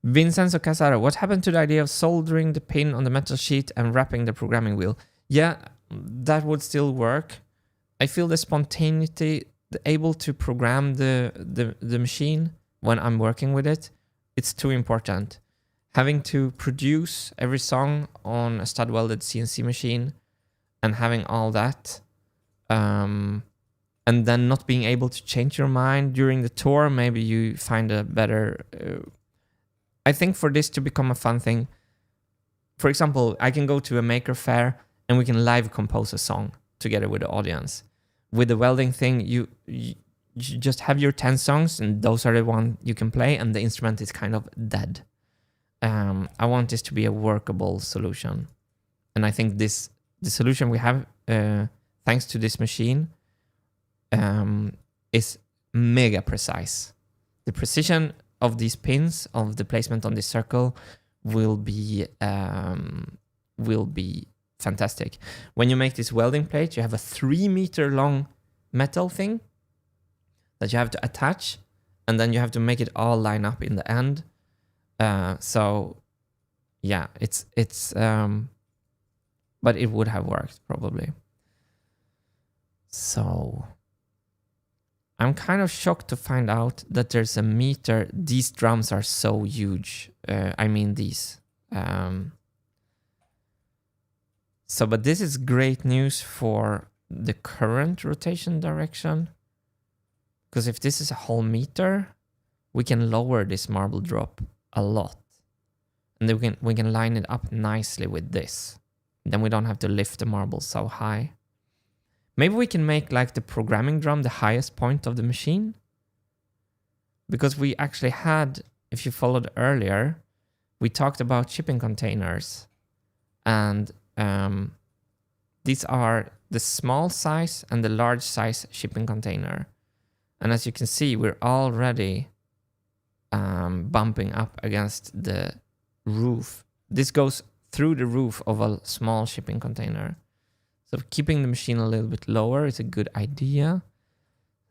Vincenzo Casaro, what happened to the idea of soldering the pin on the metal sheet and wrapping the programming wheel? Yeah, that would still work. I feel the spontaneity, able to program the machine when I'm working with it, it's too important. Having to produce every song on a stud welded CNC machine and having all that, and then not being able to change your mind during the tour, maybe you find a better... I think for this to become a fun thing, for example, I can go to a maker fair and we can live compose a song together with the audience. With the welding thing, you just have your 10 songs and those are the ones you can play and the instrument is kind of dead. I want this to be a workable solution. And I think the solution we have, thanks to this machine, is mega precise. The precision of these pins, of the placement on this circle, will be fantastic. When you make this welding plate, you have a 3-meter long metal thing that you have to attach, and then you have to make it all line up in the end. So yeah, it's but it would have worked probably. So I'm kind of shocked to find out that there's a meter. These drums are so huge. I mean these. But this is great news for the current rotation direction. Because if this is a whole meter, we can lower this marble drop a lot. And then we can line it up nicely with this. Then we don't have to lift the marble so high. Maybe we can make like the programming drum the highest point of the machine. Because we actually had, if you followed earlier, we talked about shipping containers. And these are the small size and the large size shipping container. And as you can see, we're already bumping up against the roof. This goes through the roof of a small shipping container. So keeping the machine a little bit lower is a good idea.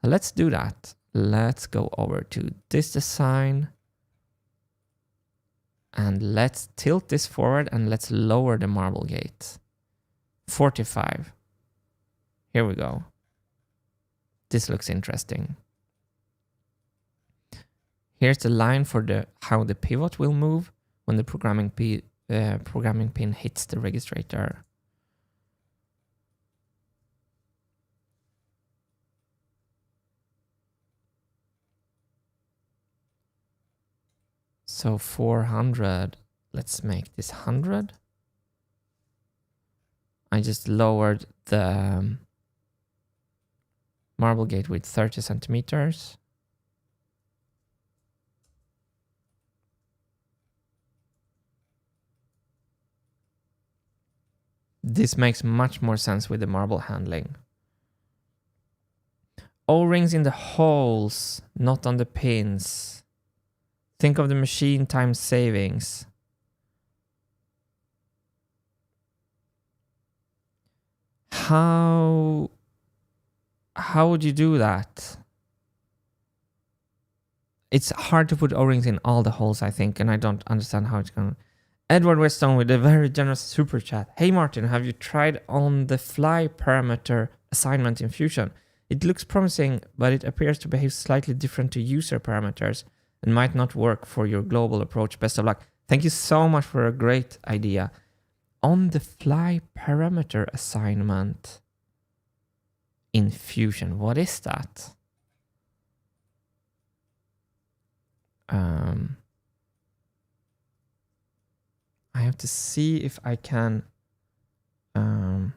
Let's do that. Let's go over to this design. And let's tilt this forward and let's lower the marble gate. 45. Here we go. This looks interesting. Here's the line for how the pivot will move when the programming pin hits the registrator. So 400, let's make this 100. I just lowered the marble gate with 30 centimeters. This makes much more sense with the marble handling. O-rings in the holes, not on the pins. Think of the machine time savings. How would you do that? It's hard to put O-rings in all the holes, I think, and I don't understand how it's going. Edward Weston with a very generous super chat. Hey Martin, have you tried on the fly parameter assignment in Fusion? It looks promising, but it appears to behave slightly different to user parameters and might not work for your global approach. Best of luck. Thank you so much for a great idea. On the fly parameter assignment in Fusion, what is that? I have to see if I can. I'm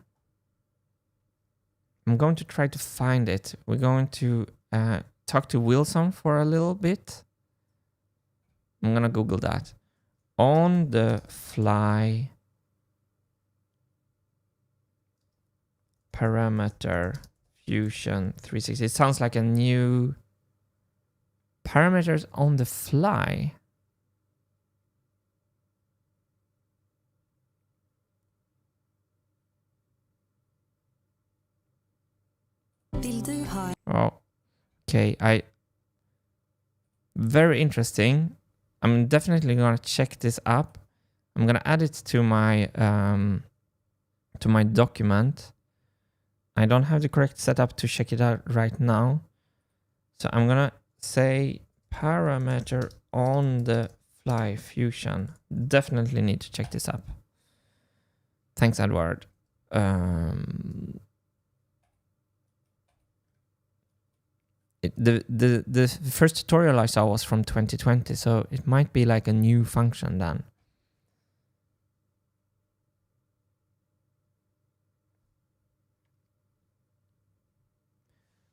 going to try to find it. We're going to talk to Wilson for a little bit. I'm going to Google that. On the fly parameter Fusion 360. It sounds like a new Parameters on the fly. Oh, okay. Very interesting. I'm definitely gonna check this up. I'm gonna add it to my document. I don't have the correct setup to check it out right now, so I'm gonna say parameter on the fly fusion. Definitely need to check this up. Thanks, Edward. The first tutorial I saw was from 2020, so it might be like a new function then.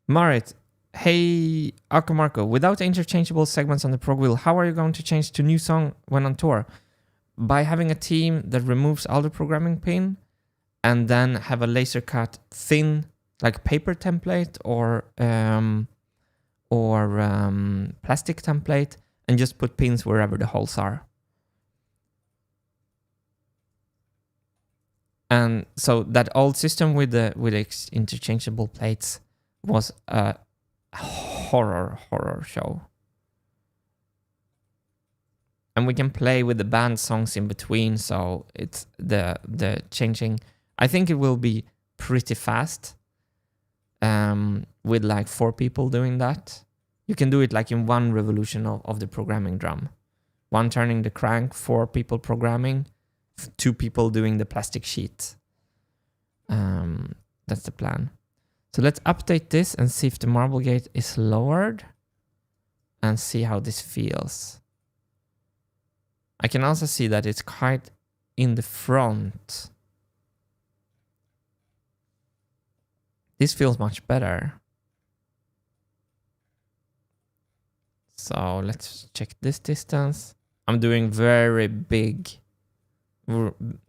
Marit, hey Akamarko, without interchangeable segments on the prog wheel, how are you going to change to new song when on tour? By having a team that removes all the programming pin and then have a laser cut thin, like paper template or plastic template, and just put pins wherever the holes are. And so that old system with the interchangeable plates was a horror show. And we can play with the band songs in between, so it's the changing. I think it will be pretty fast. With like 4 people doing that. You can do it like in one revolution of the programming drum. 1 turning the crank, 4 people programming, 2 people doing the plastic sheet. That's the plan. So let's update this and see if the marble gate is lowered and see how this feels. I can also see that it's quite in the front. This feels much better. So let's check this distance. I'm doing very big.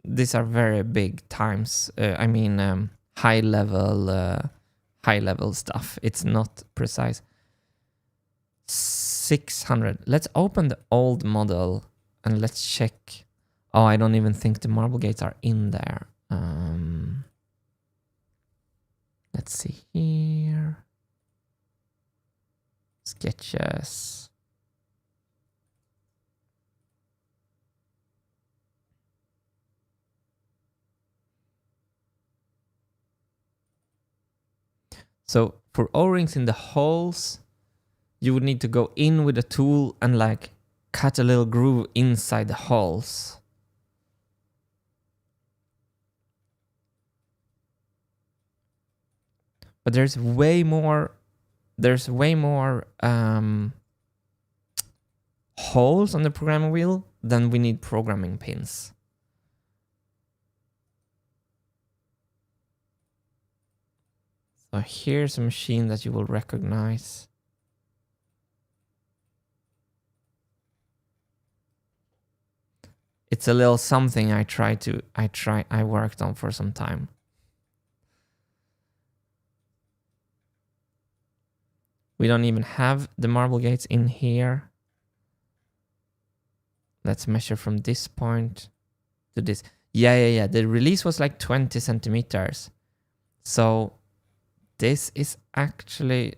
These are very big times. High level stuff. It's not precise. 600. Let's open the old model and let's check. Oh, I don't even think the marble gates are in there. Let's see here. Sketches. So for O-rings in the holes, you would need to go in with a tool and like cut a little groove inside the holes. But there's way more holes on the programming wheel than we need programming pins. So here's a machine that you will recognize. It's a little something I worked on for some time. We don't even have the marble gates in here. Let's measure from this point to this. Yeah. The release was like 20 centimeters. So this is actually,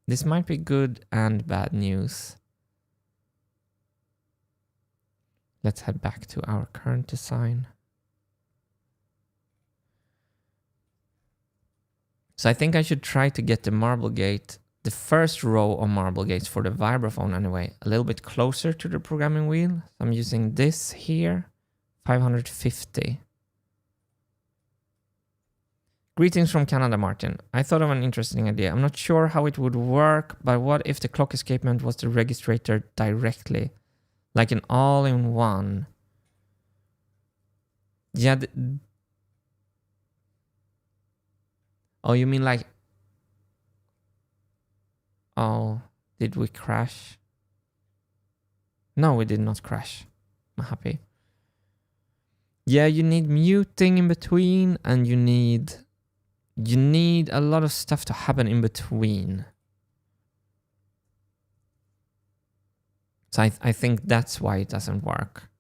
this might be good and bad news. Let's head back to our current design. So I think I should try to get the marble gate, the first row of marble gates for the vibraphone anyway, a little bit closer to the programming wheel. So I'm using this here, 550. Greetings from Canada, Martin. I thought of an interesting idea. I'm not sure how it would work, but what if the clock escapement was the registrator directly? Like an all-in-one. Yeah. Oh, you mean like... Oh, did we crash? No, we did not crash. I'm happy. Yeah, you need muting in between, and you need a lot of stuff to happen in between. So I think that's why it doesn't work.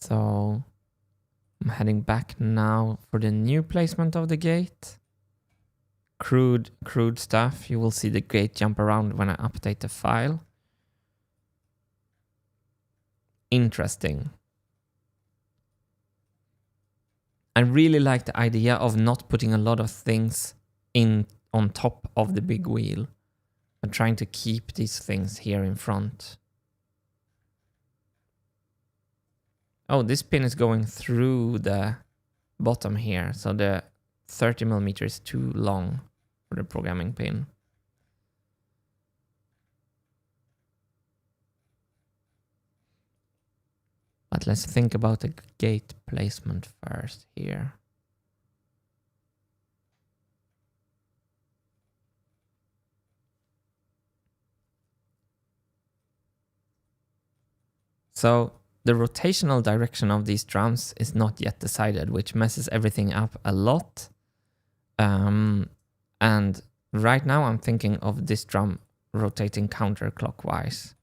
So I'm heading back now for the new placement of the gate. Crude stuff. You will see the gate jump around when I update the file. Interesting. I really like the idea of not putting a lot of things in on top of the big wheel, but trying to keep these things here in front. Oh, this pin is going through the bottom here, so the 30mm is too long for the programming pin. But let's think about the gate placement first here. So the rotational direction of these drums is not yet decided, which messes everything up a lot. And right now I'm thinking of this drum rotating counterclockwise.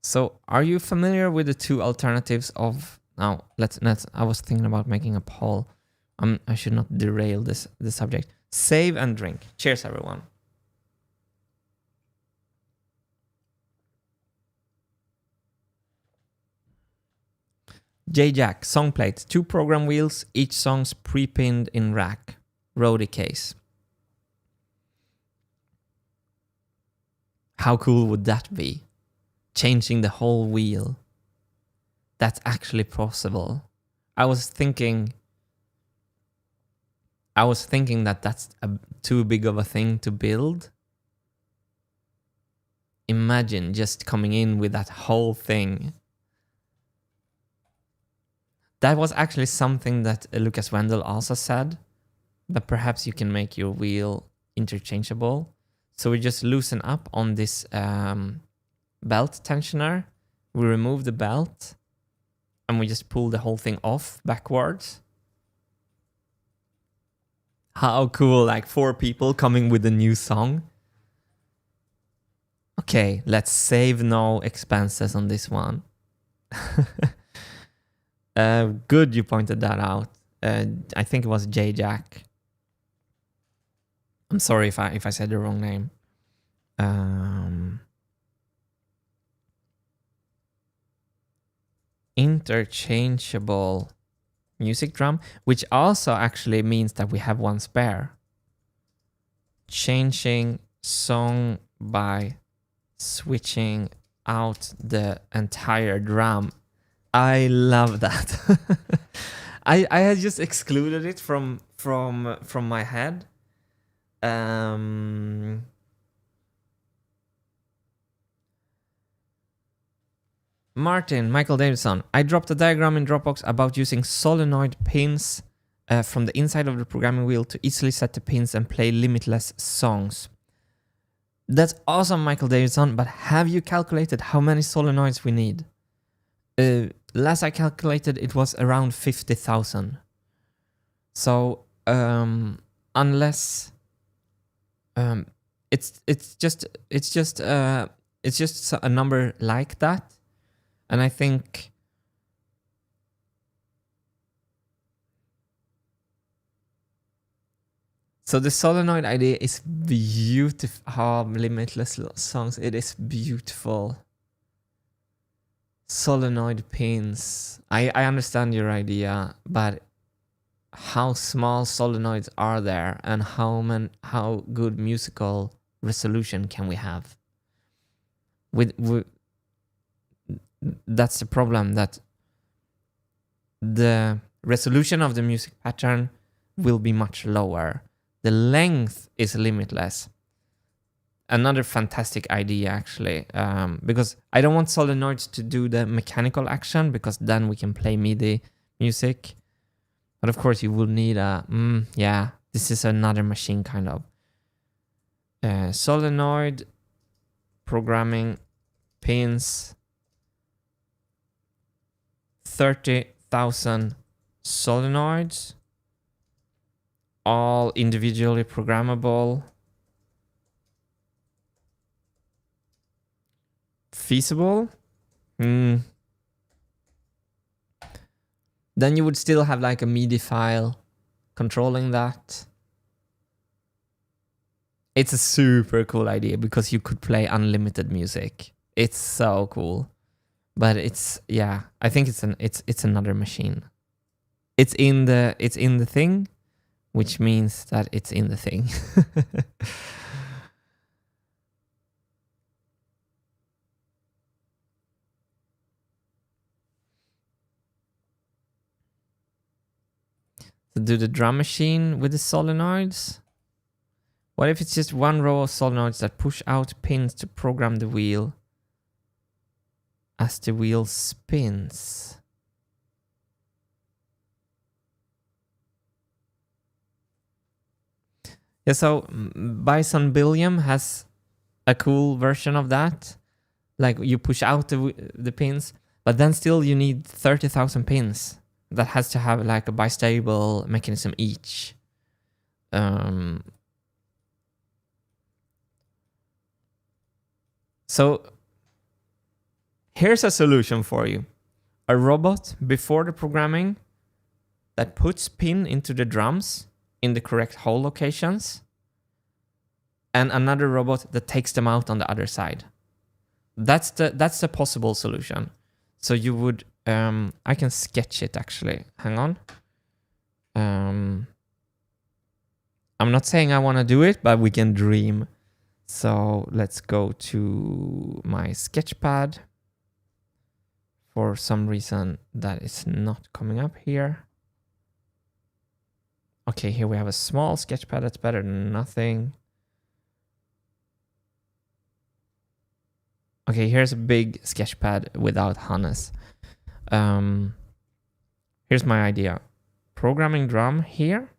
So are you familiar with the two alternatives of... Now, let's I was thinking about making a poll. I should not derail the subject. Save and drink. Cheers, everyone. J-Jack, song plate, 2 program wheels, each song's pre-pinned in rack. Roadie case. How cool would that be? Changing the whole wheel. That's actually possible. I was thinking that that's too big of a thing to build. Imagine just coming in with that whole thing. That was actually something that Lucas Wendell also said, but perhaps you can make your wheel interchangeable. So we just loosen up on this belt tensioner. We remove the belt and we just pull the whole thing off backwards. How cool, like 4 people coming with a new song. Okay, let's save no expenses on this one. Good you pointed that out. I think it was J-Jack. I'm sorry if I said the wrong name. Interchangeable music drum, which also actually means that we have one spare. Changing song by switching out the entire drum. I love that. I had just excluded it from my head. Michael Davidson, I dropped a diagram in Dropbox about using solenoid pins from the inside of the programming wheel to easily set the pins and play limitless songs. That's awesome, Michael Davidson, but have you calculated how many solenoids we need? Last I calculated, it was around 50,000. So unless it's just a number like that. And I think so the solenoid idea is beautiful. Oh, limitless songs. It is beautiful. Solenoid pins. I understand your idea, but how small solenoids are there and how good musical resolution can we have? With that's the problem, that the resolution of the music pattern will be much lower. The length is limitless. Another fantastic idea, actually, because I don't want solenoids to do the mechanical action, because then we can play MIDI music. But of course, you will need this is another machine kind of. solenoid programming pins, 30,000 solenoids, all individually programmable. Feasible? Then you would still have like a MIDI file controlling that. It's a super cool idea because you could play unlimited music. It's so cool. But it's, yeah, I think it's another machine. It's in the thing, which means that it's in the thing. So do the drum machine with the solenoids. What if it's just one row of solenoids that push out pins to program the wheel as the wheel spins? Yeah, so Bison Billiam has a cool version of that. Like you push out the pins, but then still you need 30,000 pins. That has to have like a bistable mechanism each. So here's a solution for you. A robot before the programming that puts pin into the drums in the correct hole locations, and another robot that takes them out on the other side. That's the possible solution. So you would, I can sketch it actually. Hang on. I'm not saying I want to do it, but we can dream. So let's go to my sketchpad. For some reason that is not coming up here. Okay, here we have a small sketchpad. That's better than nothing. Okay, here's a big sketchpad without harness. Here's my idea. Programming drum here.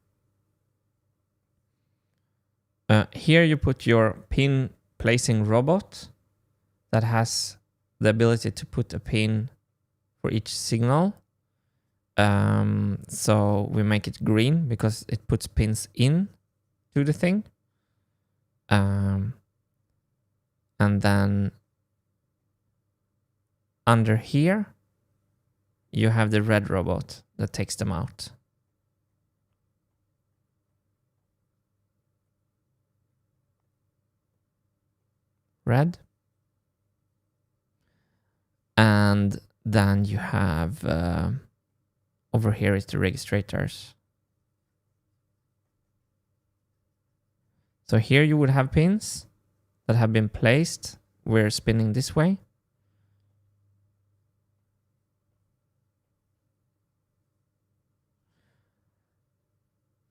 Here you put your pin placing robot that has the ability to put a pin for each signal. So we make it green because it puts pins in to the thing. And then under here, you have the red robot that takes them out. Red. And then you have, over here is the registrators. So here you would have pins that have been placed. We're spinning this way.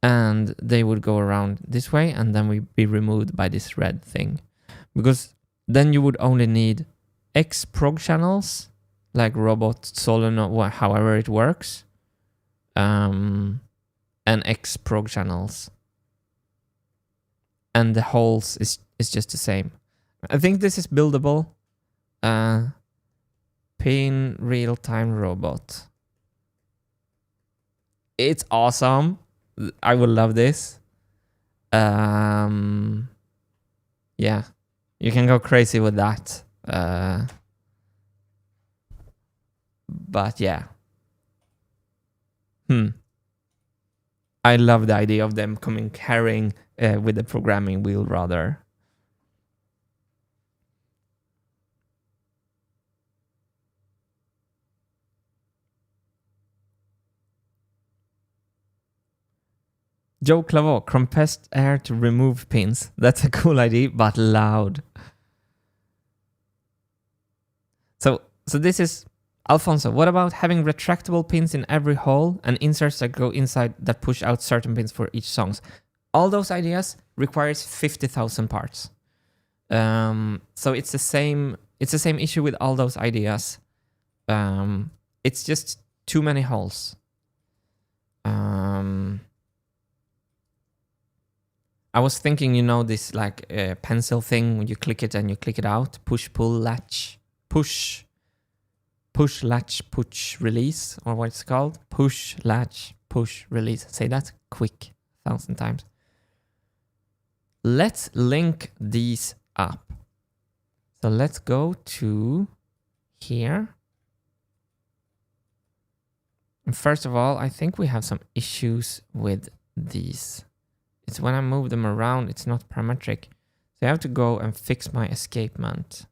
And they would go around this way and then we be removed by this red thing. Because then you would only need X prog channels, like robot solenoid, however it works, and X prog channels. And the holes is just the same. I think this is buildable. Pin real-time robot. It's awesome. I would love this. Yeah, you can go crazy with that. But yeah. I love the idea of them carrying with the programming wheel rather. Joe Claveau, compressed air to remove pins. That's a cool idea, but loud. So this is Alfonso. What about having retractable pins in every hole and inserts that go inside that push out certain pins for each songs? All those ideas requires 50,000 parts. So it's the same issue with all those ideas. It's just too many holes. I was thinking, you know, this like pencil thing when you click it and you click it out. Push, pull, latch, push, latch, push, release, or what it's called. Push, latch, push, release. Say that quick 1,000 times. Let's link these up. So let's go to here. And first of all, I think we have some issues with these. It's when I move them around, it's not parametric. So I have to go and fix my escapement.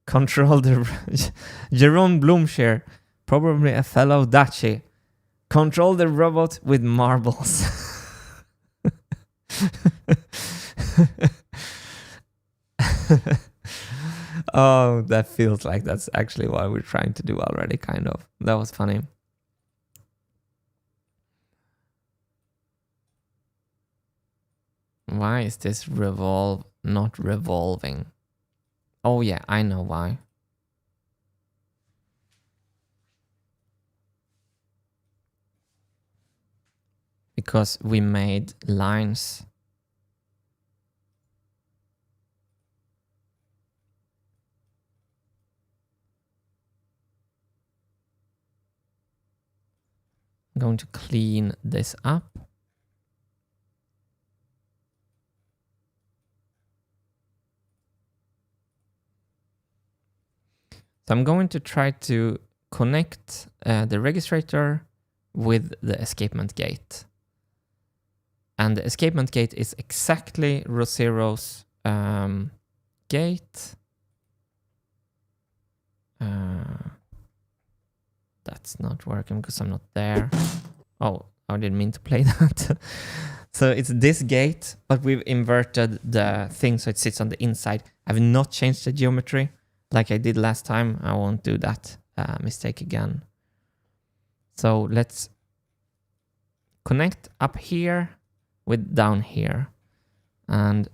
Control the Jerome Bloomshire, probably a fellow Dachi. Control the robot with marbles. Oh, that feels like that's actually what we're trying to do already, kind of. That was funny. Why is this not revolving? Oh yeah, I know why. Because we made lines. I'm going to clean this up. So I'm going to try to connect the registrator with the escapement gate. And the escapement gate is exactly Rosero's gate. That's not working because I'm not there. Oh, I didn't mean to play that. So it's this gate, but we've inverted the thing so it sits on the inside. I've not changed the geometry like I did last time. I won't do that mistake again. So let's connect up here with down here. And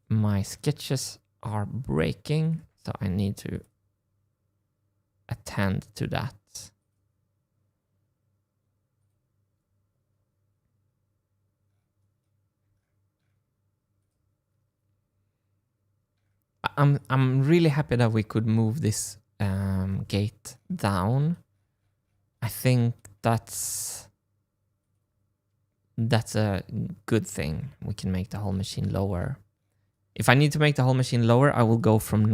my sketches are breaking, so I need to attend to that. I'm really happy that we could move this gate down. I think that's a good thing. We can make the whole machine lower. If I need to make the whole machine lower, I will go from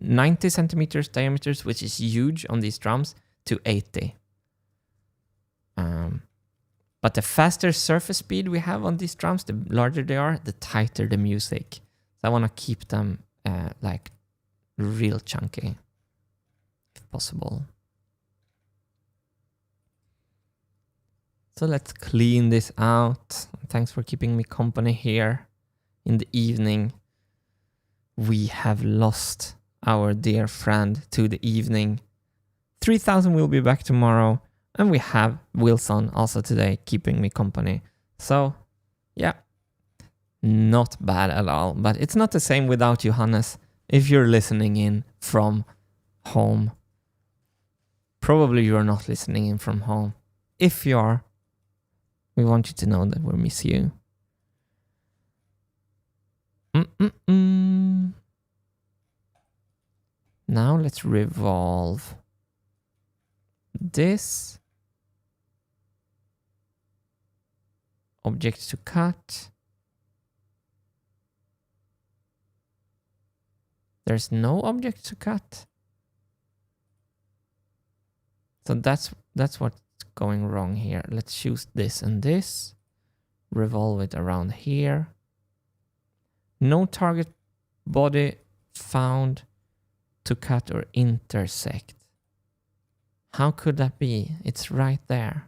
90 centimeters diameters, which is huge on these drums, to 80. But the faster surface speed we have on these drums, the larger they are, the tighter the music. So I want to keep them like real chunky, if possible. So let's clean this out. Thanks for keeping me company here in the evening. We have lost our dear friend to the evening. 3000 will be back tomorrow. And we have Wilson also today keeping me company. So, yeah, not bad at all. But it's not the same without Johannes. If you're listening in from home, probably you're not listening in from home. If you are, we want you to know that we miss you. Now let's revolve this object to cut. There's no object to cut. So that's what's going wrong here. Let's choose this and this. Revolve it around here. No target body found to cut or intersect. How could that be? It's right there.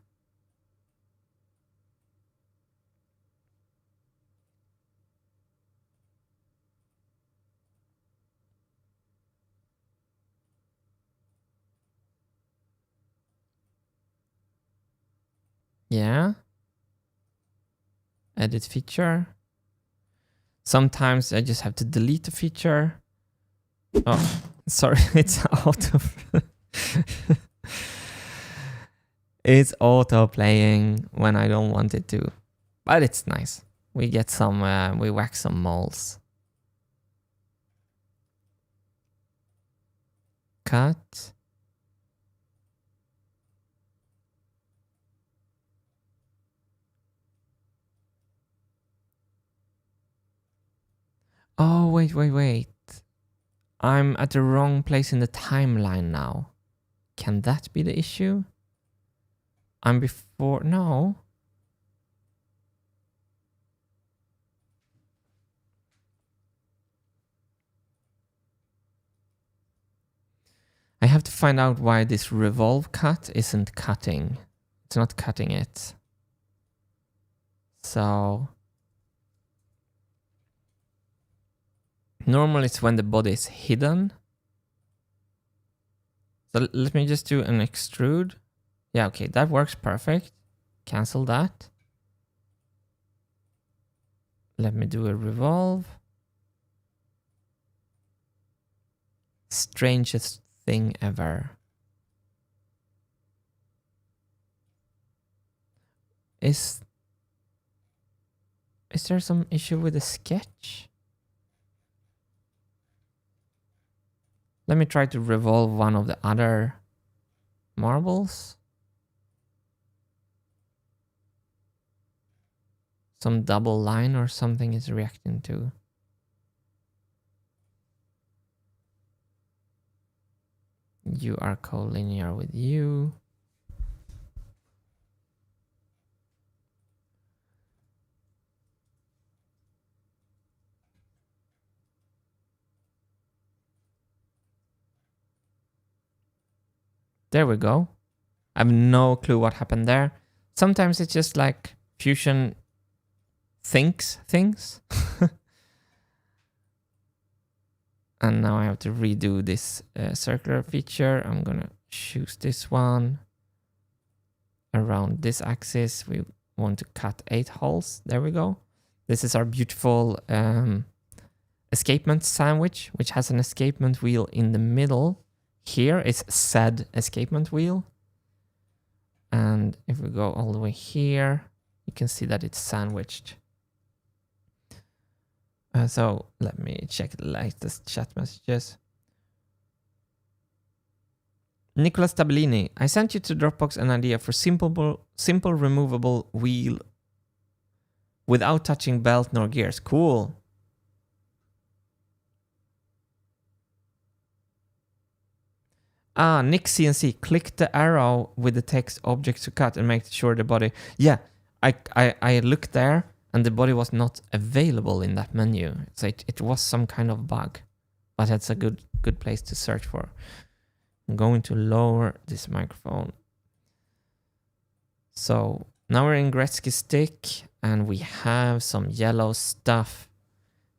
Yeah. Edit feature. Sometimes I just have to delete the feature. Oh, sorry, it's out of... It's auto playing when I don't want it to. But it's nice. We get some, we whack some moles. Cut. Oh, wait. I'm at the wrong place in the timeline now. Can that be the issue? I'm before... No. I have to find out why this revolve cut isn't cutting. It's not cutting it. So... Normally it's when the body is hidden. So let me just do an extrude. Yeah, okay, that works perfect. Cancel that. Let me do a revolve. Strangest thing ever. Is there some issue with the sketch? Let me try to revolve one of the other marbles. Some double line or something is reacting to. You are collinear with you. There we go. I have no clue what happened there. Sometimes it's just like Fusion thinks things. And now I have to redo this circular feature. I'm gonna choose this one. Around this axis, we want to cut 8 holes. There we go. This is our beautiful escapement sandwich, which has an escapement wheel in the middle. Here is said escapement wheel. And if we go all the way here, you can see that it's sandwiched. So let me check the latest chat messages. Nicolas Tabellini, I sent you to Dropbox an idea for simple removable wheel without touching belt nor gears. Cool. Nick CNC, click the arrow with the text object to cut and make sure the body... Yeah, I looked there and the body was not available in that menu. So it was some kind of bug, but that's a good place to search for. I'm going to lower this microphone. So now we're in Gretzky stick and we have some yellow stuff.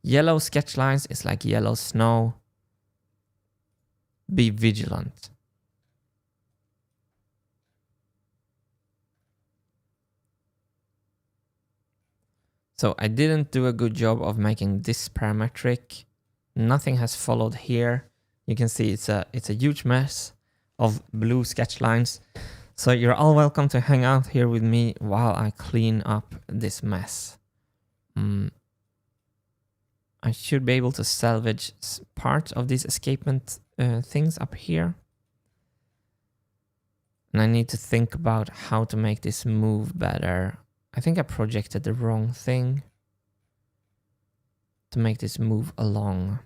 Yellow sketch lines is like yellow snow. Be vigilant. So I didn't do a good job of making this parametric. Nothing has followed here. You can see it's a huge mess of blue sketch lines. So you're all welcome to hang out here with me while I clean up this mess. I should be able to salvage part of these escapement things up here. And I need to think about how to make this move better. I think I projected the wrong thing to make this move along.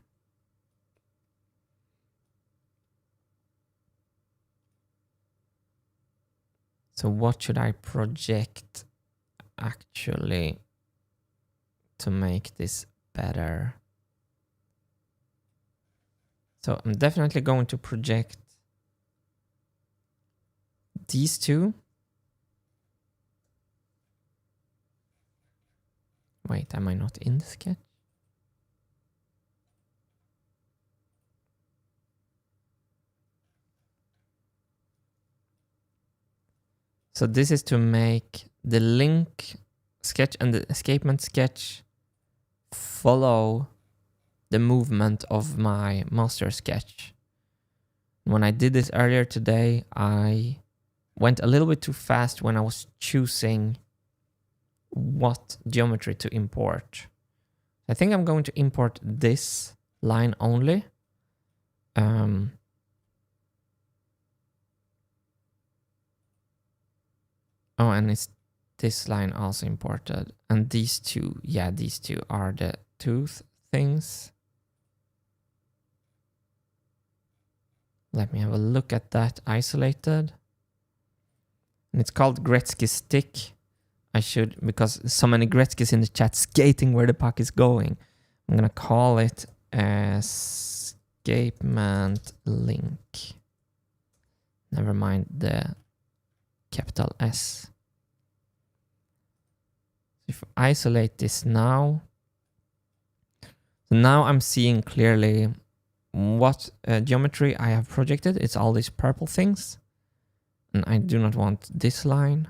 So what should I project actually to make this better? So I'm definitely going to project these two. Wait, am I not in the sketch? So this is to make the link sketch and the escapement sketch follow the movement of my master sketch. When I did this earlier today, I went a little bit too fast when I was choosing what geometry to import. I think I'm going to import this line only. Oh, and it's this line also imported. And these two, yeah, these two are the tooth things. Let me have a look at that isolated. And it's called Gretzky stick. I should, because so many Gretzkys in the chat skating where the puck is going. I'm gonna call it Escapement link. Never mind the capital S. If I isolate this now, so now I'm seeing clearly what geometry I have projected. It's all these purple things. And I do not want this line.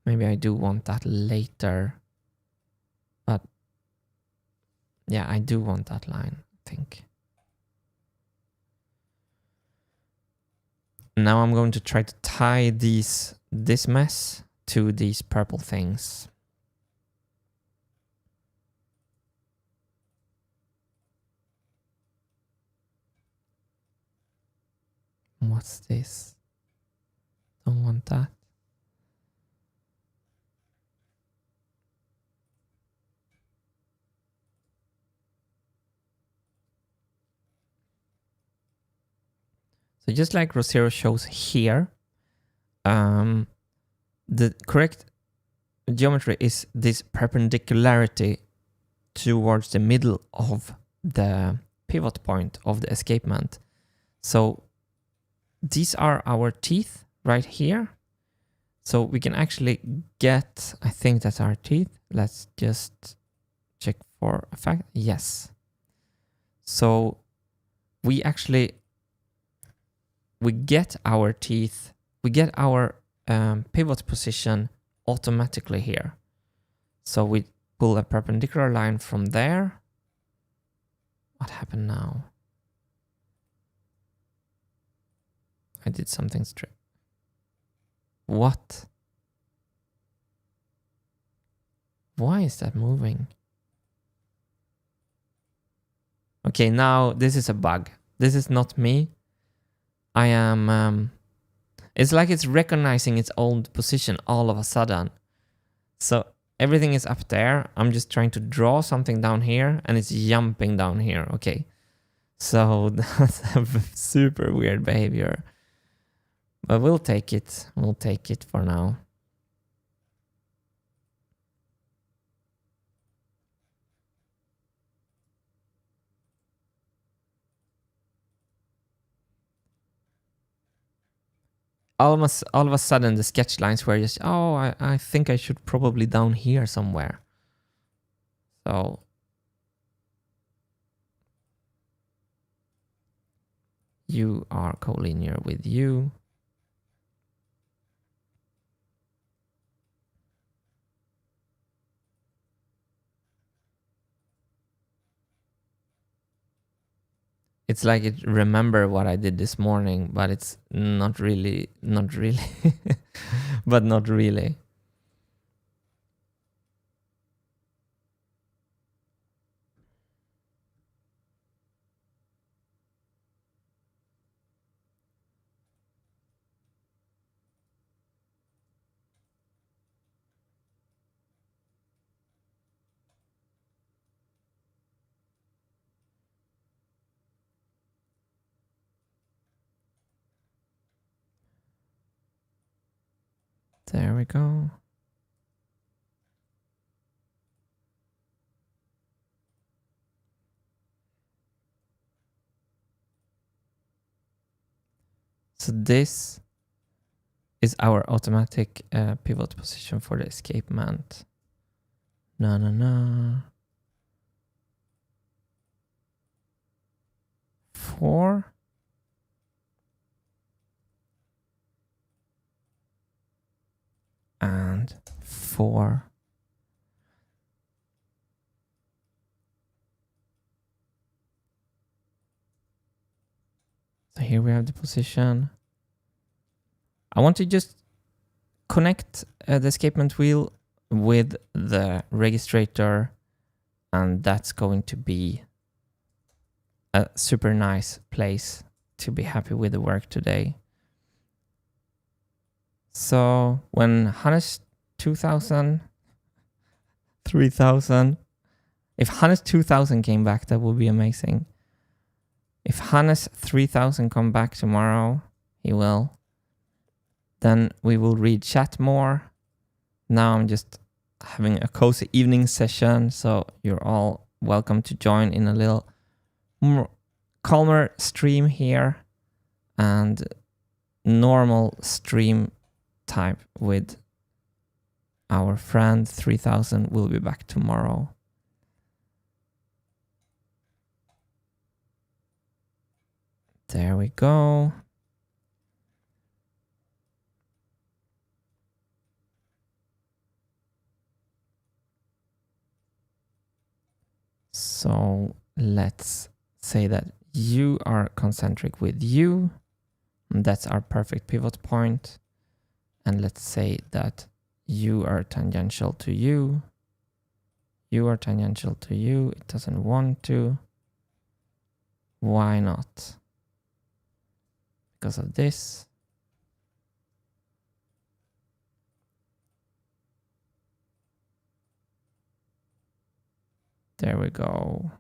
Maybe I do want that later. But yeah, I do want that line, I think. Now I'm going to try to tie this mess to these purple things. What's this? Don't want that. So just like Rosero shows here, the correct geometry is this perpendicularity towards the middle of the pivot point of the escapement. So these are our teeth right here. So we can actually get, I think that's our teeth. Let's just check for a fact. Yes. So we actually, we get our teeth, we get our pivot position automatically here. So we pull a perpendicular line from there. What happened now? I did something straight. What? Why is that moving? Okay, now this is a bug. This is not me. I am... it's like it's recognizing its own position all of a sudden. So everything is up there. I'm just trying to draw something down here and it's jumping down here. Okay. So that's a super weird behavior. But we'll take it. We'll take it for now. All of a sudden, the sketch lines were just, oh, I think I should probably down here somewhere. So you are collinear with you. It's like it remember what I did this morning, but it's not really, but not really. There we go. So this is our automatic pivot position for the escapement. No. 4. And 4. So here we have the position. I want to just connect the escapement wheel with the registrator, and that's going to be a super nice place to be happy with the work today. So when Hannes 2000, 3000, if Hannes 2000 came back, that would be amazing. If Hannes 3000 come back tomorrow, he will, then we will read chat more. Now I'm just having a cozy evening session, so you're all welcome to join in a little more calmer stream here and normal stream type with our friend 3000 will be back tomorrow. There we go. So let's say that you are concentric with you. And that's our perfect pivot point. And let's say that you are tangential to you. You are tangential to you. It doesn't want to. Why not? Because of this. There we go.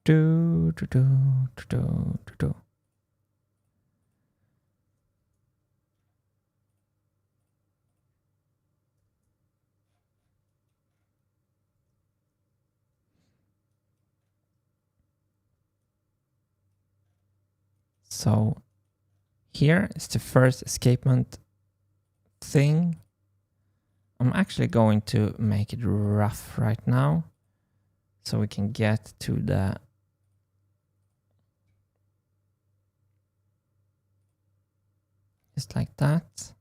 Do, do, do, do, do, do, do. So here is the first escapement thing. I'm actually going to make it rough right now so we can get to the just like that.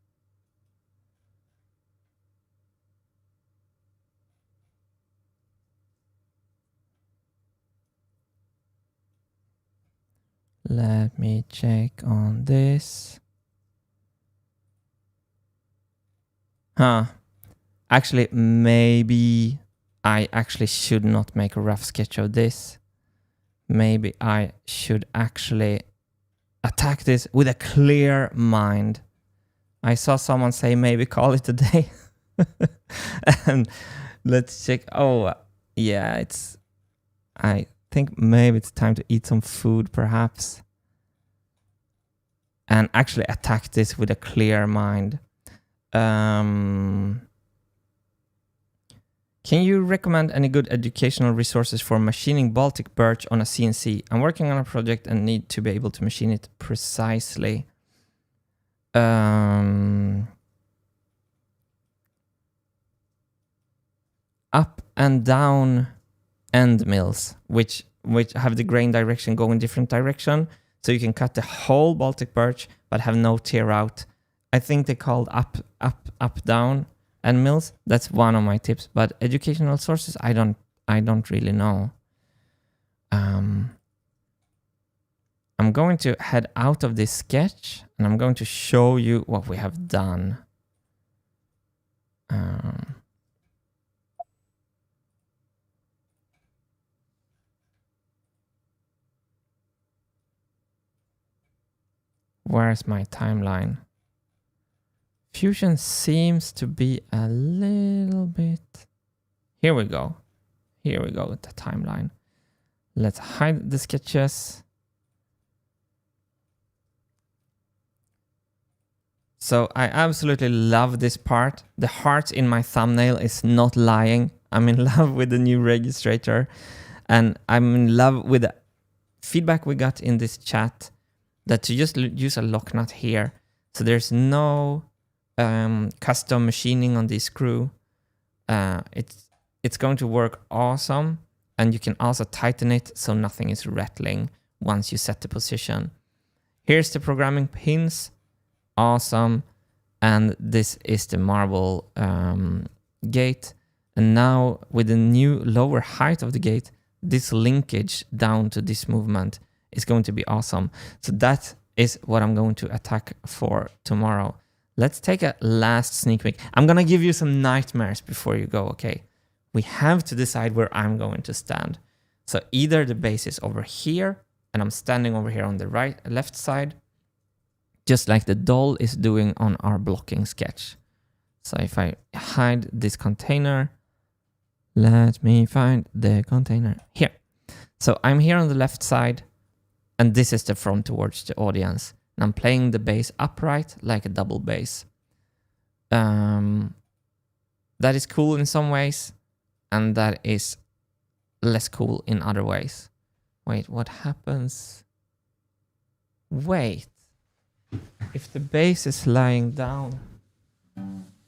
Let me check on this. Actually, maybe I actually should not make a rough sketch of this. Maybe I should actually attack this with a clear mind. I saw someone say maybe call it a day. And let's check. Oh, yeah, I think maybe it's time to eat some food perhaps. And actually attack this with a clear mind. Can you recommend any good educational resources for machining Baltic birch on a CNC? I'm working on a project and need to be able to machine it precisely. Up and down end mills, which have the grain direction go in different direction. So you can cut the whole Baltic birch but have no tear out. I think they're called up, down end mills. That's one of my tips. But educational sources, I don't really know. I'm going to head out of this sketch and I'm going to show you what we have done. Where's my timeline? Fusion seems to be a little bit... Here we go. Here we go with the timeline. Let's hide the sketches. So I absolutely love this part. The heart in my thumbnail is not lying. I'm in love with the new Registrator. And I'm in love with the feedback we got in this chat that to just use a lock nut here. So there's no custom machining on this screw. It's going to work awesome. And you can also tighten it so nothing is rattling once you set the position. Here's the programming pins. Awesome. and this is the marble gate. And now with the new lower height of the gate, this linkage down to this movement is going to be awesome. So that is what I'm going to attack for tomorrow. Let's take a last sneak peek. I'm going to give you some nightmares before you go, okay? We have to decide where I'm going to stand. So either the base is over here, and I'm standing over here on the left side, just like the doll is doing on our blocking sketch. So if I hide this container, let me find the container here. So I'm here on the left side, and this is the front towards the audience. And I'm playing the bass upright like a double bass. That is cool in some ways, and that is less cool in other ways. Wait, what happens? Wait. If the bass is lying down,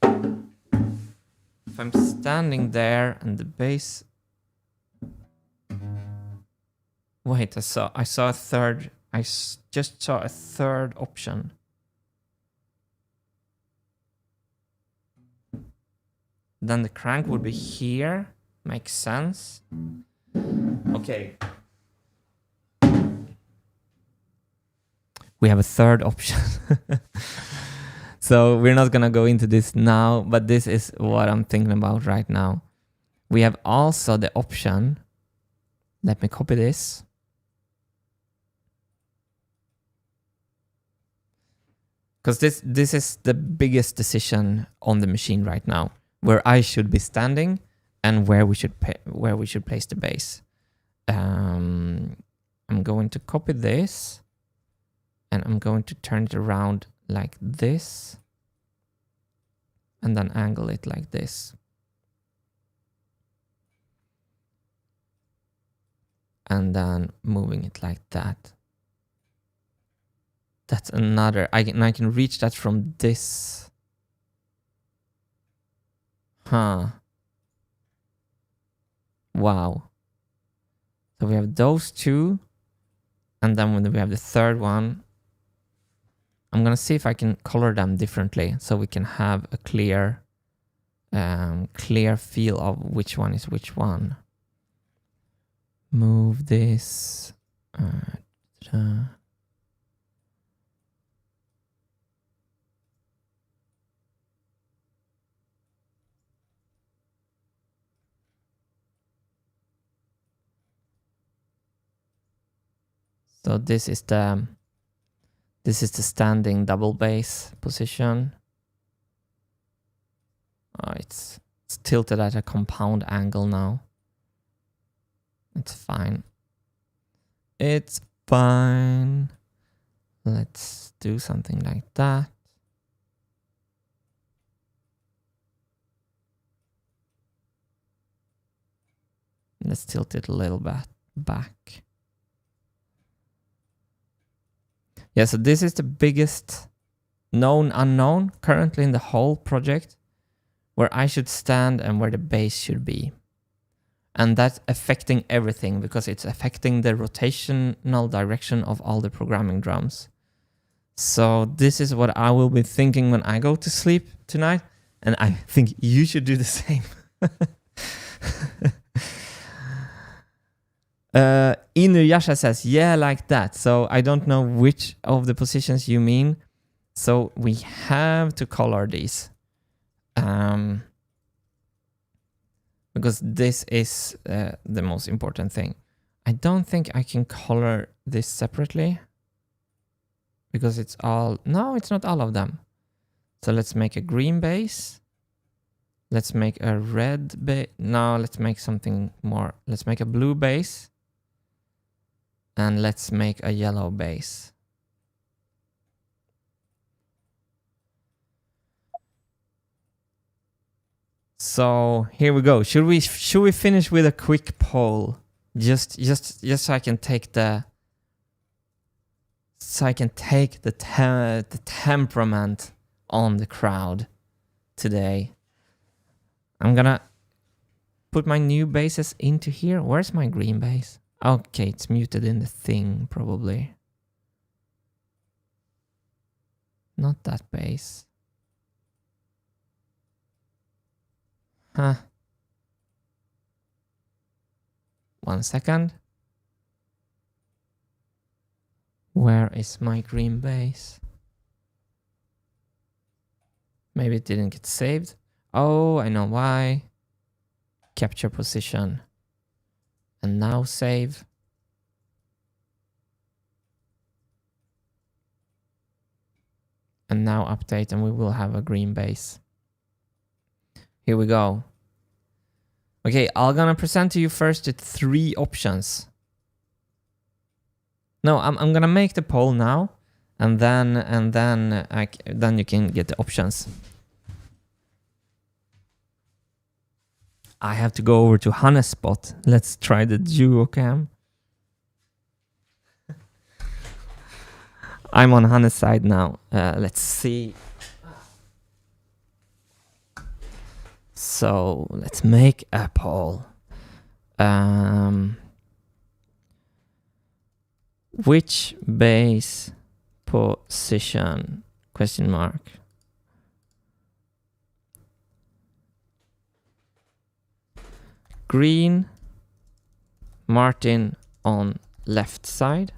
if I'm standing there and the bass... Wait, I saw a third... just saw a third option. Then the crank would be here. Makes sense. Okay. We have a third option. So we're not gonna go into this now, but this is what I'm thinking about right now. We have also the option. Let me copy this. Because this is the biggest decision on the machine right now, where I should be standing and where we should place the base. I'm going to copy this, and I'm going to turn it around like this, and then angle it like this. And then moving it like that. That's another, I can reach that from this. Huh. Wow. So we have those two. And then when we have the third one, I'm gonna see if I can color them differently so we can have a clear feel of which one is which one. Move this. So this is the standing double bass position. It's tilted at a compound angle now. It's fine. It's fine. Let's do something like that. Let's tilt it a little bit back. Yeah, so this is the biggest known unknown currently in the whole project, where I should stand and where the bass should be. And that's affecting everything because it's affecting the rotational direction of all the programming drums. So this is what I will be thinking when I go to sleep tonight, and I think you should do the same. Inuyasha says, yeah, like that. So I don't know which of the positions you mean. So we have to color these. Because this is the most important thing. I don't think I can color this separately. Because it's all... No, it's not all of them. So let's make a green base. Let's make a red base. No, let's make something more. Let's make a blue base. And let's make a yellow base. So here we go. Should we finish with a quick poll? Just so I can take the temperament on the crowd today. I'm gonna put my new bases into here. Where's my green base? Okay, it's muted in the thing, probably. Not that base. Huh. 1 second. Where is my green base? Maybe it didn't get saved. Oh, I know why. Capture position. And now save. And now update, and we will have a green base. Here we go. Okay, I'm gonna present to you first the 3 options. No, I'm gonna make the poll now, and then you can get the options. I have to go over to Hannes' spot. Let's try the duo cam. I'm on Hannes' side now. Let's see. So let's make a poll. Which base position? Question mark. Green, Martin on left side.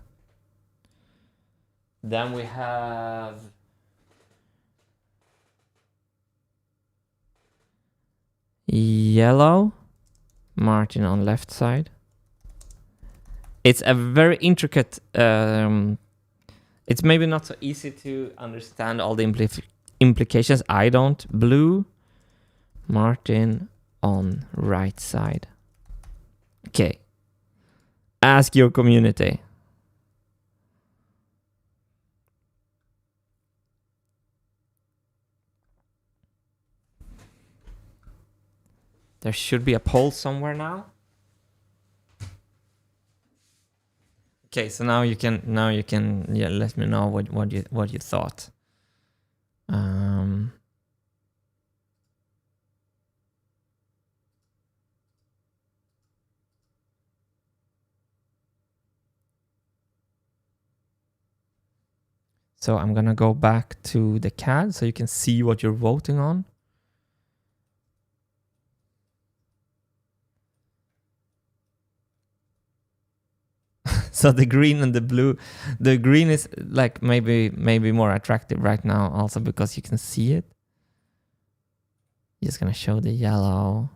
Then we have yellow, Martin on left side. It's a very intricate, it's maybe not so easy to understand all the implications. I don't. Blue, Martin on right side. Okay. Ask your community. There should be a poll somewhere now. Okay, so now you can let me know what you thought. So I'm gonna go back to the CAD so you can see what you're voting on. So the green and the blue, the green is like maybe more attractive right now also because you can see it. Just gonna show the yellow.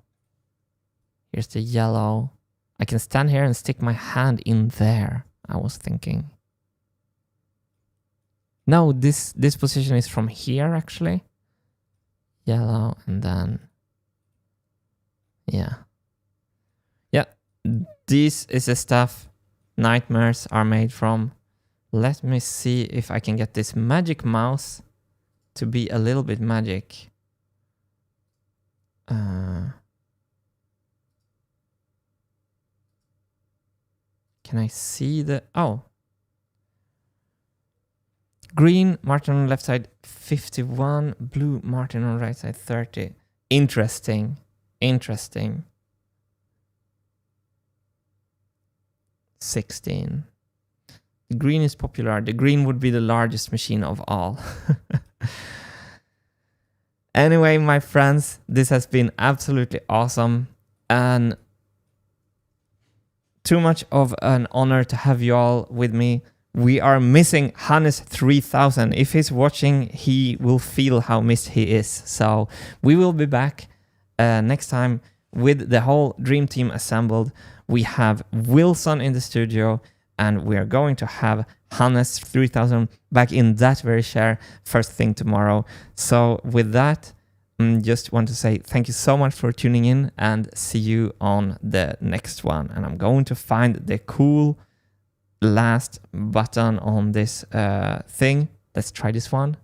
Here's the yellow. I can stand here and stick my hand in there, I was thinking. No, this position is from here actually. Yellow and then, yeah. Yeah, this is the stuff nightmares are made from. Let me see if I can get this magic mouse to be a little bit magic. Can I see the... Oh. Green, Martin on left side, 51. Blue, Martin on right side, 30. Interesting. Interesting. 16. The green is popular. The green would be the largest machine of all. Anyway, my friends, this has been absolutely awesome and too much of an honor to have you all with me. We are missing Hannes 3000. If he's watching, he will feel how missed he is. So we will be back next time with the whole dream team assembled. We have Wilson in the studio, and we are going to have Hannes 3000 back in that very chair first thing tomorrow. So with that, just want to say thank you so much for tuning in and see you on the next one. And I'm going to find the cool last button on this thing. Let's try this one.